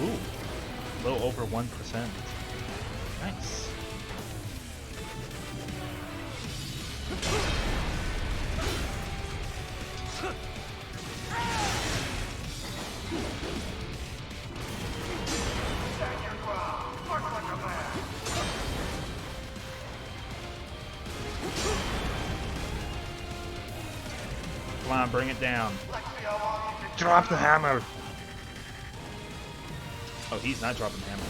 Ooh, a little over 1%. Nice. Come on, bring it down. Drop the hammer! Oh, he's not dropping the hammer.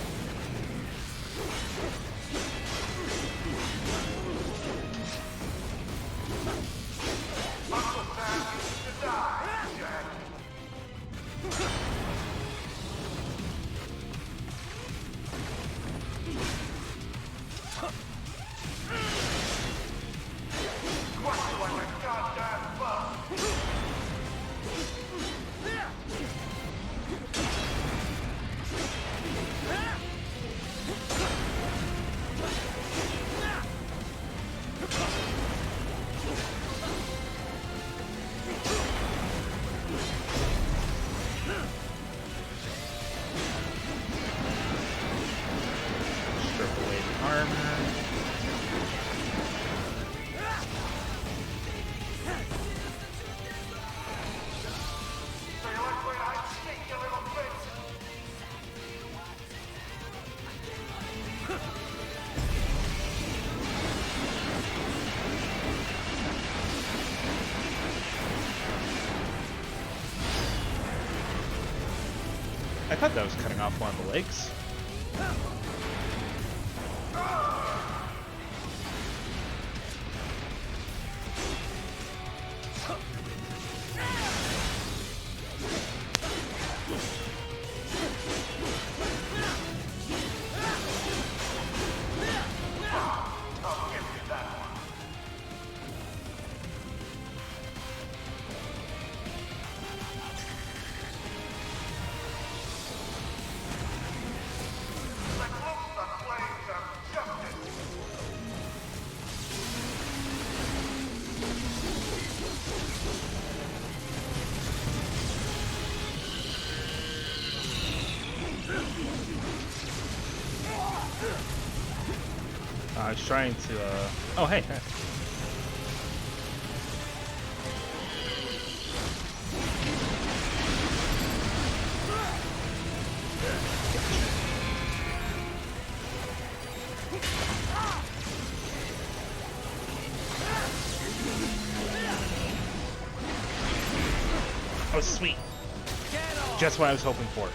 I thought that was cutting off one of the legs. I was trying to, oh, hey. Oh, sweet. Just what I was hoping for.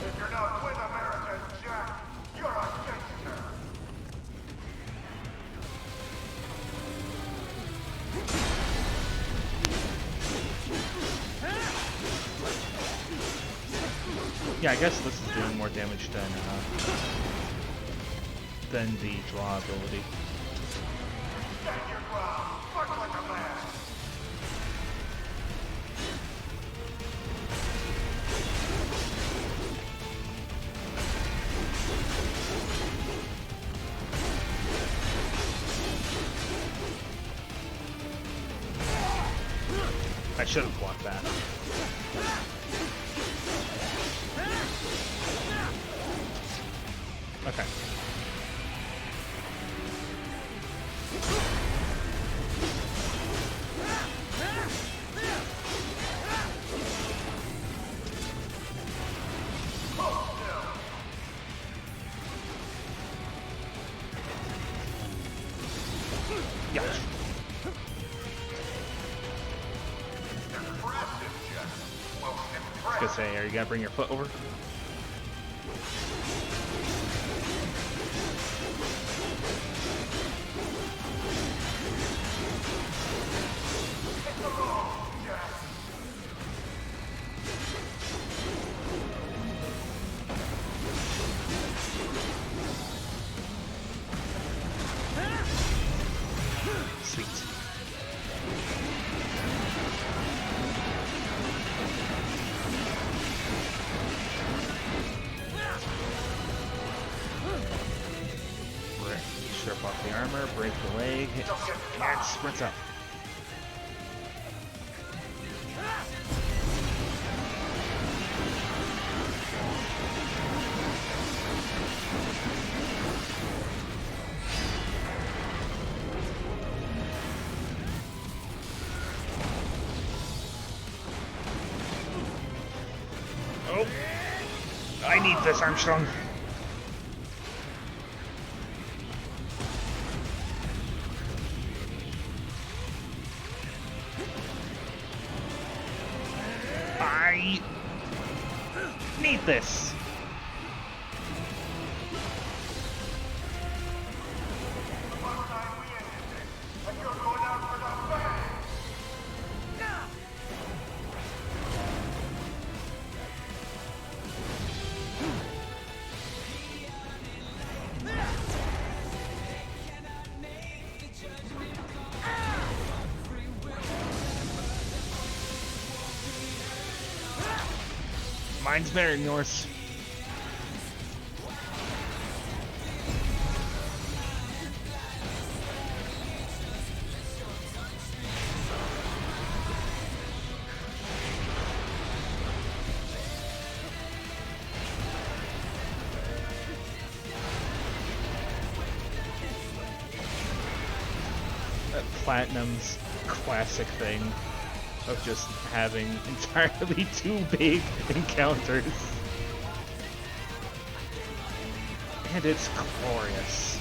If you're not with America, Jack, you're a gangster. Yeah, I guess this is doing more damage than the draw ability. Stand your ground. Fight like a man. I should have blocked that. Okay. Yeah. I was gonna say, are you gonna bring your foot over? Sweet. Strip off the armor, break the leg, and sprint up. Oh, I need this, Armstrong. I need this. Mine's better than yours. Platinum's classic thing of just having entirely too big encounters. And it's glorious.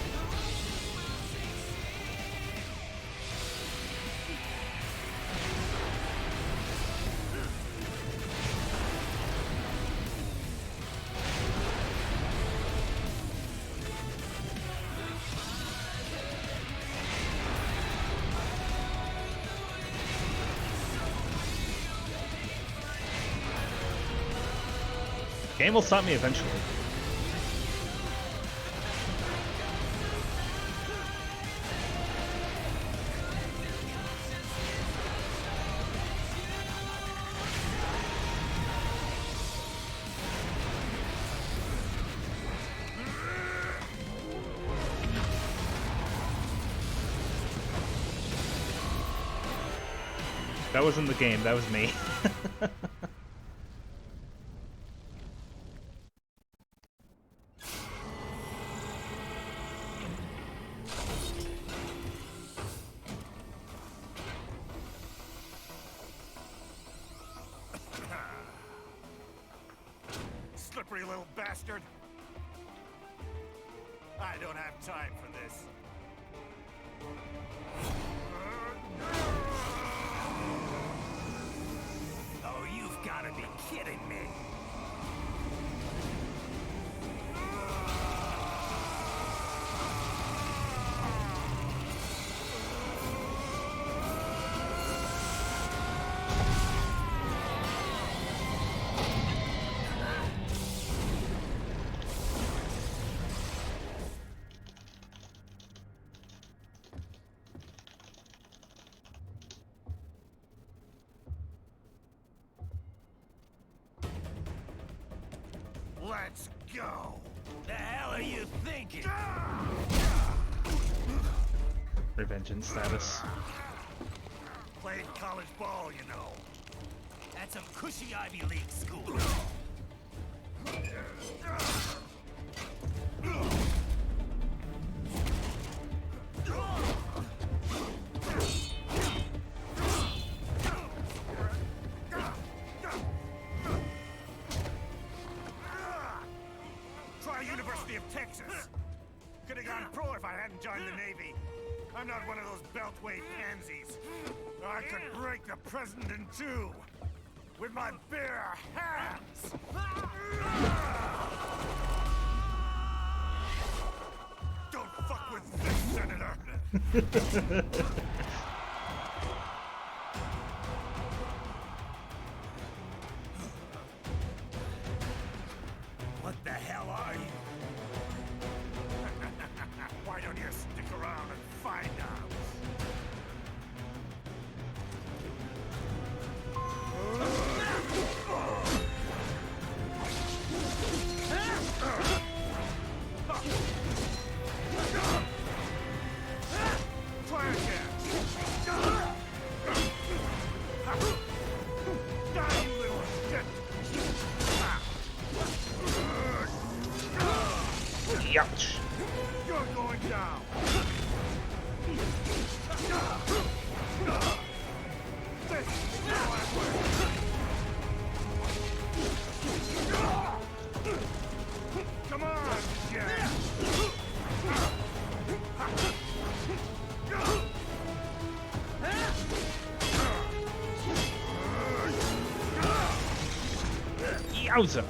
Game will stop me eventually. That wasn't the game, that was me. Slippery little bastard. I don't have time for this. kidding me? Let's go! The hell are you thinking? Revengeance status. Played college ball, you know. That's some cushy Ivy League school. Try University of Texas. Could have gone pro if I hadn't joined the Navy. I'm not one of those beltway pansies. I could break the president in two with my bare hands. Don't fuck with this, Senator. What the hell are you? Why don't you stick around and find out? Try again. Die, you little shit. Ouch. You're going down. This is how I work. Come on, Jack. Yowza.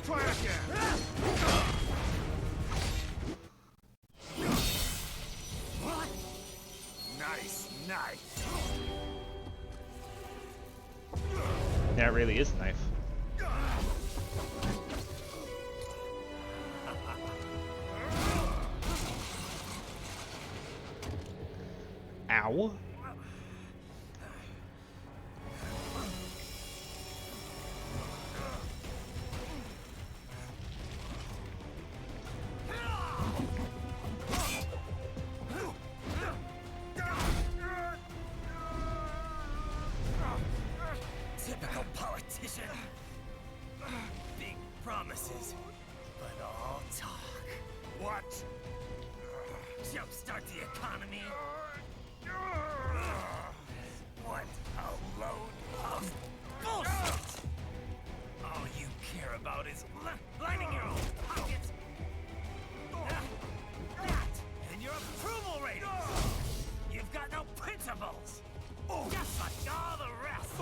Try again. Nice, nice. Yeah, it really is a knife. Ow. Typical politician. Big promises, but all talk. What? Jumpstart the economy. What a load of bullshit! All you care about is lining your own pockets. That and your approval ratings. You've got no principles. Just like all the rest.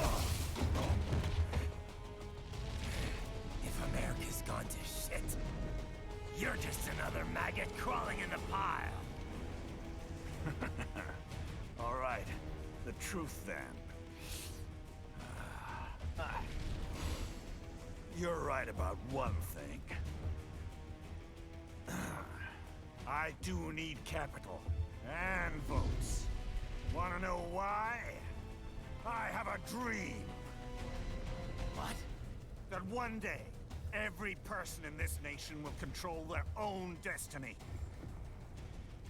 If America's gone to shit, you're just another maggot crawling in the pile. All right. The truth, then. You're right about one thing. I do need capital and votes. Wanna know why? I have a dream. What? That one day, every person in this nation will control their own destiny.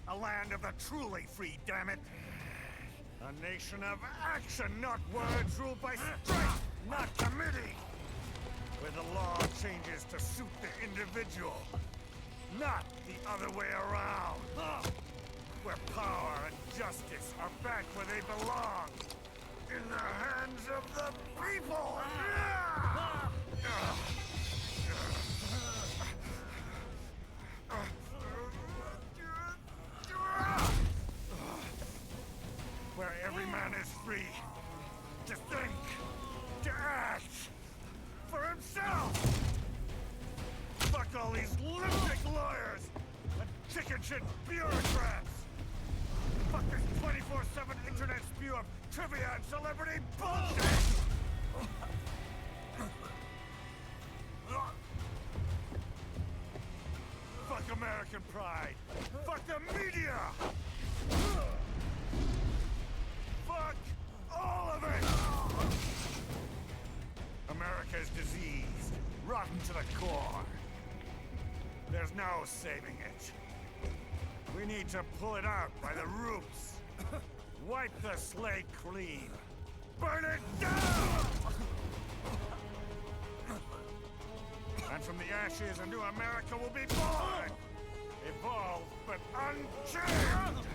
A land of the truly free, damn it. A nation of action, not words, ruled by strength, not committee. Where the law changes to suit the individual, not the other way around. Where power and justice are back where they belong. In the hands of the people! Fucking bureaucrats! Fuck this 24/7 internet spew of trivia and celebrity bullshit! Fuck American pride! Fuck the media! Fuck all of it! America's diseased, rotten to the core. There's no saving it. We need to pull it out by the roots. Wipe the slate clean. Burn it down! And from the ashes, a new America will be born! Evolved, but unchanged!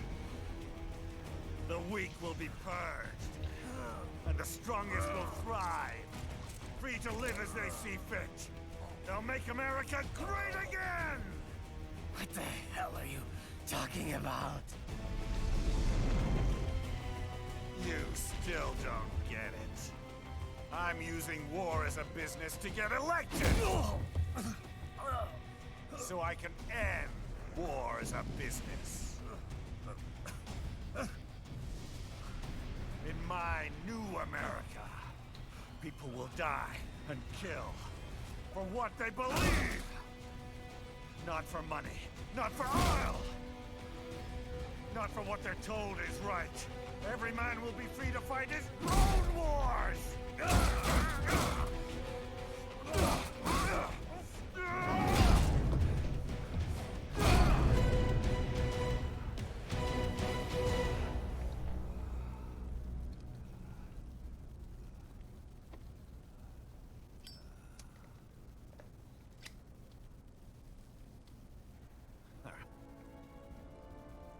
The weak will be purged. And the strongest will thrive. Free to live as they see fit. They'll make America great again! What the hell are you talking about? You still don't get it. I'm using war as a business to get elected! So I can end war as a business. In my new America, people will die and kill for what they believe! Not for money, not for oil! Not for what they're told is right. Every man will be free to fight his own wars!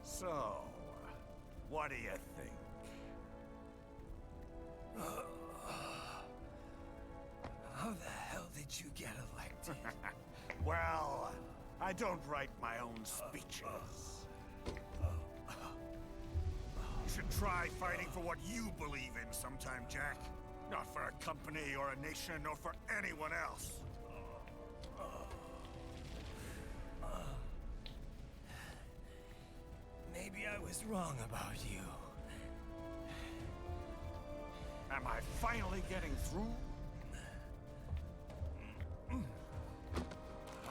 So, what do you think? How the hell did you get elected? Well, I don't write my own speeches. You should try fighting for what you believe in sometime, Jack. Not for a company or a nation or for anyone else. Maybe I was wrong about you. Am I finally getting through?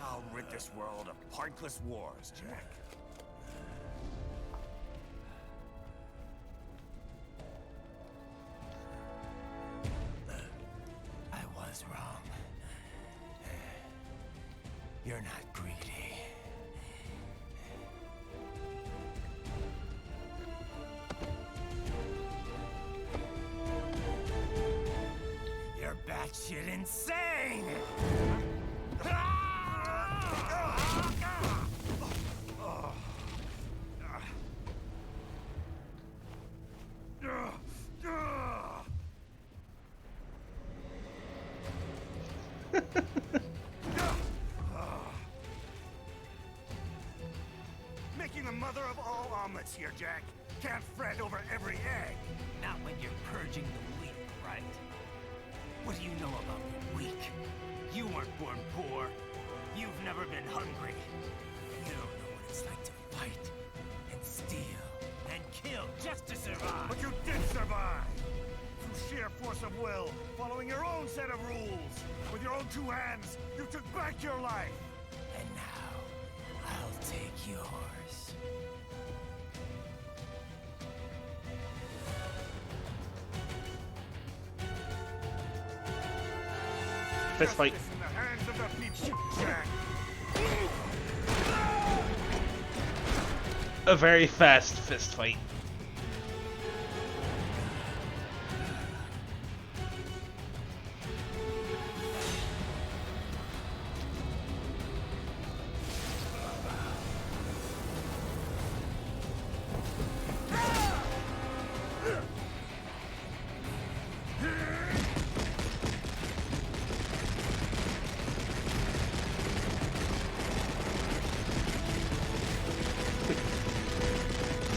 I'll rid this world of pointless wars, Jack. I was wrong. You're not greedy. You're batshit insane! Making the mother of all omelets here, Jack. Can't fret over every egg. Not when you're purging the weak, right? What do you know about the weak? You weren't born poor. You've never been hungry. You don't know what it's like to fight, and steal, and kill just to survive. But you did survive! Through sheer force of will, following your own set of rules. With your own two hands, you took back your life! And now, I'll take yours. Fist fight. Justice in the hands of the people, Jack. A very fast fist fight.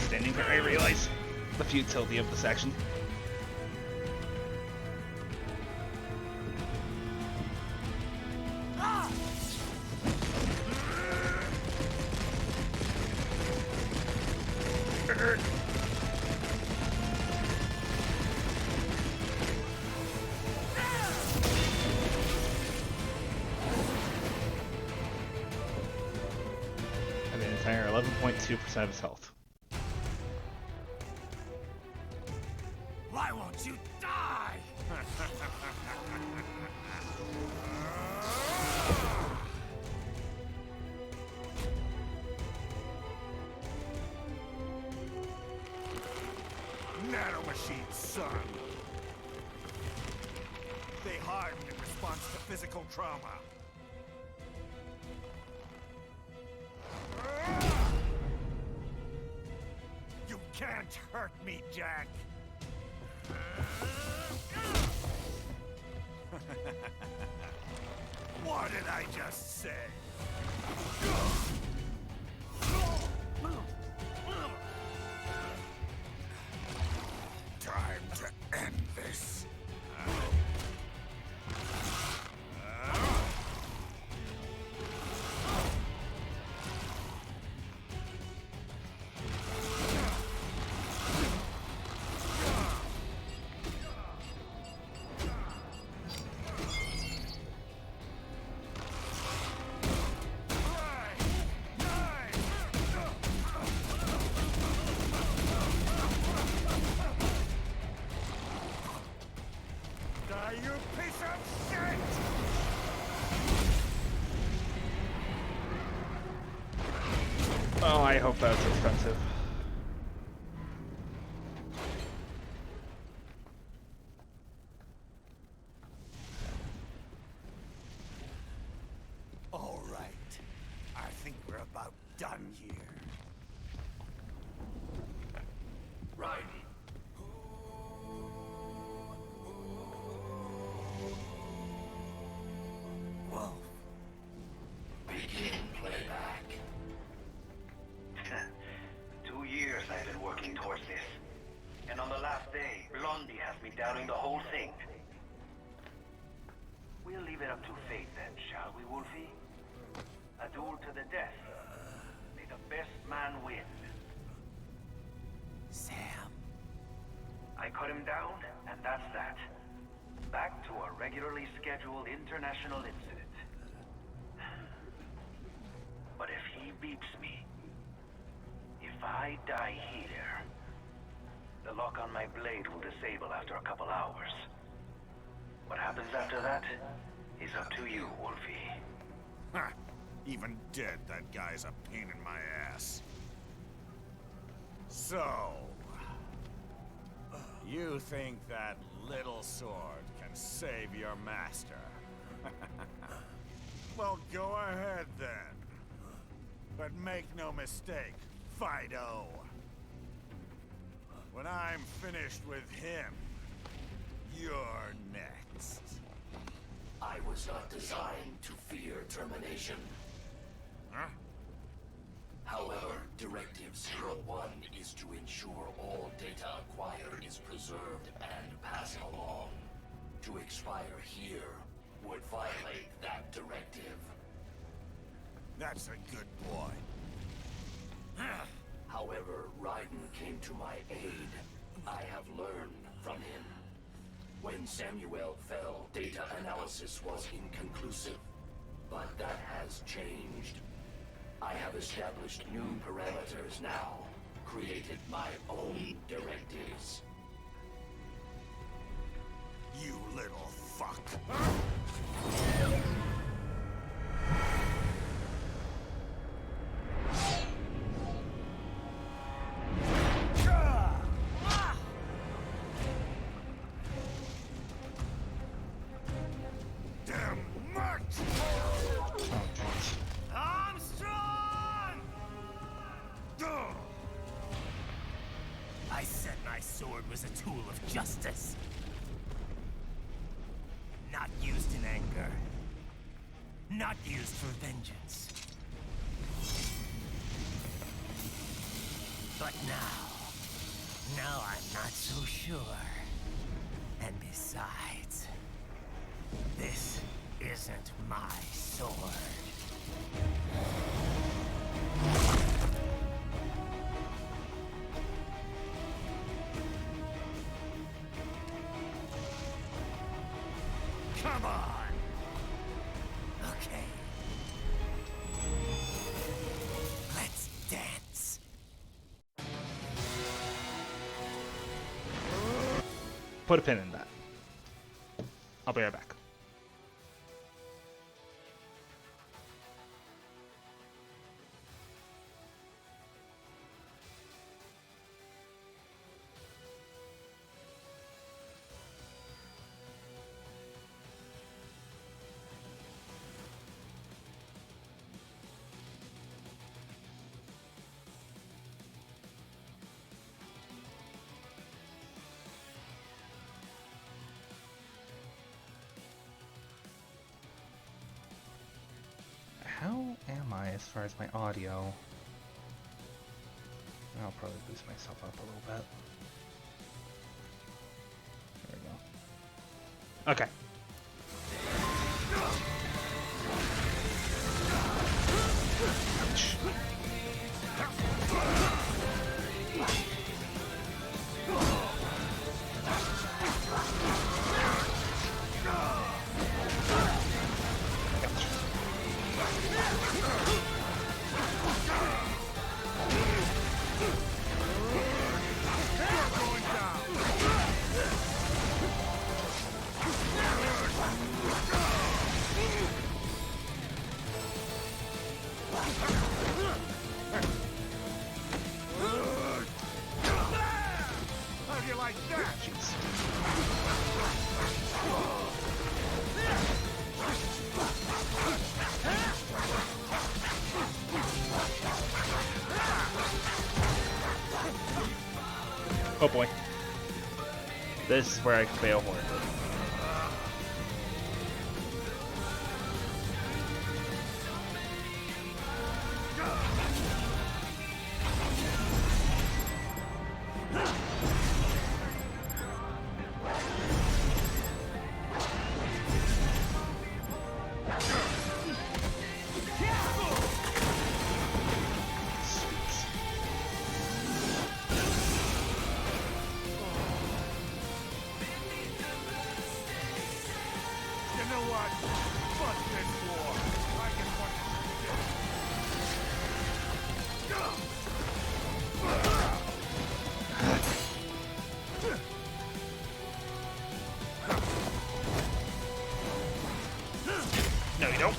Standing there, I realize the futility of this action. 2% of his health. Why won't you die? Nanomachine, son. They harden in response to physical trauma. You can't hurt me, Jack. What did I just say? Time to end this. You piece of shit! Oh, I hope that's expensive. All right. I think we're about done here. Right. Wolf. Begin playback. 2 years I've been working towards this. And on the last day, Blondie has me downing the whole thing. We'll leave it up to fate then, shall we, Wolfie? A duel to the death. May the best man win. Sam. I cut him down, and that's that. Back to a regularly scheduled international incident. But if he beats me, if I die here, the lock on my blade will disable after a couple hours. What happens after that is up to you, Wolfie. Ha! Even dead, that guy's a pain in my ass. So... you think that little sword can save your master? Well, go ahead then. But make no mistake, Fido. When I'm finished with him, you're next. I was not designed to fear termination. Huh? However, Directive 01 is to ensure all data acquired is preserved and passed along. To expire here would violate that directive. That's a good boy. However, Raiden came to my aid. I have learned from him. When Samuel fell, data analysis was inconclusive. But that has changed. I have established new parameters now. Created my own directives. You little fuck. Damn much! Armstrong! I said my sword was a tool of justice. Not used in anger. Not used for vengeance. But now I'm not so sure. And besides, this isn't my sword. Come on! Okay. Let's dance. put a pin in that. I'll be right back. How am I as far as my audio? I'll probably boost myself up a little bit. There we go. Okay. Oh boy. This is where I fail horribly. No, you don't.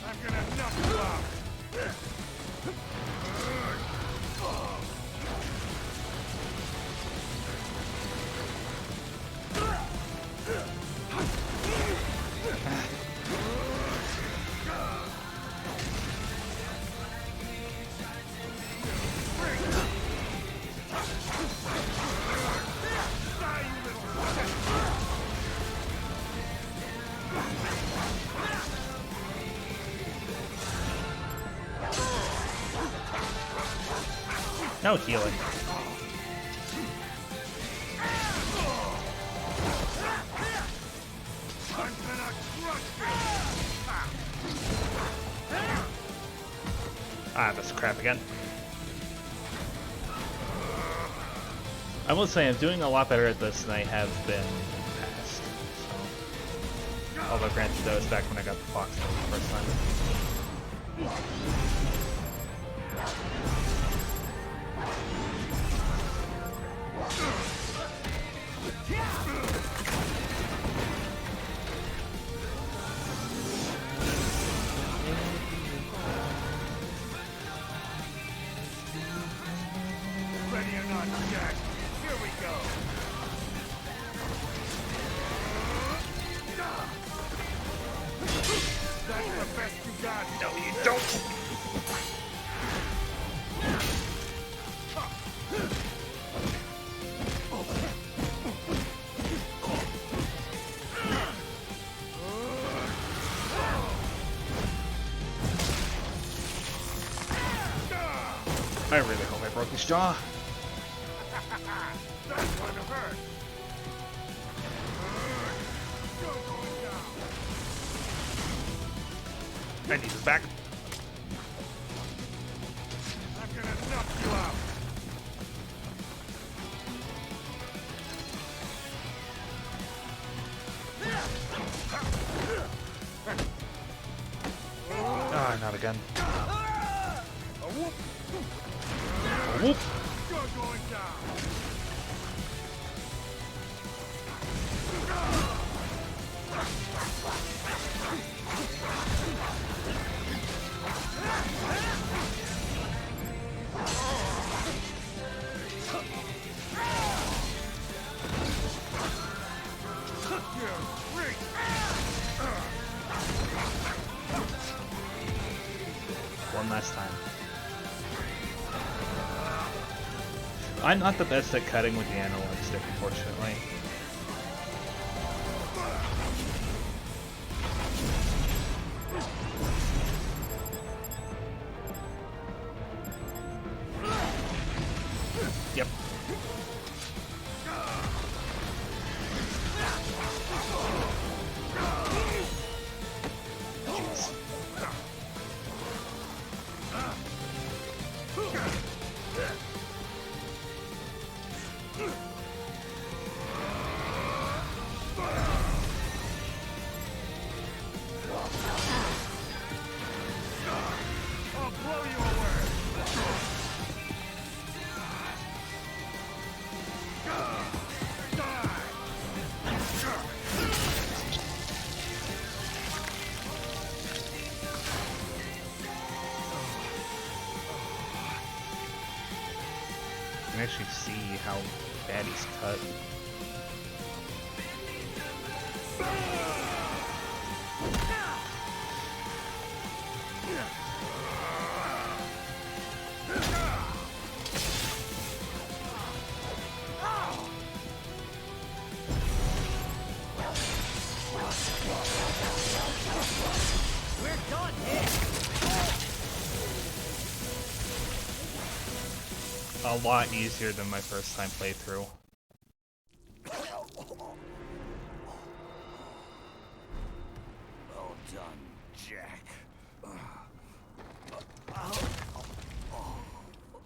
I'm gonna knock you out. No healing. Ah, that's crap again. I will say I'm doing a lot better at this than I have been past. So. Although granted, that was back when I got the fox for the first time. Ready or not, Jack. Here we go. That's the best you got. No, you don't. I really hope I broke his jaw. That's gonna hurt. I need his back. I'm gonna knock you out. Not again. A whoop! A whoop! You're going down! One last time. I'm not the best at cutting with the analog stick, unfortunately. Yep. Jeez. I'll blow you away! You can actually see how bad he's cut. We're done here. A lot easier than my first time playthrough. Well done, Jack.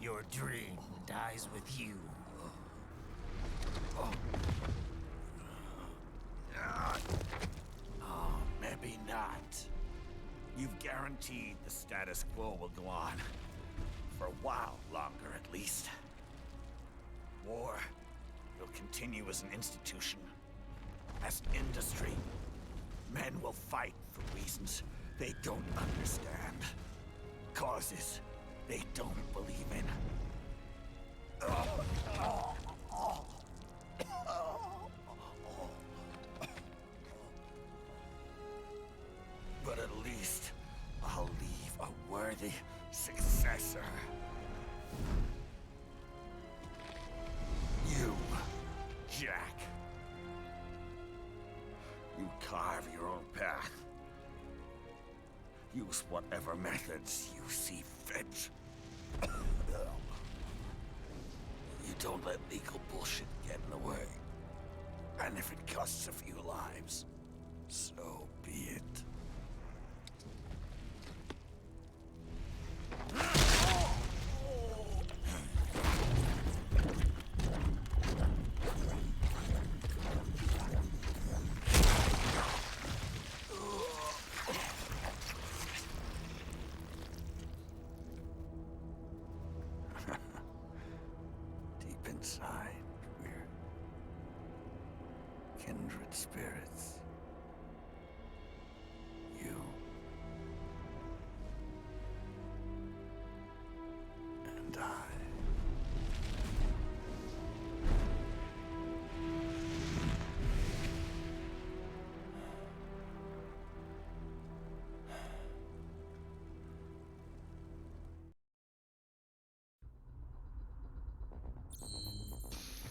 Your dream dies with you. Oh, maybe not. You've guaranteed the status quo will go on. For a while longer, at least. War will continue as an institution. As an industry. Men will fight for reasons they don't understand. Causes they don't believe in. But at least I'll leave a worthy successor. You, Jack. You carve your own path. Use whatever methods you see fit. You don't let legal bullshit get in the way. And if it costs a few lives, so be it. Deep inside, we're kindred spirits. You and I.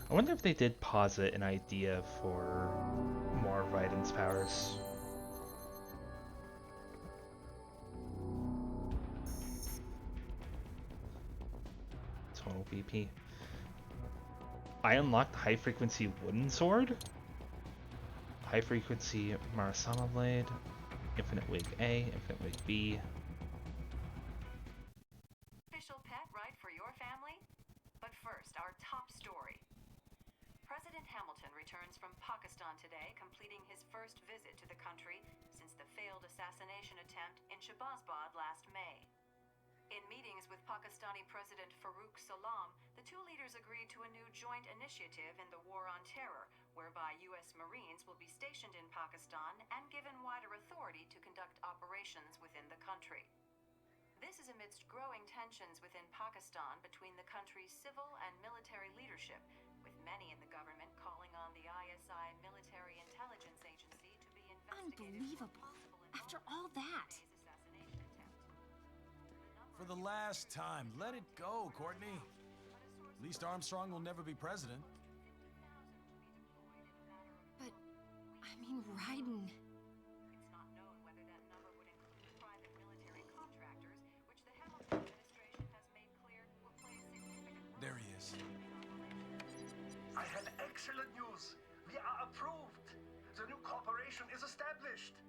I wonder if they did posit an idea for more of Raiden's powers. Total BP. I unlocked the high frequency wooden sword, high frequency Marasama blade, infinite wig A, infinite wig B. Official pet ride for your family? But first, our top story. President Hamilton returns from Pakistan today, completing his first visit to the country since the failed assassination attempt in Shahbazbad last May. In meetings with Pakistani President Farooq Salam, the two leaders agreed to a new joint initiative in the War on Terror, whereby U.S. Marines will be stationed in Pakistan and given wider authority to conduct operations within the country. This is amidst growing tensions within Pakistan between the country's civil and military leadership, with many in the government calling on the ISI Military Intelligence Agency to be investigated. Unbelievable. After all that. For the last time, let it go, Courtney. At least Armstrong will never be president. But, I mean, Raiden. It's not known whether that number would include private military contractors, which the Hamilton administration has made clear will play a significant role. There he is. I have excellent news. We are approved. The new corporation is established.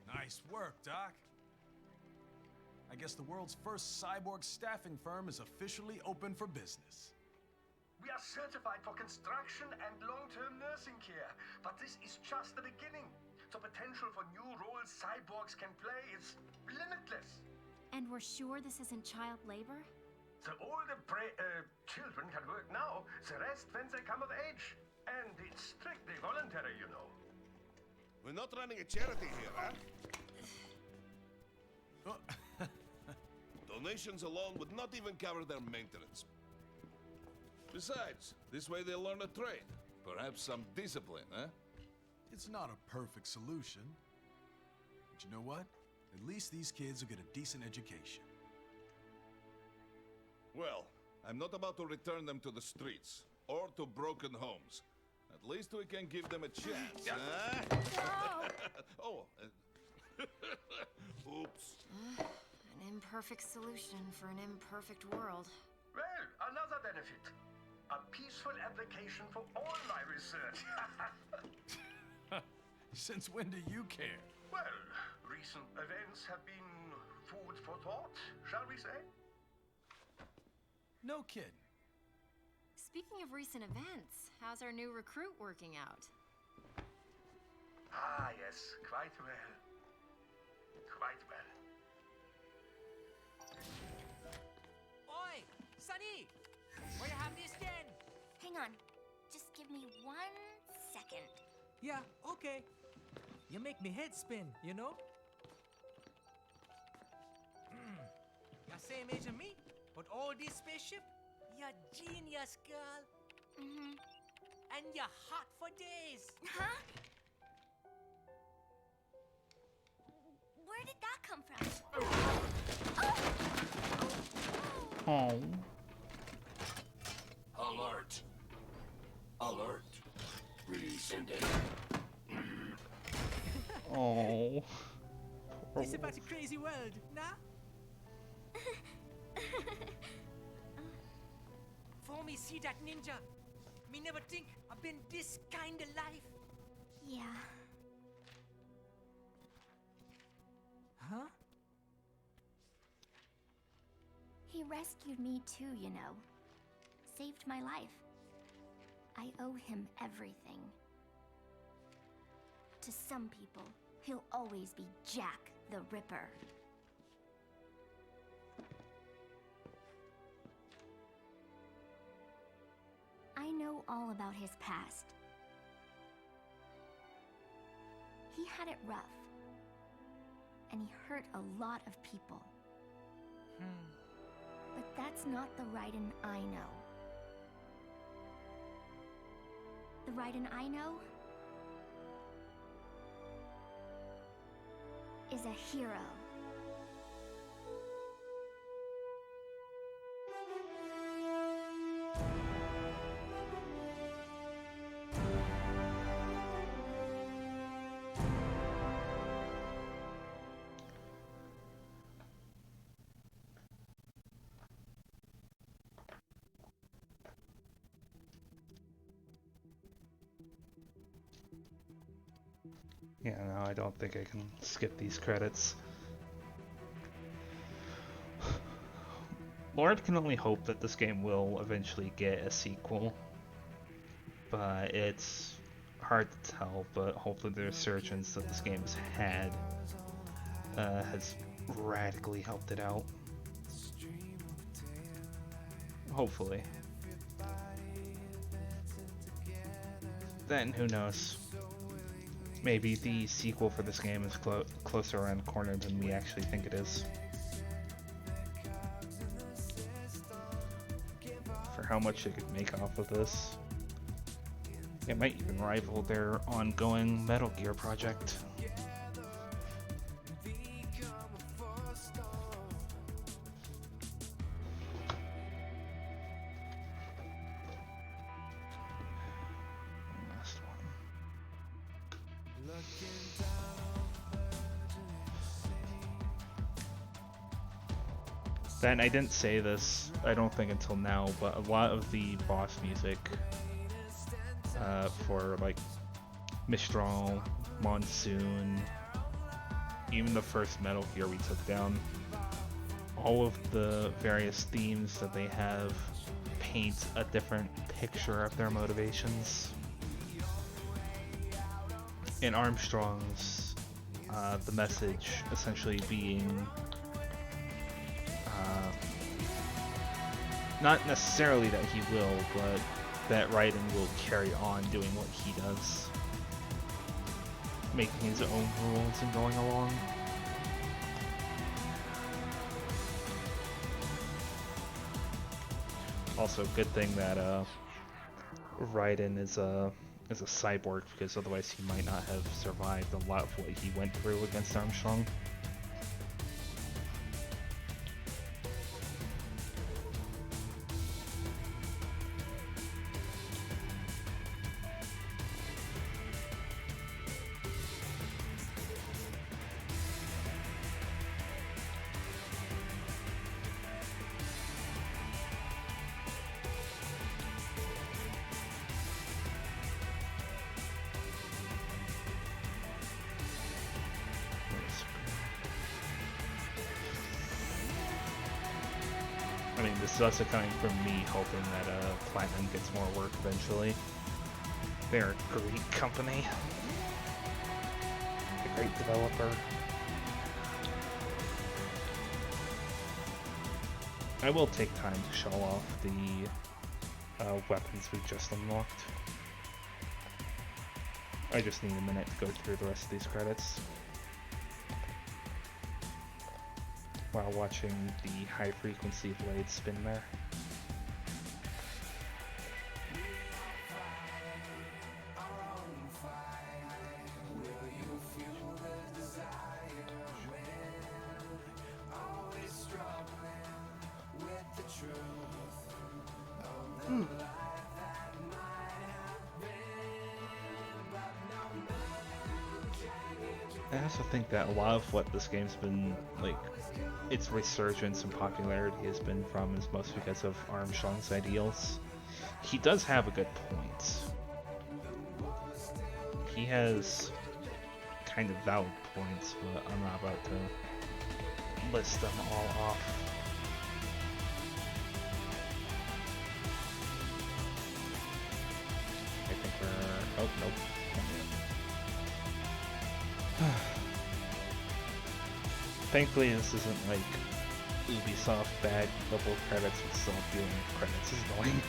Nice work, Doc. I guess the world's first cyborg staffing firm is officially open for business. We are certified for construction and long-term nursing care, but this is just the beginning. The potential for new roles cyborgs can play is limitless. And we're sure this isn't child labor? The older children can work now, the rest when they come of age. And it's strictly voluntary, you know. We're not running a charity here, huh? Donations alone would not even cover their maintenance. Besides, this way they'll learn a trade. Perhaps some discipline, huh? It's not a perfect solution. But you know what? At least these kids will get a decent education. Well, I'm not about to return them to the streets or to broken homes. At least we can give them a chance, huh? No! Oh, oops. An imperfect solution for an imperfect world. Well, another benefit. A peaceful application for all my research. Since when do you care? Well, recent events have been food for thought, shall we say? No kidding. Speaking of recent events, how's our new recruit working out? Ah, yes, quite well. Quite well. Oi, Sonny! Where you have this then? Hang on. Just give me 1 second. Yeah, okay. You make me head spin, you know? You're same age as me, but all this spaceship, you're genius, girl. Mm-hmm. And you're hot for days. Huh? Where did that come from? Oh. Alert. Alert. Rescinding. Oh. It's about a crazy world, nah? For me see that ninja, me never think I've been this kind of life. Yeah. Huh? He rescued me too, you know. Saved my life. I owe him everything. To some people, he'll always be Jack the Ripper. I know all about his past. He had it rough. And he hurt a lot of people. But that's not the Raiden I know. The Raiden I know is a hero. Yeah, no, I don't think I can skip these credits. Lord can only hope that this game will eventually get a sequel, but it's hard to tell, but hopefully the resurgence that this game has had has radically helped it out. Hopefully. Then, who knows? Maybe the sequel for this game is closer around the corner than we actually think it is. For how much they could make off of this. It might even rival their ongoing Metal Gear project. Last one. Then I didn't say this, I don't think until now, but a lot of the boss music for like Mistral, Monsoon, even the first Metal Gear we took down, all of the various themes that they have paint a different picture of their motivations. In Armstrong's, the message essentially being not necessarily that he will, but that Raiden will carry on doing what he does. Making his own rules and going along. Also, good thing that Raiden is a cyborg, because otherwise he might not have survived a lot of what he went through against Armstrong. I mean, this is also coming from me hoping that Platinum gets more work eventually. They're a great company. A great developer. I will take time to show off the weapons we just unlocked. I just need a minute to go through the rest of these credits. While watching the high frequency blade spin there. I also think that a lot of what this game's been, like, its resurgence and popularity has been from is mostly because of Armstrong's ideals. He does have a good point. He has kind of valid points, but I'm not about to list them all off. I think we're... oh, nope. Thankfully, this isn't like Ubisoft bad double credits with still doing credits is annoying.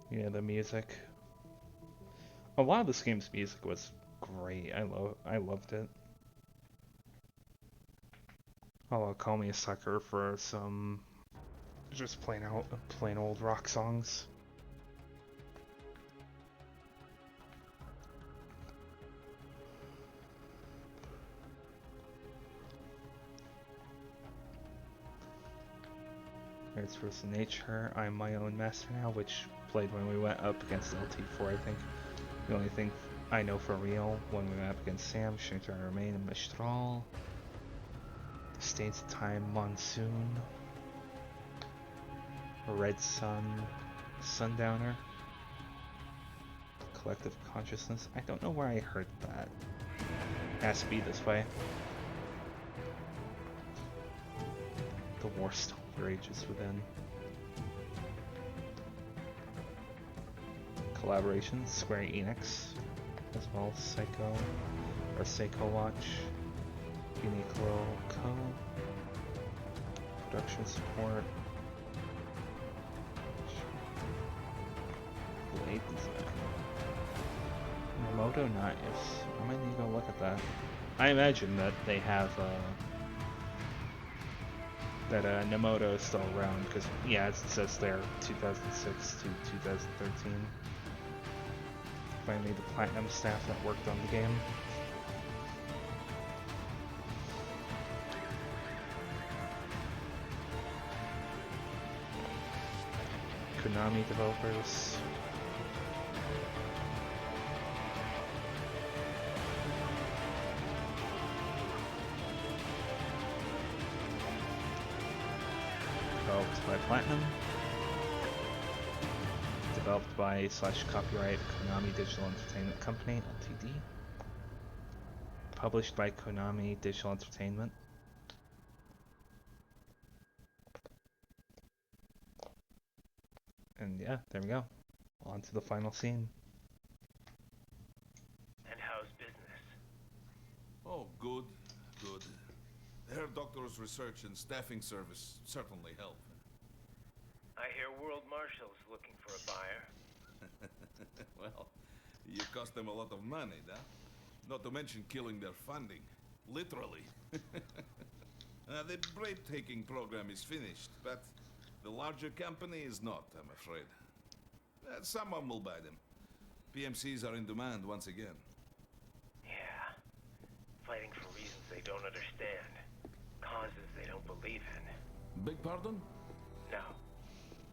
Yeah, the music. A lot of this game's music was great. I loved it. Although call me a sucker for some just plain old rock songs. It's First Nature, I'm My Own Master Now, which played when we went up against LT4, I think. The only thing I know for real, when we went up against Sam, strength I remain in Mistral. The States of Time Monsoon. Red Sun, Sundowner. Collective Consciousness. I don't know where I heard that. Has to be this way. The War still rages within. Collaborations, Square Enix, as well as Seiko Watch, Uniqlo Co. Production support. Blade design. Moto knives. I might need to go look at that. I imagine that they have that Nomoto is still around because yeah, it says there 2006 to 2013. Finally, the platinum staff that worked on the game. Konami developers. Developed by Platinum. Developed by / copyright Konami Digital Entertainment Company Ltd. Published by Konami Digital Entertainment. And yeah, there we go. On to the final scene. And how's business? Oh, good, good. Herr Doctor's research and staffing service certainly help. I hear World Marshal's looking for a buyer. Well, you cost them a lot of money, huh? Not to mention killing their funding. Literally. The break-taking program is finished, but the larger company is not, I'm afraid. Someone will buy them. PMCs are in demand once again. Yeah. Fighting for reasons they don't understand. Causes they don't believe in. Beg pardon? No.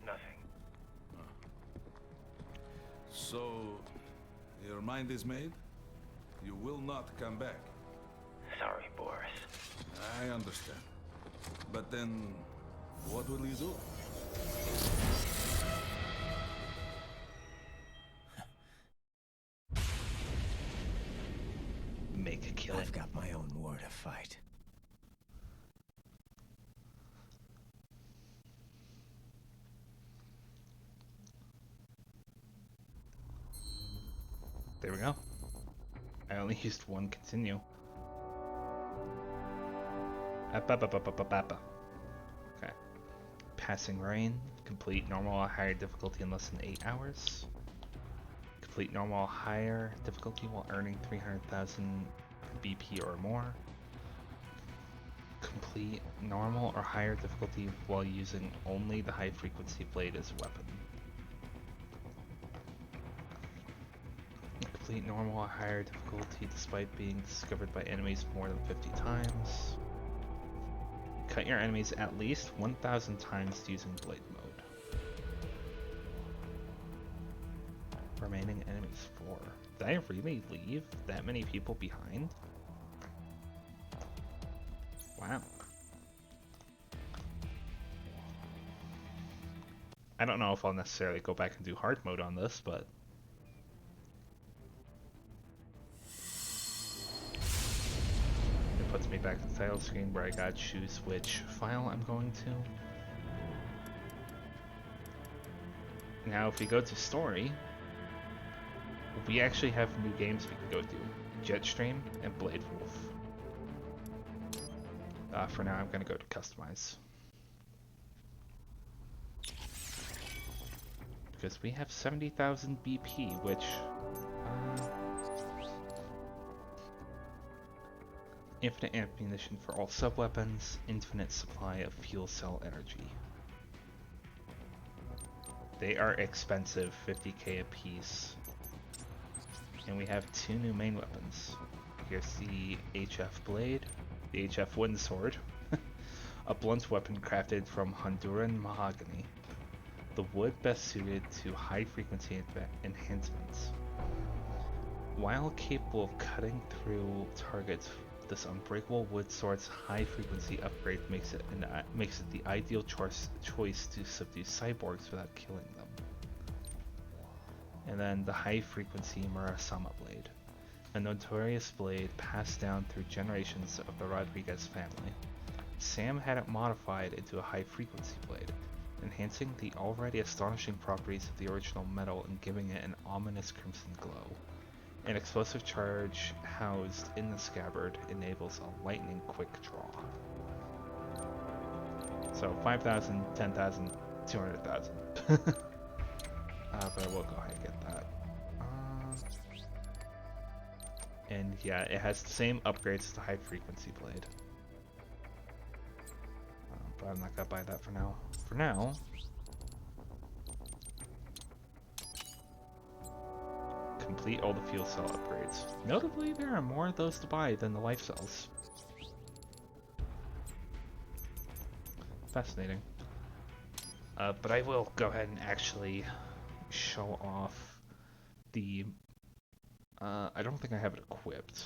Nothing. So, your mind is made? You will not come back. Sorry, Boris. I understand. But then, what will you do? Make a killing. I've got my own war to fight. There we go. I only used one continue. Okay. Passing Rain. Complete normal or higher difficulty in less than 8 hours. Complete normal or higher difficulty while earning 300,000 BP or more. Complete normal or higher difficulty while using only the high frequency blade as a weapon. Complete normal or higher difficulty despite being discovered by enemies more than 50 times. Cut your enemies at least 1,000 times using blade mode. Remaining enemies 4. Did I really leave that many people behind? Wow. I don't know if I'll necessarily go back and do hard mode on this, but it puts me back to the title screen where I gotta choose which file I'm going to. Now if we go to story, we actually have new games we can go to. Jetstream and Blade Wolf. For now I'm gonna go to customize. Because we have 70,000 BP, which infinite ammunition for all sub-weapons, infinite supply of fuel cell energy. They are expensive, 50k a piece. And we have 2 new main weapons. Here's the HF Blade, the HF Wind Sword, a blunt weapon crafted from Honduran mahogany. The wood best suited to high frequency enhancements. While capable of cutting through targets, this unbreakable wood sword's high-frequency upgrade makes it the ideal choice to subdue cyborgs without killing them. And then the high-frequency Murasama blade, a notorious blade passed down through generations of the Rodriguez family. Sam had it modified into a high-frequency blade, enhancing the already astonishing properties of the original metal and giving it an ominous crimson glow. An explosive charge housed in the scabbard enables a lightning quick draw. So 5,000, 10,000, 200,000. But I will go ahead and get that. And yeah, it has the same upgrades as the high frequency blade. But I'm not gonna buy that for now. For now, complete all the fuel cell upgrades. Notably, there are more of those to buy than the life cells. Fascinating. But I will go ahead and actually show off the... I don't think I have it equipped.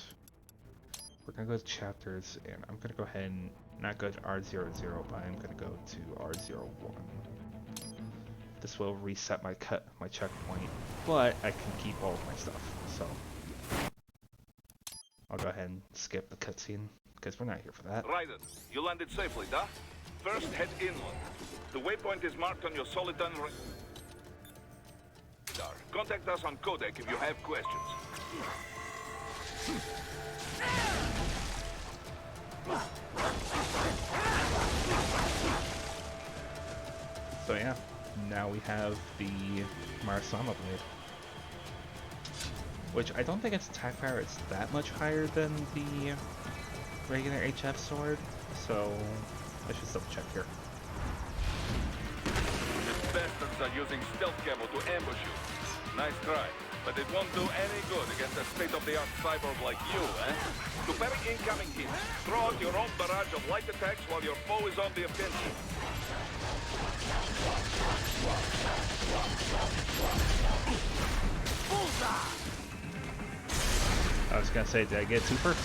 We're gonna go to chapters, and I'm gonna go ahead and not go to R00, but I'm gonna go to R01. This will reset my checkpoint, but I can keep all of my stuff, so I'll go ahead and skip the cutscene, because we're not here for that. Raiden, you landed safely, da? First, head inland. The waypoint is marked on your Soliton radar. Contact us on Codec if you have questions. So yeah, now we have the Murasama blade. Which I don't think its attack power is that much higher than the regular HF sword, so let's just double check here. These bastards are using stealth camo to ambush you. Nice try, but it won't do any good against a state-of-the-art cyborg like you, eh? To parry incoming hits, throw out your own barrage of light attacks while your foe is on the offensive. I was gonna say, did I get super?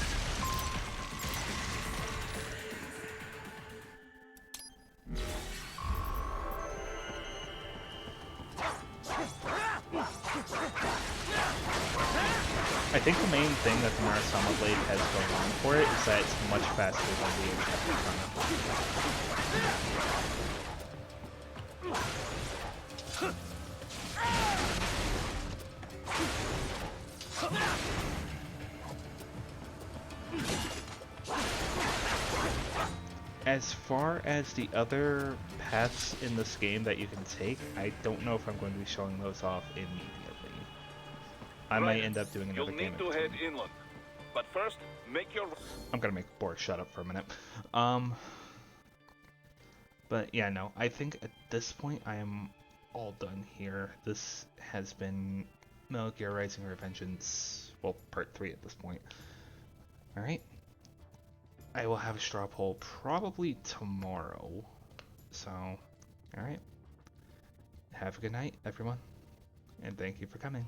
I think the main thing that the Murasama blade has going on for it is that it's much faster than the HF As far as the other paths in this game that you can take, I don't know if I'm going to be showing those off immediately. I might end up doing another game. You'll need to head inland, but first, make your... I'm gonna make Boris shut up for a minute. But yeah, no, I think at this point I am all done here. This has been Metal Gear Rising Revengeance, well, part 3 at this point. Alright. I will have a straw poll probably tomorrow. So, alright. Have a good night, everyone. And thank you for coming.